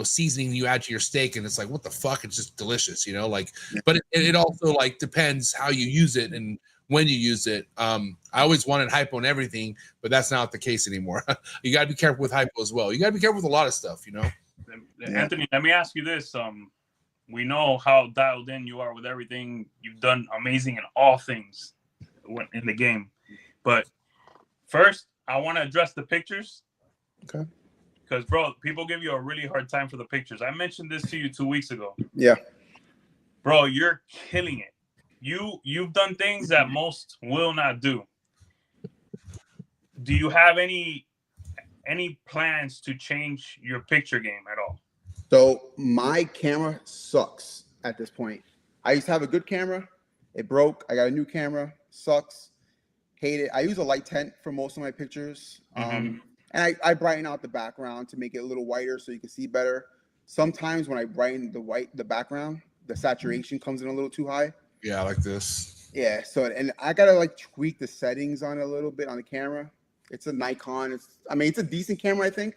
Speaker 1: seasoning you add to your steak, and it's like, what the fuck? It's just delicious, but it also like depends how you use it and when you use it. I always wanted hypo and everything, but that's not the case anymore. You got to be careful with hypo as well. You got to be careful with a lot of stuff,
Speaker 3: Anthony, let me ask you this. We know how dialed in you are with everything. You've done amazing in all things in the game, but first I want to address the pictures.
Speaker 7: Okay.
Speaker 3: Because, bro, people give you a really hard time for the pictures. I mentioned this to you 2 weeks ago.
Speaker 7: Yeah.
Speaker 3: Bro, you're killing it. You've done things that most will not do. Do you have any plans to change your picture game at all?
Speaker 7: So my camera sucks at this point. I used to have a good camera. It broke. I got a new camera. Sucks. Hate it. I use a light tent for most of my pictures. And I brighten out the background to make it a little whiter so you can see better. Sometimes when I brighten the background, the saturation comes in a little too high.
Speaker 1: Yeah, like this.
Speaker 7: Yeah, and I gotta like tweak the settings on it a little bit on the camera. It's a Nikon. It's a decent camera, I think.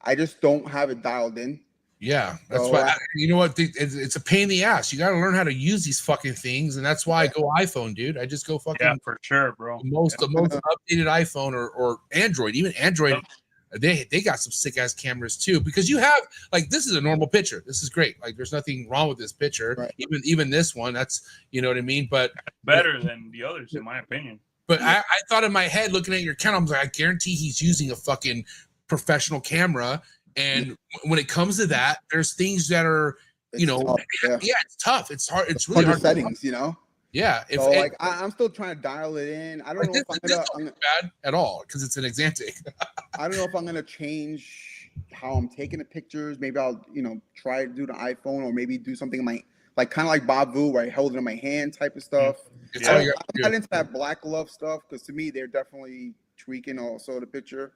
Speaker 7: I just don't have it dialed in.
Speaker 1: Yeah, that's why. You know what? It's a pain in the ass. You got to learn how to use these fucking things, and that's why I go iPhone, dude. I just go fucking
Speaker 3: for sure, bro.
Speaker 1: The most updated iPhone or Android, even Android. They got some sick ass cameras too, because you have like, this is a normal picture. This is great. Like, there's nothing wrong with this picture. Right. Even this one, that's, you know what I mean. But
Speaker 3: better than the others, in my opinion.
Speaker 1: But I thought in my head, looking at your camera, I was like, I guarantee he's using a fucking professional camera. And when it comes to that, there's things that are, tough, it's tough. It's hard. It's really hard
Speaker 7: settings,
Speaker 1: Yeah.
Speaker 7: I'm still trying to dial it in. I don't know if
Speaker 1: I'm bad at all because it's an Exantic.
Speaker 7: I don't know if I'm gonna change how I'm taking the pictures. Maybe I'll, try to do the iPhone, or maybe do something in my kind of like Bob Vu, where I hold it in my hand type of stuff. I'm not into that black glove stuff, because to me they're definitely tweaking also the picture.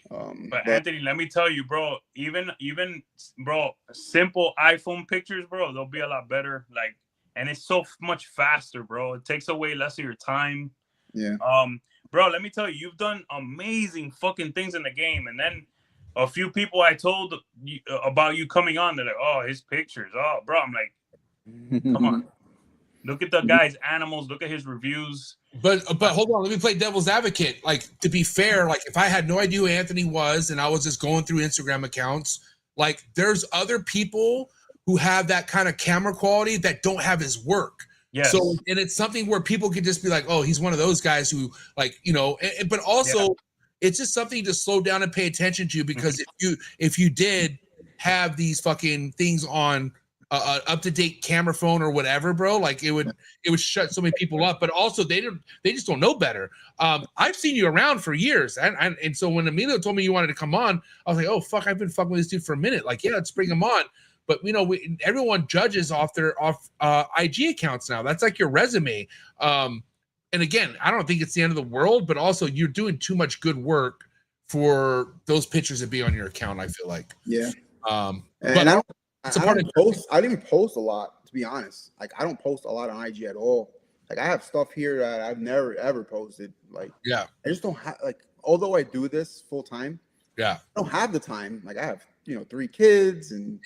Speaker 3: But Anthony, let me tell you, bro, even bro, simple iPhone pictures, bro, they'll be a lot better. Like, and it's so much faster, bro. It takes away less of your time.
Speaker 7: Yeah.
Speaker 3: Bro, let me tell you, you've done amazing fucking things in the game, and then a few people I told about you coming on, they're like, "Oh, his pictures." Oh, bro, I'm like, come on. Look at the guy's animals. Look at his reviews.
Speaker 1: But hold on, let me play devil's advocate. Like, to be fair, like if I had no idea who Anthony was and I was just going through Instagram accounts, like there's other people who have that kind of camera quality that don't have his work.
Speaker 3: Yes.
Speaker 1: So, and it's something where people could just be like, oh, he's one of those guys who, like, you know, but also it's just something to slow down and pay attention to, because if you did have these fucking things on up-to-date camera phone or whatever, bro, like it would shut so many people up. But also they just don't know better. I've seen you around for years, and so when Emilio told me you wanted to come on, I was like, oh fuck, I've been fucking with this dude for a minute. Like, yeah, let's bring him on. But you know, everyone judges off their IG accounts now. That's like your resume. And again, I don't think it's the end of the world, but also you're doing too much good work for those pictures to be on your account, I feel like.
Speaker 7: Yeah.
Speaker 1: And
Speaker 7: I don't even post a lot, to be honest. Like, I don't post a lot on IG at all. Like, I have stuff here that I've never ever posted. Like,
Speaker 1: yeah,
Speaker 7: I just don't have, like, although I do this full time,
Speaker 1: yeah,
Speaker 7: I don't have the time. Like, I have, 3 kids and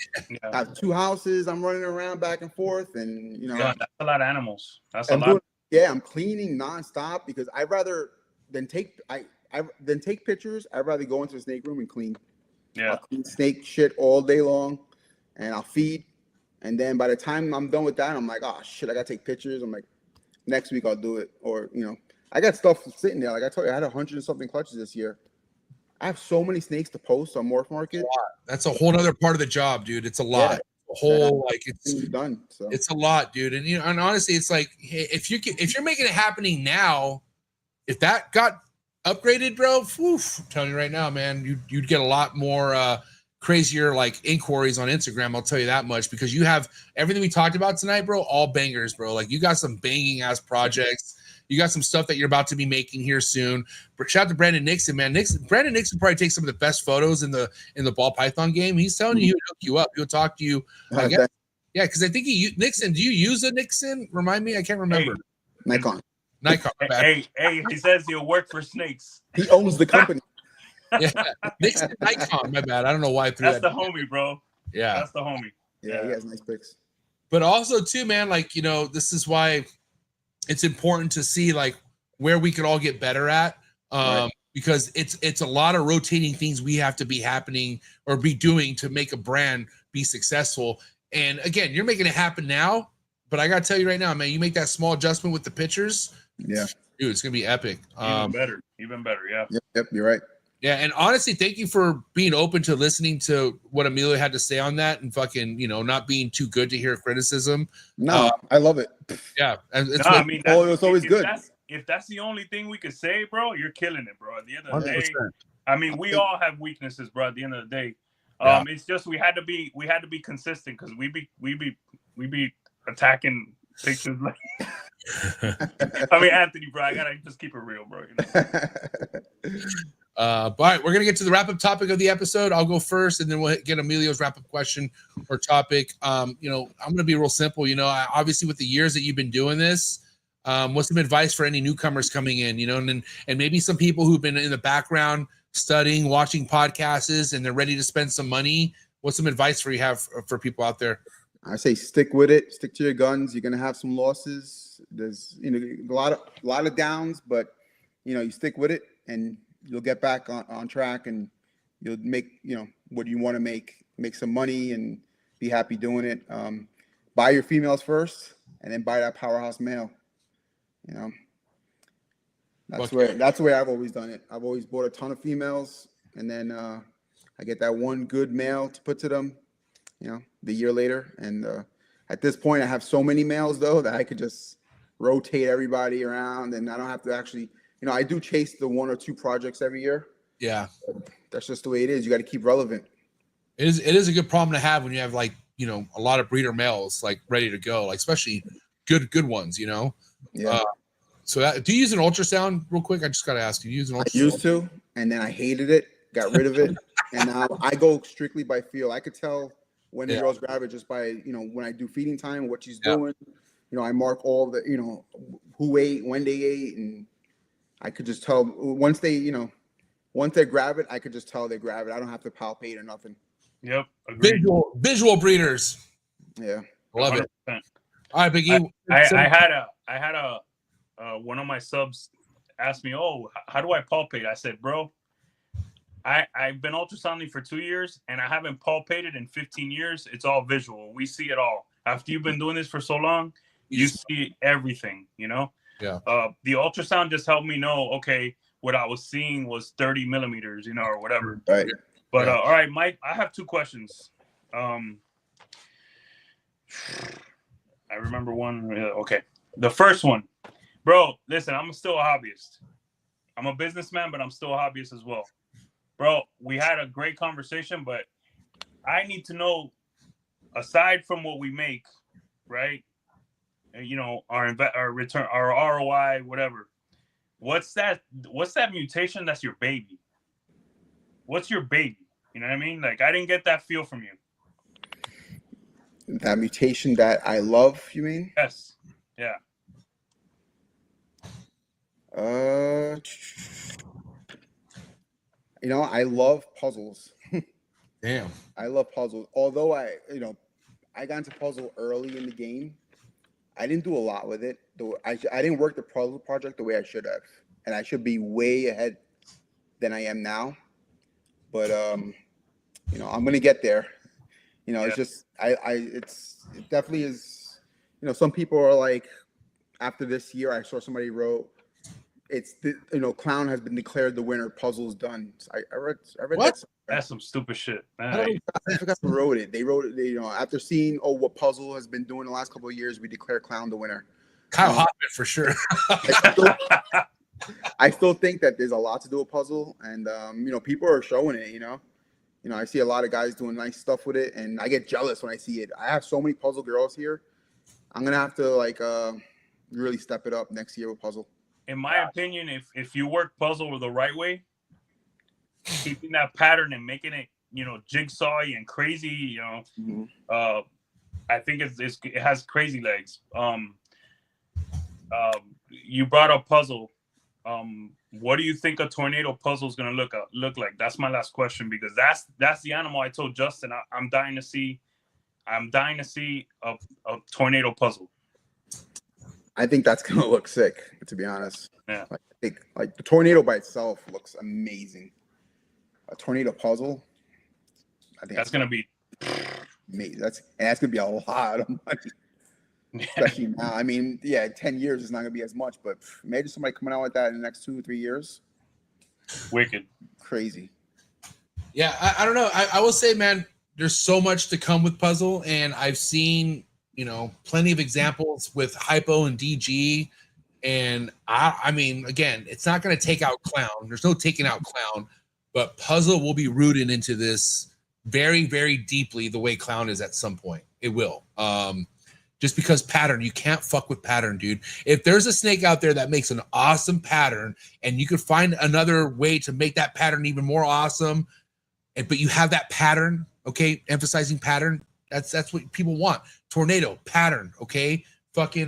Speaker 7: I have 2 houses. I'm running around back and forth, and
Speaker 3: that's a lot of animals. That's a lot.
Speaker 7: I'm cleaning nonstop because I'd rather than take pictures. I'd rather go into the snake room and clean.
Speaker 3: Yeah,
Speaker 7: I'll clean snake shit all day long, and I'll feed. And then by the time I'm done with that, I'm like, oh shit, I gotta take pictures. I'm like, next week I'll do it, or I got stuff sitting there. Like I told you, I had 100 and something clutches this year. I have so many snakes to post on Morph Market.
Speaker 1: That's a whole other part of the job, dude. It's a lot.
Speaker 7: Yeah.
Speaker 1: A whole it's
Speaker 7: done. So
Speaker 1: it's a lot, dude. And and honestly, it's like, hey, if you're making it happening now, if that got upgraded, bro, I'm telling you right now, man, you'd get a lot more crazier like inquiries on Instagram. I'll tell you that much, because you have everything we talked about tonight, bro. All bangers, bro. Like you got some banging ass projects. You got some stuff that you're about to be making here soon. But shout out to Brandon Nixon, man. Brandon Nixon probably takes some of the best photos in the ball python game. He's telling you he'll hook you up. He'll talk to you. Yeah, because I think Nixon. Do you use a Nixon? Remind me. I can't remember.
Speaker 7: Nikon.
Speaker 3: Hey, he says he'll work for snakes.
Speaker 7: He owns the company.
Speaker 1: Yeah, Nixon Nikon. My bad. I don't know why I threw that.
Speaker 3: That's the homie, bro.
Speaker 1: Yeah,
Speaker 3: that's the homie.
Speaker 7: Yeah, he has nice pics.
Speaker 1: But also too, man, like this is why it's important to see like where we could all get better at, because it's a lot of rotating things we have to be happening or be doing to make a brand be successful. And again, you're making it happen now, but I gotta tell you right now, man, you make that small adjustment with the pictures,
Speaker 7: dude,
Speaker 1: it's gonna be epic.
Speaker 3: Even better, yeah.
Speaker 7: Yep, you're right.
Speaker 1: Yeah, and honestly, thank you for being open to listening to what Emilio had to say on that, and fucking, not being too good to hear criticism.
Speaker 7: No, I love it.
Speaker 1: Yeah,
Speaker 3: I mean,
Speaker 7: it's always good.
Speaker 3: If that's the only thing we could say, bro, you're killing it, bro. At the end of the 100%. Day, I mean, we all have weaknesses, bro. At the end of the day, it's just we had to be consistent, because we be attacking pictures like. I mean, Anthony, bro, I gotta just keep it real, bro.
Speaker 1: All right, we're gonna get to the wrap-up topic of the episode. I'll go first, and then we'll get Emilio's wrap-up question or topic. I'm gonna be real simple. Obviously, with the years that you've been doing this, what's some advice for any newcomers coming in? And maybe some people who've been in the background studying, watching podcasts, and they're ready to spend some money. What's some advice you have for people out there?
Speaker 7: I say stick with it. Stick to your guns. You're gonna have some losses. There's a lot of downs, but you stick with it, and you'll get back on track, and you'll make what you want to make some money and be happy doing it. Buy your females first, and then buy that powerhouse male. That's the way I've always done it. I've always bought a ton of females, and then I get that one good male to put to them the year later. And at this point, I have so many males though that I could just rotate everybody around, and I don't have to actually, I do chase the 1 or 2 projects every year. Yeah, that's just the way it is. You got to keep relevant.
Speaker 1: It is a good problem to have when you have like a lot of breeder males like ready to go, like especially good ones.
Speaker 7: Yeah.
Speaker 1: So do you use an ultrasound real quick? I just got to ask you. Use an ultrasound?
Speaker 7: I used to, and then I hated it, got rid of it, and now I go strictly by feel. I could tell when the girls grab it just by when I do feeding time, what she's doing, I mark all the, who ate, when they ate, and I could just tell once they grab it, I could just tell they grab it. I don't have to palpate or nothing.
Speaker 3: Yep. Agreed.
Speaker 1: Visual breeders.
Speaker 7: Yeah.
Speaker 1: Love
Speaker 3: 100%.
Speaker 1: it. All right, Big E.
Speaker 3: I had a one of my subs asked me, "Oh, how do I palpate?" I said, "Bro, I've been ultrasounding for 2 years and I haven't palpated in 15 years. It's all visual. We see it all. After you've been doing this for so long, you see everything, Yeah. The ultrasound just helped me know, okay, what I was seeing was 30 millimeters, or whatever.
Speaker 7: Right.
Speaker 3: But all right, Mike, I have 2 questions. I remember one. Okay. The first one, bro, listen, I'm still a hobbyist. I'm a businessman, but I'm still a hobbyist as well. Bro, we had a great conversation, but I need to know, aside from what we make, right? Our return, our ROI, whatever. What's that mutation that's your baby? What's your baby? You know what I mean? Like, I didn't get that feel from you.
Speaker 7: That mutation that I love, you mean?
Speaker 3: Yes. Yeah.
Speaker 7: I love puzzles.
Speaker 1: Damn.
Speaker 7: I love puzzles. Although I got into puzzle early in the game. I didn't do a lot with it. I didn't work the puzzle project the way I should have, and I should be way ahead than I am now. But I'm gonna get there. It's just it definitely is. Some people are like, after this year, I saw somebody wrote, clown has been declared the winner. Puzzle's done. So I read
Speaker 1: what?
Speaker 7: that.
Speaker 3: That's some stupid shit.
Speaker 7: I forgot who wrote it. They wrote it. After seeing what Puzzle has been doing the last couple of years, we declare clown the winner.
Speaker 1: Kyle Hoffman for sure.
Speaker 7: I still think that there's a lot to do with Puzzle, and people are showing it. I see a lot of guys doing nice stuff with it, and I get jealous when I see it. I have so many Puzzle girls here. I'm gonna have to really step it up next year with Puzzle.
Speaker 3: In my opinion, if you work Puzzle the right way, keeping that pattern and making it, jigsawy and crazy, I think it has crazy legs. You brought up Puzzle. What do you think a tornado puzzle is gonna look like? That's my last question, because that's the animal I told Justin I'm dying to see. I'm dying to see a tornado puzzle.
Speaker 7: I think that's gonna look sick, to be honest.
Speaker 3: Yeah.
Speaker 7: I think the tornado by itself looks amazing. A tornado puzzle, I think
Speaker 3: that's gonna be
Speaker 7: amazing. That's gonna be a lot of money, especially now. I mean, 10 years is not gonna be as much, but imagine somebody coming out with that in the next 2 or 3 years.
Speaker 3: Wicked,
Speaker 7: crazy.
Speaker 1: Yeah, I don't know. I will say, man, there's so much to come with Puzzle, and I've seen plenty of examples with Hypo and DG, and I mean, again, it's not going to take out Clown. There's no taking out Clown. But Puzzle will be rooted into this very, very deeply the way Clown is at some point. It will. Just because pattern, you can't fuck with pattern, dude. If there's a snake out there that makes an awesome pattern and you could find another way to make that pattern even more awesome, but you have that pattern, okay, emphasizing pattern, that's what people want. Tornado, pattern, okay? Fucking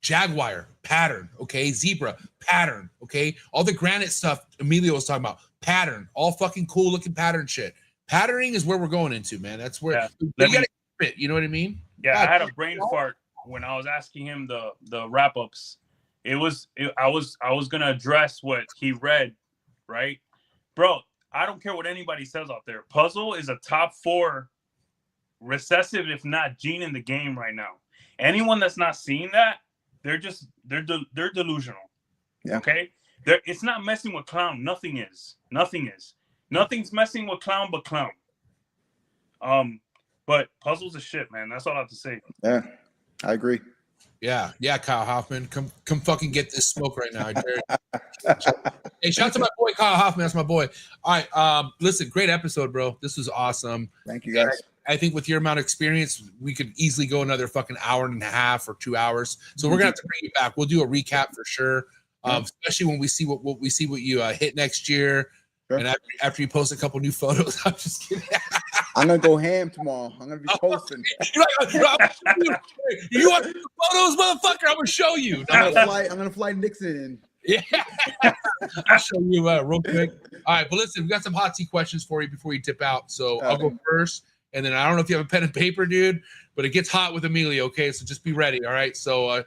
Speaker 1: Jaguar, pattern, okay? Zebra, pattern, okay? All the granite stuff Emilio was talking about, pattern, all fucking cool looking pattern shit. Patterning is where we're going into, man. That's where you gotta keep it, you know what I mean?
Speaker 3: Yeah, I had a brain fart when I was asking him the wrap-ups. I was gonna address what he read, right? Bro, I don't care what anybody says out there. Puzzle is a top 4 recessive, if not gene, in the game right now. Anyone that's not seeing that, they're delusional.
Speaker 7: Yeah.
Speaker 3: Okay? It's not messing with Clown. Nothing is. Nothing's messing with Clown but Clown. But Puzzle's a shit, man. That's all I have to say.
Speaker 7: Yeah, I agree.
Speaker 1: Yeah, Kyle Hoffman, come fucking get this smoke right now. I dare you. Hey, shout out to my boy Kyle Hoffman. That's my boy. All right, listen, great episode, bro. This was awesome.
Speaker 7: Thank you, guys.
Speaker 1: I think with your amount of experience, we could easily go another fucking hour and a half or 2 hours. So we're gonna have to bring you back. We'll do a recap for sure, especially when we see what you hit next year, and after you post a couple new photos. I'm just kidding.
Speaker 7: I'm gonna go ham tomorrow. I'm gonna be posting.
Speaker 1: You're like, you want the photos, motherfucker? I'm gonna show you.
Speaker 7: I'm gonna fly Nixon in.
Speaker 1: Yeah, I'll show you real quick. All right, but listen, we got some hot seat questions for you before you tip out. So I'll go first, and then I don't know if you have a pen and paper, dude, but it gets hot with Emilio. Okay, so just be ready. All right, so all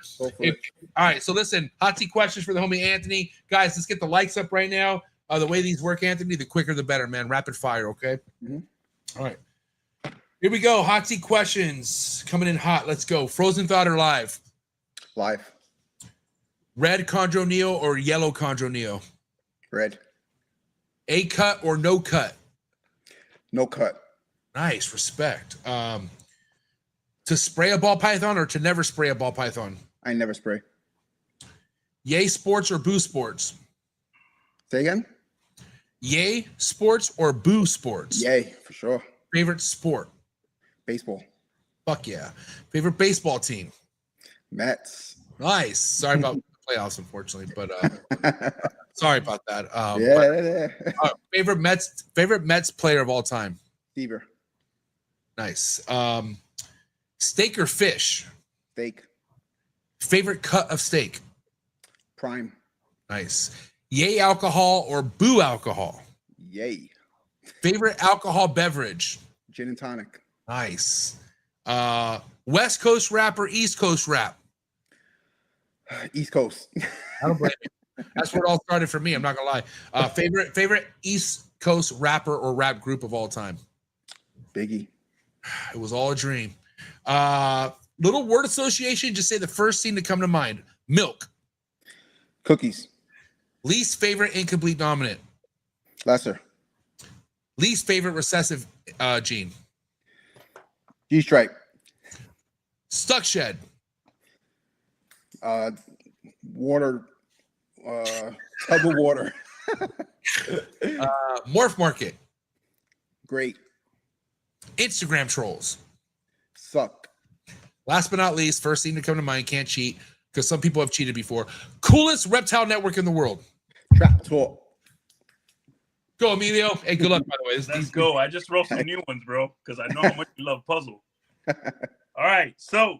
Speaker 1: right, so listen, hot seat questions for the homie Anthony, guys. Let's get the likes up right now. The way these work, Anthony, the quicker the better, man. Rapid fire, okay? All right, here we go. Hot seat questions coming in hot. Let's go. Frozen thought or live?
Speaker 7: Live.
Speaker 1: Red Chondro Neo or yellow Chondro Neo?
Speaker 7: Red.
Speaker 1: A cut or no cut?
Speaker 7: No cut.
Speaker 1: Nice, respect. To spray a ball python or to never spray a ball python?
Speaker 7: I never spray.
Speaker 1: Yay sports or boo sports?
Speaker 7: Say again?
Speaker 1: Yay sports or boo sports?
Speaker 7: Yay, for sure.
Speaker 1: Favorite sport?
Speaker 7: Baseball.
Speaker 1: Fuck yeah. Favorite baseball team?
Speaker 7: Mets.
Speaker 1: Nice. Sorry about the playoffs, unfortunately, but sorry about that. Favorite Mets player of all time?
Speaker 7: Seaver.
Speaker 1: Nice. Steak or fish?
Speaker 7: Steak.
Speaker 1: Favorite cut of steak?
Speaker 7: Prime.
Speaker 1: Nice. Yay alcohol or boo alcohol?
Speaker 7: Yay.
Speaker 1: Favorite alcohol beverage?
Speaker 7: Gin and tonic.
Speaker 1: Nice. West Coast rap or East Coast rap?
Speaker 7: East Coast.
Speaker 1: I don't blame you. That's where it all started for me. I'm not gonna lie. Favorite East Coast rapper or rap group of all time?
Speaker 7: Biggie.
Speaker 1: It was all a dream. Little word association. Just say the first thing to come to mind. Milk.
Speaker 7: Cookies.
Speaker 1: Least favorite incomplete dominant.
Speaker 7: Lesser.
Speaker 1: Least favorite recessive gene.
Speaker 7: G-stripe.
Speaker 1: Stuck shed.
Speaker 7: Water. Tub of water.
Speaker 1: Morph market.
Speaker 7: Great.
Speaker 1: Instagram trolls.
Speaker 7: Suck.
Speaker 1: Last but not least, first thing to come to mind, can't cheat because some people have cheated before. Coolest reptile network in the world.
Speaker 7: Trap talk.
Speaker 1: Go, Emilio. Hey, good luck, by the way.
Speaker 3: Let's go. I just wrote some new ones, bro, because I know how much you love puzzle. All right, so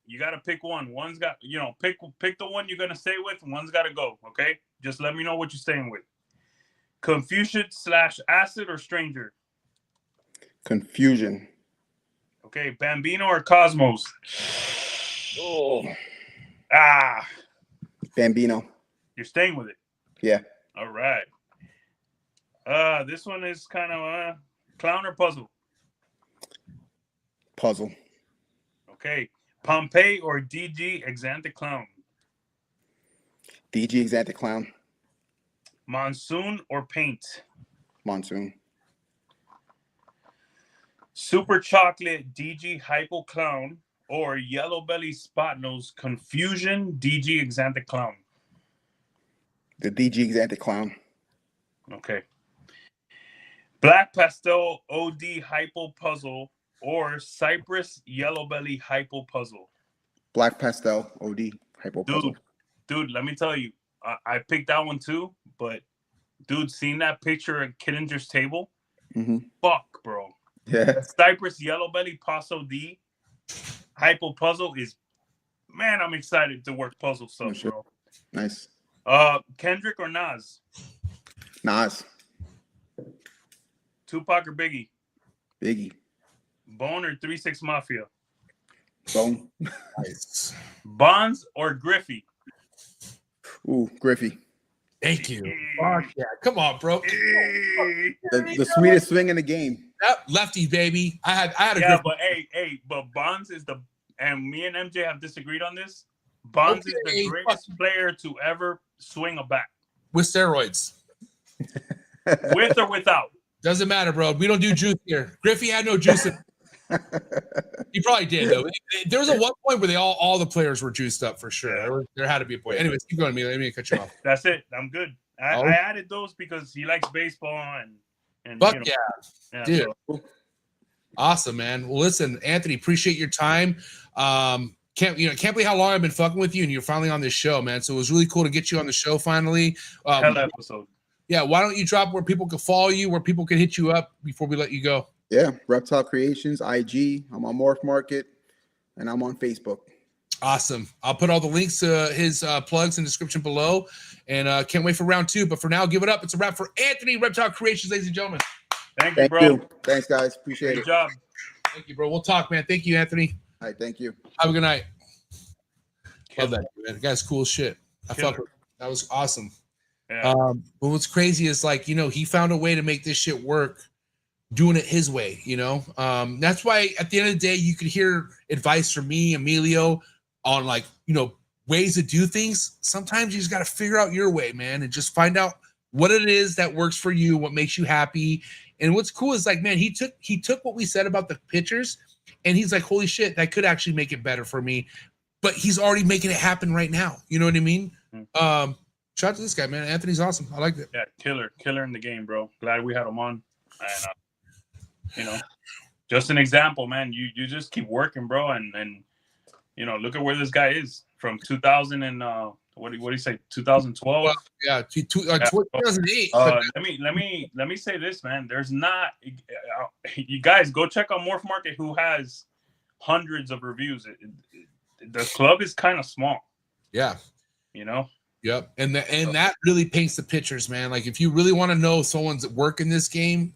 Speaker 3: you got to pick one. One's got, pick the one you're gonna stay with. One's got to go. Okay, just let me know what you're staying with. Confucius/acid or stranger?
Speaker 7: Confusion.
Speaker 3: Okay, Bambino or Cosmos?
Speaker 7: Oh. Bambino.
Speaker 3: You're staying with it.
Speaker 7: Yeah.
Speaker 3: All right. This one is kind of clown or puzzle?
Speaker 7: Puzzle.
Speaker 3: Okay. Pompeii or DG Exantic Clown?
Speaker 7: DG Exantic Clown.
Speaker 3: Monsoon or paint?
Speaker 7: Monsoon.
Speaker 3: Super Chocolate DG Hypo Clown or Yellow Belly Spot Nose Confusion DG Exantic Clown?
Speaker 7: The DG Exantic Clown.
Speaker 3: Okay. Black Pastel OD Hypo Puzzle or Cypress Yellow Belly Hypo Puzzle?
Speaker 7: Black Pastel OD Hypo Puzzle.
Speaker 3: Dude, let me tell you, I picked that one too, but dude, seeing that picture at Kittinger's table, fuck, bro.
Speaker 7: Yeah.
Speaker 3: The Cypress Yellow Belly Paso D Hypo Puzzle is, man, I'm excited to work puzzle stuff, bro.
Speaker 7: Nice.
Speaker 3: Kendrick or Nas?
Speaker 7: Nas.
Speaker 3: Tupac or Biggie?
Speaker 7: Biggie.
Speaker 3: Bone or 3-6 Mafia?
Speaker 7: Bone.
Speaker 1: Nice.
Speaker 3: Bonds or Griffey?
Speaker 7: Ooh, Griffey.
Speaker 1: Thank you. Fuck yeah. Come on, bro.
Speaker 7: The sweetest swing in the game.
Speaker 1: Yep, lefty, baby. I had a
Speaker 3: yeah,
Speaker 1: Griffey.
Speaker 3: but but Bonds is and me and MJ have disagreed on this. Bonds is the greatest player to ever swing a bat.
Speaker 1: With steroids.
Speaker 3: With or without.
Speaker 1: Doesn't matter, bro. We don't do juice here. Griffey had no juice. He probably did, though. There was a one point where all the players were juiced up for sure. There had to be a point. Anyways, keep going, Emilio. Let me cut you off.
Speaker 3: That's it. I'm good. I added those because he likes baseball and
Speaker 1: fuck yeah, dude.
Speaker 3: So.
Speaker 1: Awesome, man. Well, listen, Anthony, appreciate your time. Can't believe how long I've been fucking with you, and you're finally on this show, man. So it was really cool to get you on the show finally.
Speaker 3: Hell episode.
Speaker 1: Yeah, why don't you drop where people can follow you, where people can hit you up before we let you go?
Speaker 7: Yeah, Reptile Creations, IG. I'm on Morph Market, and I'm on Facebook.
Speaker 1: Awesome. I'll put all the links to his plugs in the description below, and can't wait for round 2. But for now, give it up. It's a wrap for Anthony, Reptile Creations, ladies and gentlemen.
Speaker 3: Thank you, bro.
Speaker 7: Thanks, guys. Appreciate
Speaker 3: Good
Speaker 7: it.
Speaker 3: job.
Speaker 1: Thank you, bro. We'll talk, man. Thank you, Anthony.
Speaker 7: All right, thank you.
Speaker 1: Have a good night. Love that, man. The guy's cool as shit. That was awesome.
Speaker 3: Yeah.
Speaker 1: But what's crazy is, like, he found a way to make this shit work, doing it his way, That's why at the end of the day, you could hear advice from me, Emilio, on, like, ways to do things. Sometimes you just got to figure out your way, man, and just find out what it is that works for you, what makes you happy. And what's cool is, like, man, he took what we said about the pictures, and he's like, holy shit, that could actually make it better for me. But he's already making it happen right now. You know what I mean?
Speaker 3: Mm-hmm.
Speaker 1: Shout out to this guy, man. Anthony's awesome. I like it.
Speaker 3: Yeah, killer in the game, bro. Glad we had him on. And just an example, man. You just keep working, bro, and look at where this guy is from 2000 and what do you say, 2012?
Speaker 1: Well, yeah, 2008.
Speaker 3: Let me say this, man. There's not, you guys go check out Morph Market, who has hundreds of reviews. The club is kind of small.
Speaker 1: Yeah. Yep. And that really paints the pictures, man. Like, if you really want to know someone's work in this game,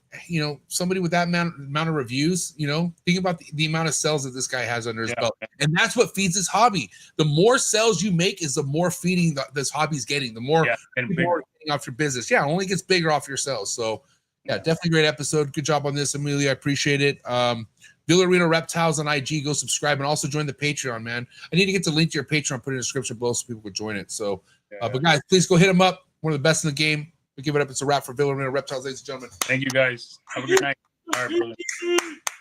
Speaker 1: somebody with that amount of reviews, think about the amount of sales that this guy has under his belt. And that's what feeds his hobby. The more sales you make is the more feeding this hobby's getting, the more getting off your business. Yeah, it only gets bigger off your sales. So yeah, definitely great episode. Good job on this, Amelia. I appreciate it. Villarino Reptiles on IG. Go subscribe and also join the Patreon, man. I need to get the link to your Patreon, put it in the description below so people can join it. So, but guys, please go hit them up. One of the best in the game. We give it up. It's a wrap for Villarino Reptiles, ladies and gentlemen.
Speaker 3: Thank you, guys. Have a good night. All right, brother.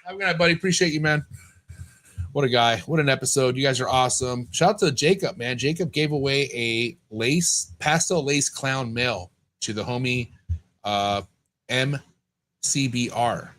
Speaker 1: Have a good night, buddy. Appreciate you, man. What a guy. What an episode. You guys are awesome. Shout out to Jacob, man. Jacob gave away a pastel lace clown mail to the homie MCBR.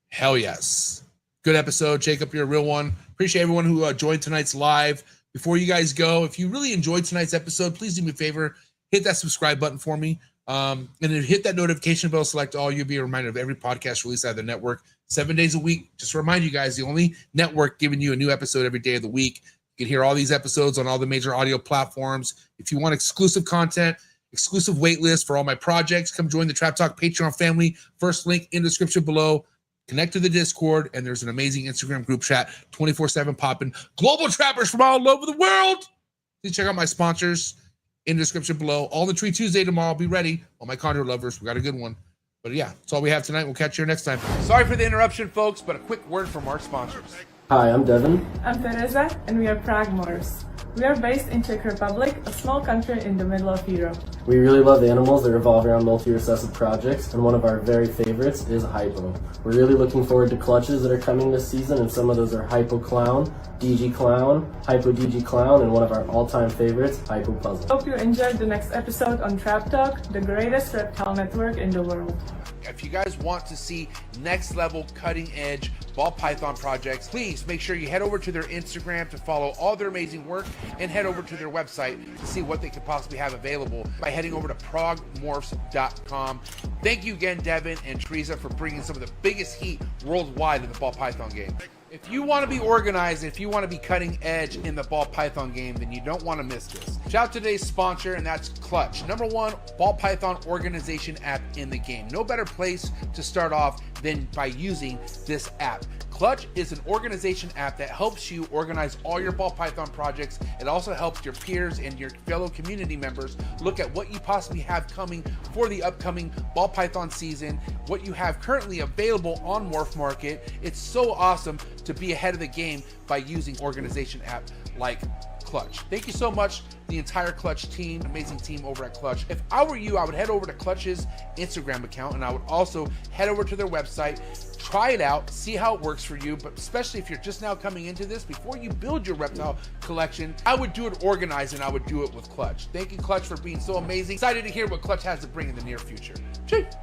Speaker 1: Hell yes. Good episode. Jacob, you're a real one. Appreciate everyone who joined tonight's live. Before you guys go, if you really enjoyed tonight's episode, please do me a favor. Hit that subscribe button for me. And then hit that notification bell, select all. You'll be a reminder of every podcast released out of the network 7 days a week. Just to remind you guys, the only network giving you a new episode every day of the week. You can hear all these episodes on all the major audio platforms. If you want exclusive content, exclusive wait list for all my projects, come join the Trap Talk Patreon family. First link in the description below. Connect to the Discord, and there's an amazing Instagram group chat, 24/7 popping. Global trappers from all over the world. Please check out my sponsors in the description below. All the Tree Tuesday tomorrow. Be ready. All my Condor lovers, we got a good one. But yeah, that's all we have tonight. We'll catch you next time. Sorry for the interruption, folks, but a quick word from our sponsors.
Speaker 8: Hi, I'm Devin.
Speaker 9: I'm Teresa, and we are Pragmors. We are based in Czech Republic, a small country in the middle of Europe.
Speaker 8: We really love animals that revolve around multi-recessive projects, and one of our very favorites is Hypo. We're really looking forward to clutches that are coming this season, and some of those are Hypo Clown, DG Clown, Hypo DG Clown, and one of our all-time favorites, Hypo Puzzle.
Speaker 9: Hope you enjoyed the next episode on Trap Talk, the greatest reptile network in the world.
Speaker 1: If you guys want to see next level cutting edge ball python projects, please make sure you head over to their Instagram to follow all their amazing work, and head over to their website to see what they could possibly have available by heading over to progmorphs.com. Thank you again, Devin and Teresa, for bringing some of the biggest heat worldwide in the ball python game. If you want to be organized, if you want to be cutting edge in the ball python game, then you don't want to miss this. Shout out to today's sponsor, and that's Clutch, #1 ball python organization app in the game. No better place to start off than by using this app. Clutch is an organization app that helps you organize all your ball python projects. It also helps your peers and your fellow community members look at what you possibly have coming for the upcoming ball python season, what you have currently available on Morph Market. It's so awesome to be ahead of the game by using organization app like Clutch. Thank you so much, the entire Clutch team, amazing team over at Clutch. If I were you, I would head over to Clutch's Instagram account, and I would also head over to their website, try it out, see how it works for you. But especially if you're just now coming into this, before you build your reptile collection, I would do it organized, and I would do it with Clutch. Thank you, Clutch, for being so amazing. Excited to hear what Clutch has to bring in the near future. Cheers.